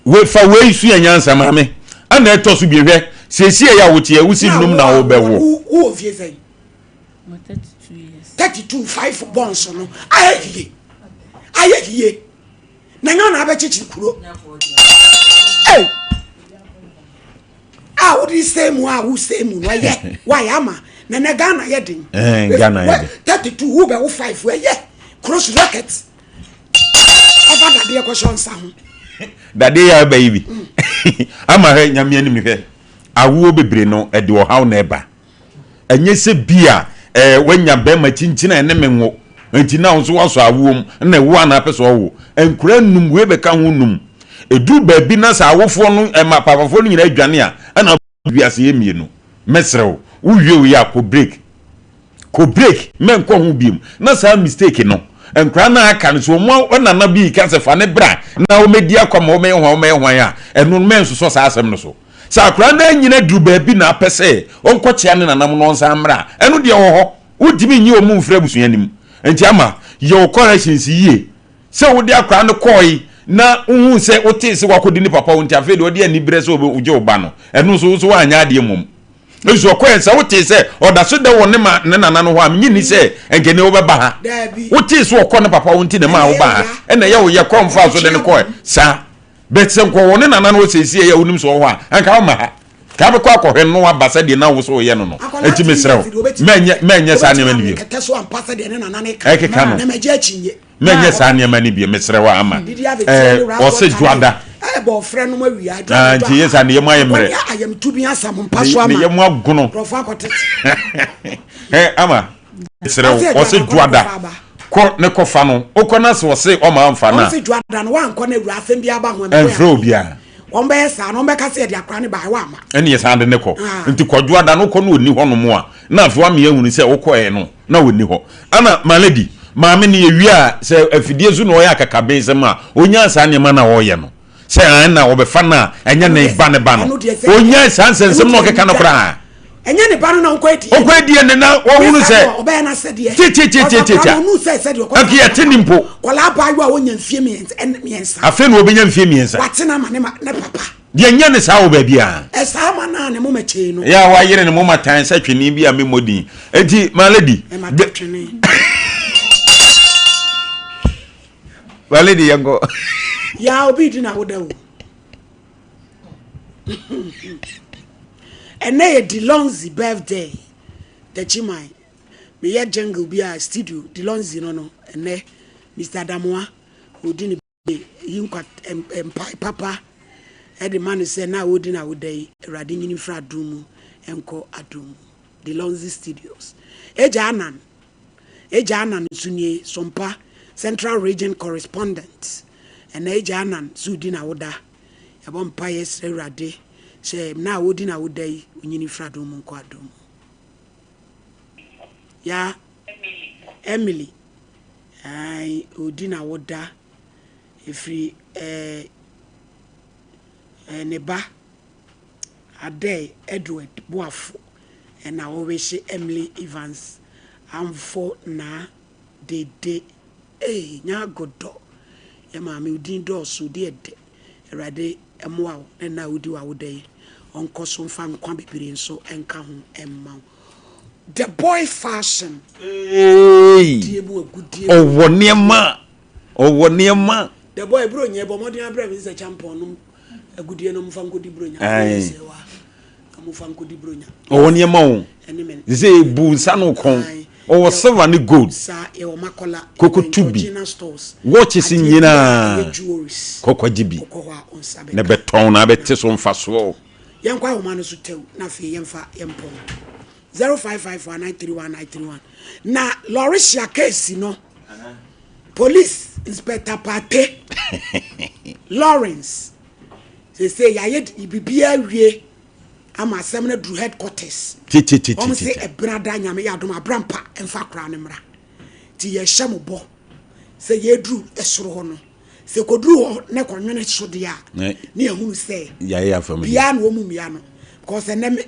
Speaker 10: we fa we su anyansa mame ana eto so bi hwe sesie ya wote ya wusi num na wo bewo
Speaker 1: wo fie sei 32 5 bonds no aye na nya na abechichi kuro wo di same wo same no ye why ama na Ghana ye din
Speaker 10: Ghana ye
Speaker 1: 32 wo be wo 5 we ye cross rocket aba da de question sa ho
Speaker 10: dade ya baby ama he nyame anim hwe awo bebre no e de wo haw na eba enye se bia wanya be ma chinchina ene menwo enti na so waso awom na wo ana pese wo enkura num we be ka ho num edu ba bi na sa awofo no ma papafo no nyina adwane a na biase ye mienu mesrew wo wie ya ko break men ko ho biem na sa mistake no enkura na aka no so mo onana bi ka se fa ne bra na o medi akoma o me hwan ya enu men so sa asem no so sa akura na nyina duru ba bi na pese onko chia ne nanam no nsa mra enu de wo ho wudimi nyi o mu mfra busuanim enti ama your corrections yie se wo de akura no koi na unhu se ote se wakodi ni papa wonti afede odi ani bre se oje oba no enu so anya ade mum ezo kwen se wote se oda so de won ne nana no ho am nyi ni se enkene wo beba ha wote se okọ ne papa wonti ne ma wo ba ha ena ye wo ye komfa so de ne koi sa betse nko won ne nana no sesie ye wonim so ho a anka wo ma ha ka be kwa akọhwe no abasa de na wo so ye no no enti mesrew menye sa ne mani bi
Speaker 1: keteso ampasa de ne nana ne
Speaker 10: ka
Speaker 1: na meje achinye
Speaker 10: menye sa ne mani bi mesrew ama o se juada
Speaker 1: bo frɛ no ma wi
Speaker 10: adwa nti yesa ne yemu ayemre
Speaker 1: ayem tubi asam mpaso ama
Speaker 10: ne yemu aguno
Speaker 1: profa kotet
Speaker 10: ama mesrew o se juada ko ne ko fa no o ko na se o se o ma amfa na
Speaker 1: o se juada no wan ko na ewura afem bi aba ho
Speaker 10: enfro bia
Speaker 1: won be sa no be ka se de akra ne ba wa ama
Speaker 10: ene yesa ande ne ko nti ko juada no ko no oni ho no mo a na afi wa me ehunu se wo ko e no na oni ho ana malady maame ne yewi a se afidie zu no o ya kakaben se ma onya sa ne ma na wo ye no se ana wo be fa na enya ne ba ne ba no onya sa nsensem no keka no kra
Speaker 1: enya ne ba no na onko
Speaker 10: edi ne na wo hunu se
Speaker 1: oba na se de
Speaker 10: ti
Speaker 1: onu se de ko
Speaker 10: aki ete nimpo
Speaker 1: kola ba yu a wonya mfie miensa
Speaker 10: afi no obenya mfie miensa
Speaker 1: watena ma ne papa
Speaker 10: de nya ne sa wo ba bia
Speaker 1: esa ma na ne mo mache no
Speaker 10: ya wa yire ne mo matan sa twini bia me modi enti malady malady yango
Speaker 1: ya obi di na wodawo ene ye Dilonzi birthday the chimai me ye jungle bi a studio Dilonzi no ene Mr. Damoa odi ni yinkwa papa e the man say na odi na wodai rade nyini fra adumu enko adumu Dilonzi studios eja anan sunie Sompa Central Region correspondent and eja anan sudi na woda e bon pa yes rade se na wodi na wodai nyini fra adumu enko adumu ya Emily ai odi na woda efri neba ade Edward Boafo na wo we Emily Evans amfo na dede nya godo ya ma me udin do so de ede erade emwa na udi wa wodai onko so mfa nkwa bebere nso enka ho emma the boy fashion
Speaker 10: owo niema
Speaker 1: the boy bro nye bo modern abra mi se champion no agudie no mfa nkodi bronya sewa amfa nkodi bronya
Speaker 10: owo niema o ze bu nsa no kon owo silver ni gold
Speaker 1: sa e o makola
Speaker 10: koko tubi watches nyina koko jibi na beton na bete so mfa so
Speaker 1: yankwa ho manu so tew na fe yemfa yempon 0554931931 na Lauricia case no police inspector Pate Lawrence say ya ye bibia wie ama asem na dru headquarters
Speaker 7: Ti.
Speaker 1: say e brada nyame ya dom abrampa emfa kra ne mra ti ye hyem bo say ye dru esoro ho no say kodru ho ne konwene sode a ne ehunu say
Speaker 7: ya family
Speaker 1: bia na omu mia no because ene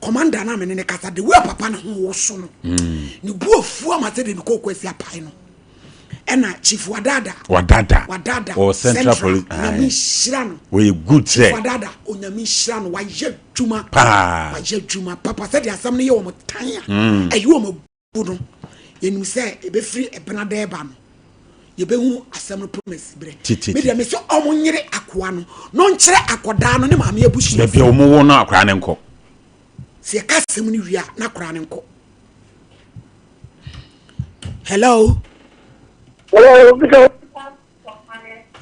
Speaker 1: commander na me ne kasa de we papa na ho wo so no ni bu ofu amate de ko kwasi apai no ena chief wadada
Speaker 7: or central police
Speaker 1: nyame hira no
Speaker 7: we good say
Speaker 1: wadada onyame hira no wa ye dwuma papa said the asam ne ye wo motan a ayi wo mabu no yenim say e be free e bena da eba no ye be hu asam no promise bre me de me so omo nyire akoa no nkire akoda no ne maame abusu
Speaker 7: be be omo wo no akora ne nko
Speaker 1: se ka sem ni wia na akora ne nko hello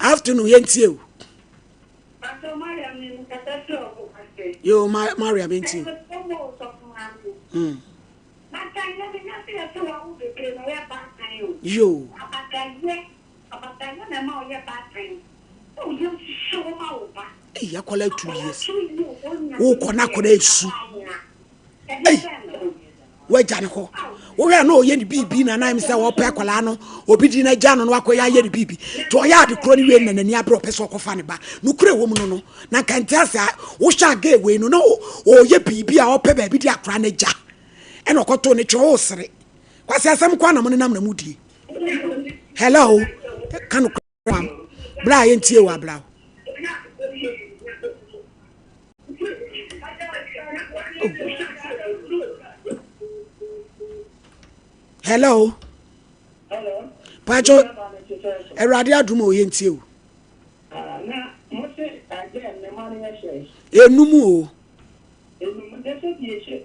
Speaker 1: afternoon yentie o yo Maria benti yo ya kola 2 years wo kona kola esu we jane ho wo hwe na oye ni bibi na na mi se wo pe kola no obi di na jano no akoya ye ni bibi to oya de kro ni we na nani abro pe so kofa ne ba no kure wo mu no na kantasa wo sha ga we no no oye bibi a wo pe ba bi di akra na ja e no koto ne cho osre kwase asem kwa na mo nam na mudi hello kanu bra ye ntie wa bra hello Pacho erade adum o yentie o
Speaker 17: na mo se again ne mani yeshe
Speaker 1: enumu o
Speaker 17: enum de se die che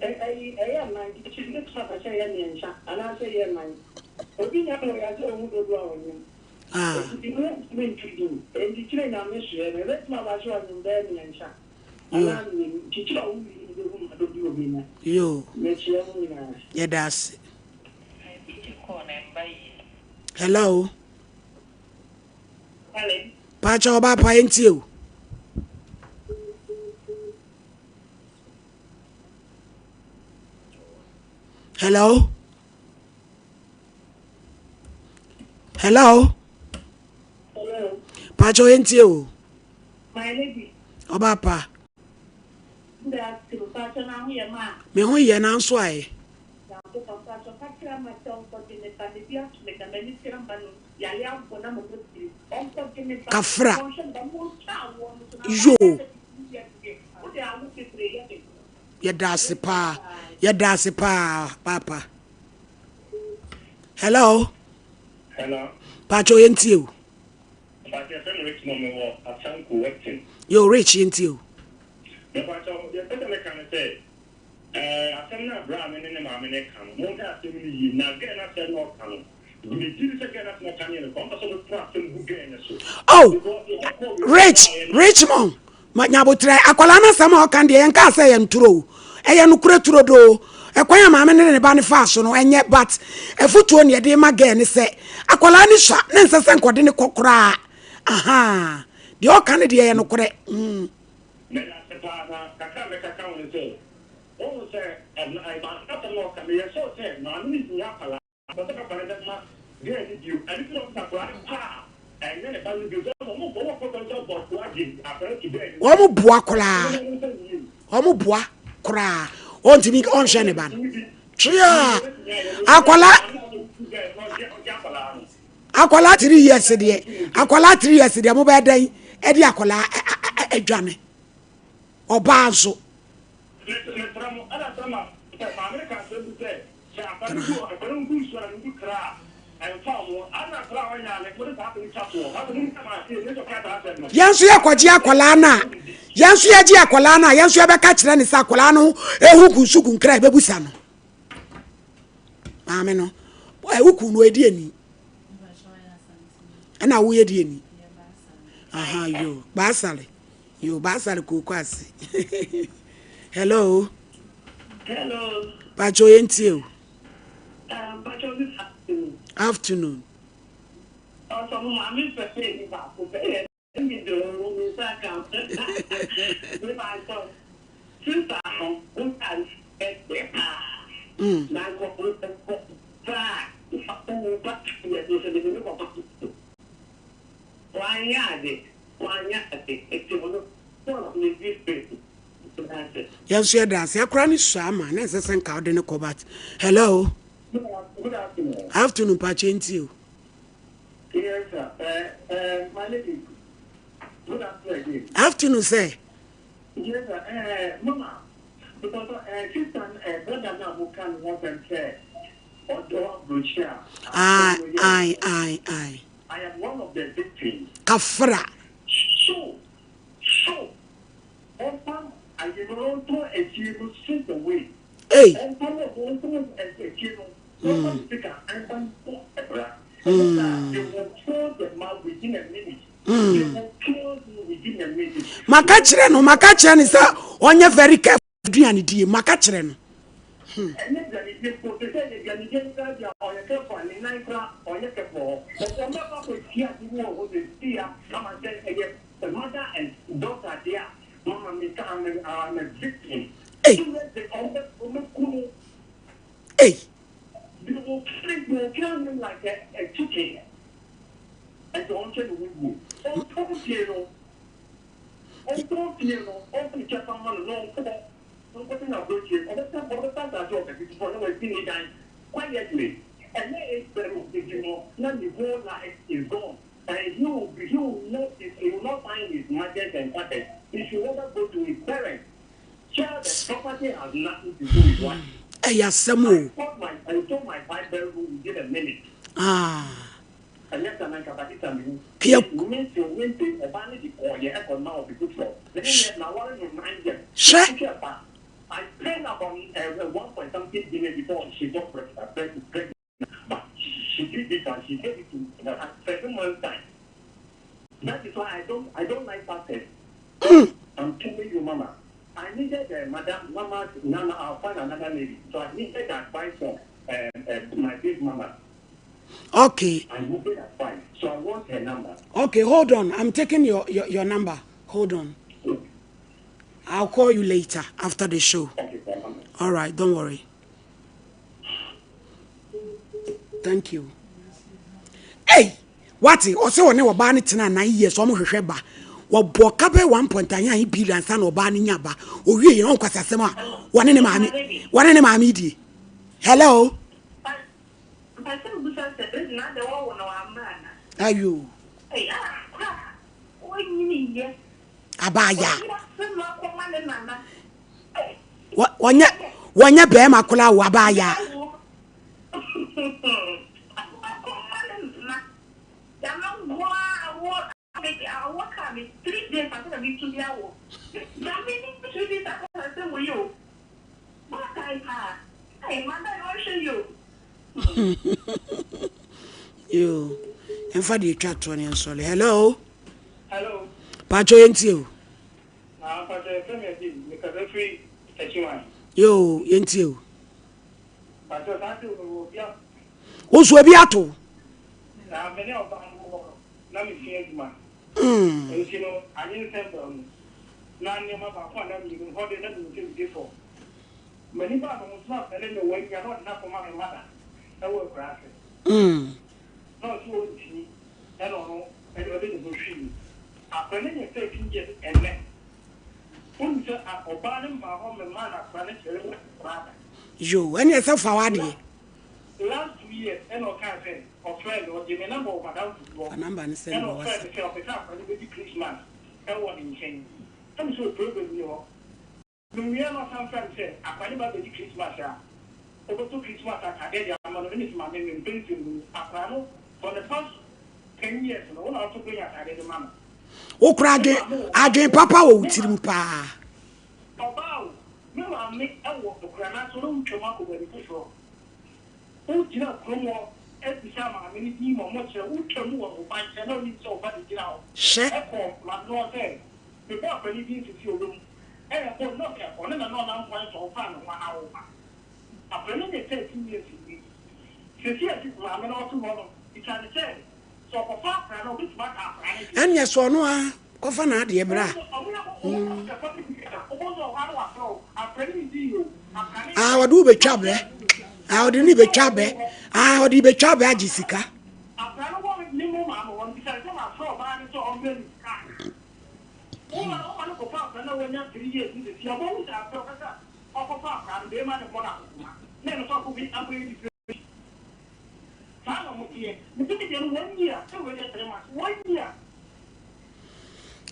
Speaker 17: na ki chi ne tsaka che ya ne nsha ana se ye man obi nya no ya se omu do do awon ni me ntudu endi chire na me hwe ne let ma ba shwa ni be ne nsha ana ni chi chi omu ni do hu ma do bi obi na
Speaker 1: yo
Speaker 17: me chi omu na
Speaker 1: ye das hello Pacho ba pa yentie o hello Pacho yentie o
Speaker 17: my lady
Speaker 1: oba pa
Speaker 17: nda ti Pacho na hu ye ma
Speaker 1: me ho ye na nso ai Kafra yo yedase pa papa hello Pacho yentie o yo rich yentie o
Speaker 18: asem na bra me ne ma me ne kan mo da asem ni yi na ga na se no kan ni jiri se ga na se kan ni ko so do asem bu ga na so
Speaker 1: oh Richmond ma nyabotre akwala na sama o kan de yen ka se yen turo e yen kure turo do e kwanya ma me ne ba ne fa so no enye but e futuo ne de ma ga ne se akwala ni sha ne nse se nkode ne kokora aha de o kan de yen kure
Speaker 18: me na se pa na kaka me kaka won se o se I ba ta no kan ye so se na ni nya pala ba ta pa da ma ge ni diu ani ko ta kwa pa e ne ba ni bizo mo bo ko to bo ko agi afere ki be
Speaker 1: o mu bua kora on ti mi on hwe ne ba tria akwala 3 years de mo ba dan e di akwala adwane oba nso yansu ya kwaji akwala na yansu ya ji akwala na yansu ya beka kire ni sa akwala no ehuku suku nkra bebusa no maame no ehuku no edi ani ana wo ye di ani aha yo basale kokwasi hello Pacho yentie o
Speaker 17: Pacho
Speaker 1: afternoon
Speaker 17: so mo ami pe ni ba ko pe mi do mi sa ka me ba so sister
Speaker 1: Yes, you dance. You're crying, Shama. Next, I think I'll do combat. Hello.
Speaker 18: Good afternoon.
Speaker 1: Afternoon, Pachin, you.
Speaker 18: Yes, sir. My lady. Good afternoon.
Speaker 1: Afternoon, say.
Speaker 18: Yes, sir. Mama, because sister, brother now who can walk and say, although brochure.
Speaker 1: I
Speaker 18: am one of the victims.
Speaker 1: Kafra.
Speaker 18: So, often I don't know a hero straight away.
Speaker 1: Hey.
Speaker 18: And some of those as a hero, they will kill the man within a minute. They will kill you within a minute.
Speaker 1: Makachre no sa onye very careful duane die makachre no.
Speaker 18: And then they put the say on a careful and nine on your careful. But I'm not going to see who the steer, come and say the mother and daughter there. Mama, I'm a victim.
Speaker 1: Hey. Hey.
Speaker 18: They will kill me like a chicken. And don't tell you who. On piano, on just someone long for something about you. And that's what I job before I was being done quietly. And then it's better, you know, now the whole life is gone. And he will not find his mother and father. He should never go to his parents. Child and property has nothing to do with one.
Speaker 1: Hey, Samu.
Speaker 18: I told my 5-bedroom within a minute. And yes, I'm like a you. Means you win to a vanity or your echo now be good for. Then now one in mind them. I paid about 1 point something dinner before she got pregnant. But she did it and she gave it to 7 months time. That is why I don't like that. I'm telling you, Mama. I needed Mama, Nana, I'll find another lady. So I needed advice from my big mama.
Speaker 1: Okay.
Speaker 18: I needed advice. So I want her number.
Speaker 1: Okay, hold on. I'm taking your number. Hold on. I'll call you later after the show.
Speaker 18: Okay, Mama.
Speaker 1: All right, don't worry. Thank you. Hey, what? Also, when you were banning 9 years, almost a sheba. Wabwakabe 1.9 billion san obani nyaba owie ye onkwasa sema wane ne maami di. Hello. Ayo. Abaya. Wanya be makula wo abaya.
Speaker 12: I work 3 days after the to the hour. That means 3 days after I said, will you? What I have? Hey, mother, I'll show you.
Speaker 1: You. And for the chat on your soul. Hello.
Speaker 14: Hello.
Speaker 1: Pacho Yentio. Yo, Yentio. Who's Wabiato?
Speaker 14: And you know, I didn't send them. None of my father, you can hold it up before. Many people was not telling the way you are not enough for my mother. I will grasp it. Not so easy. I don't know. I don't know. After many 13 years and then, wouldn't say I abandoned my home and man at planetary.
Speaker 1: You, and yourself forward.
Speaker 14: Last 2 years, and all kinds of friends or the number of Madame
Speaker 1: a number and
Speaker 14: say, and of friends of the camp and the Christmas, and one in change. I'm so proud you know. We are not some friends say, I find about the Christmas. Over to Christmas, I get I'm on the my name in Benton, Aprano, for the first 10 years, and all out to bring at the mama.
Speaker 1: Oh, cried, I gave Papa will tell pa.
Speaker 14: Papa, no, I make a walk to Granada, so come up with the before. Oh, you know, Cromo, every summer, I mean, you know, much who can move on by channel in so bad, you know.
Speaker 1: Shut
Speaker 14: up, my Lord, before anything to see a room. And I will not have one another point or fan 1 hour. After many 13 years, Cecilia, I'm not tomorrow. It's an say. So, for far, I know which back up.
Speaker 1: And yes, or no, Kofana, dear bra.
Speaker 14: I'm
Speaker 1: wadu be twabe wadu ni be twabe wadu be twabe ajisika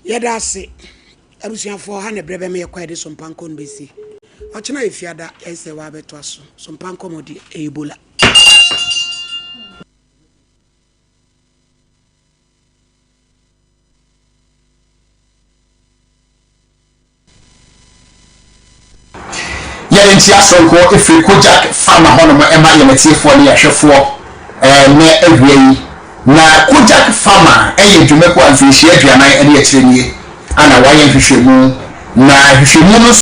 Speaker 1: yɛda abusuafo ha ne brebe me yɛkɔ de Sompa Nkomo besi ɔkyena efiada ɛsɛ wa beto aso Sompa Nkomo de ebola
Speaker 19: yɛn ti asonko efiri Kojak farm hono mo ema yɛmetiefo ne yɛhwɛfo na awie yi na Kojak farm ɛyɛ dwumako amfihye aduanan ɛne akyerɛnie ana wayɛ hwehwɛmu na hwehwɛmu no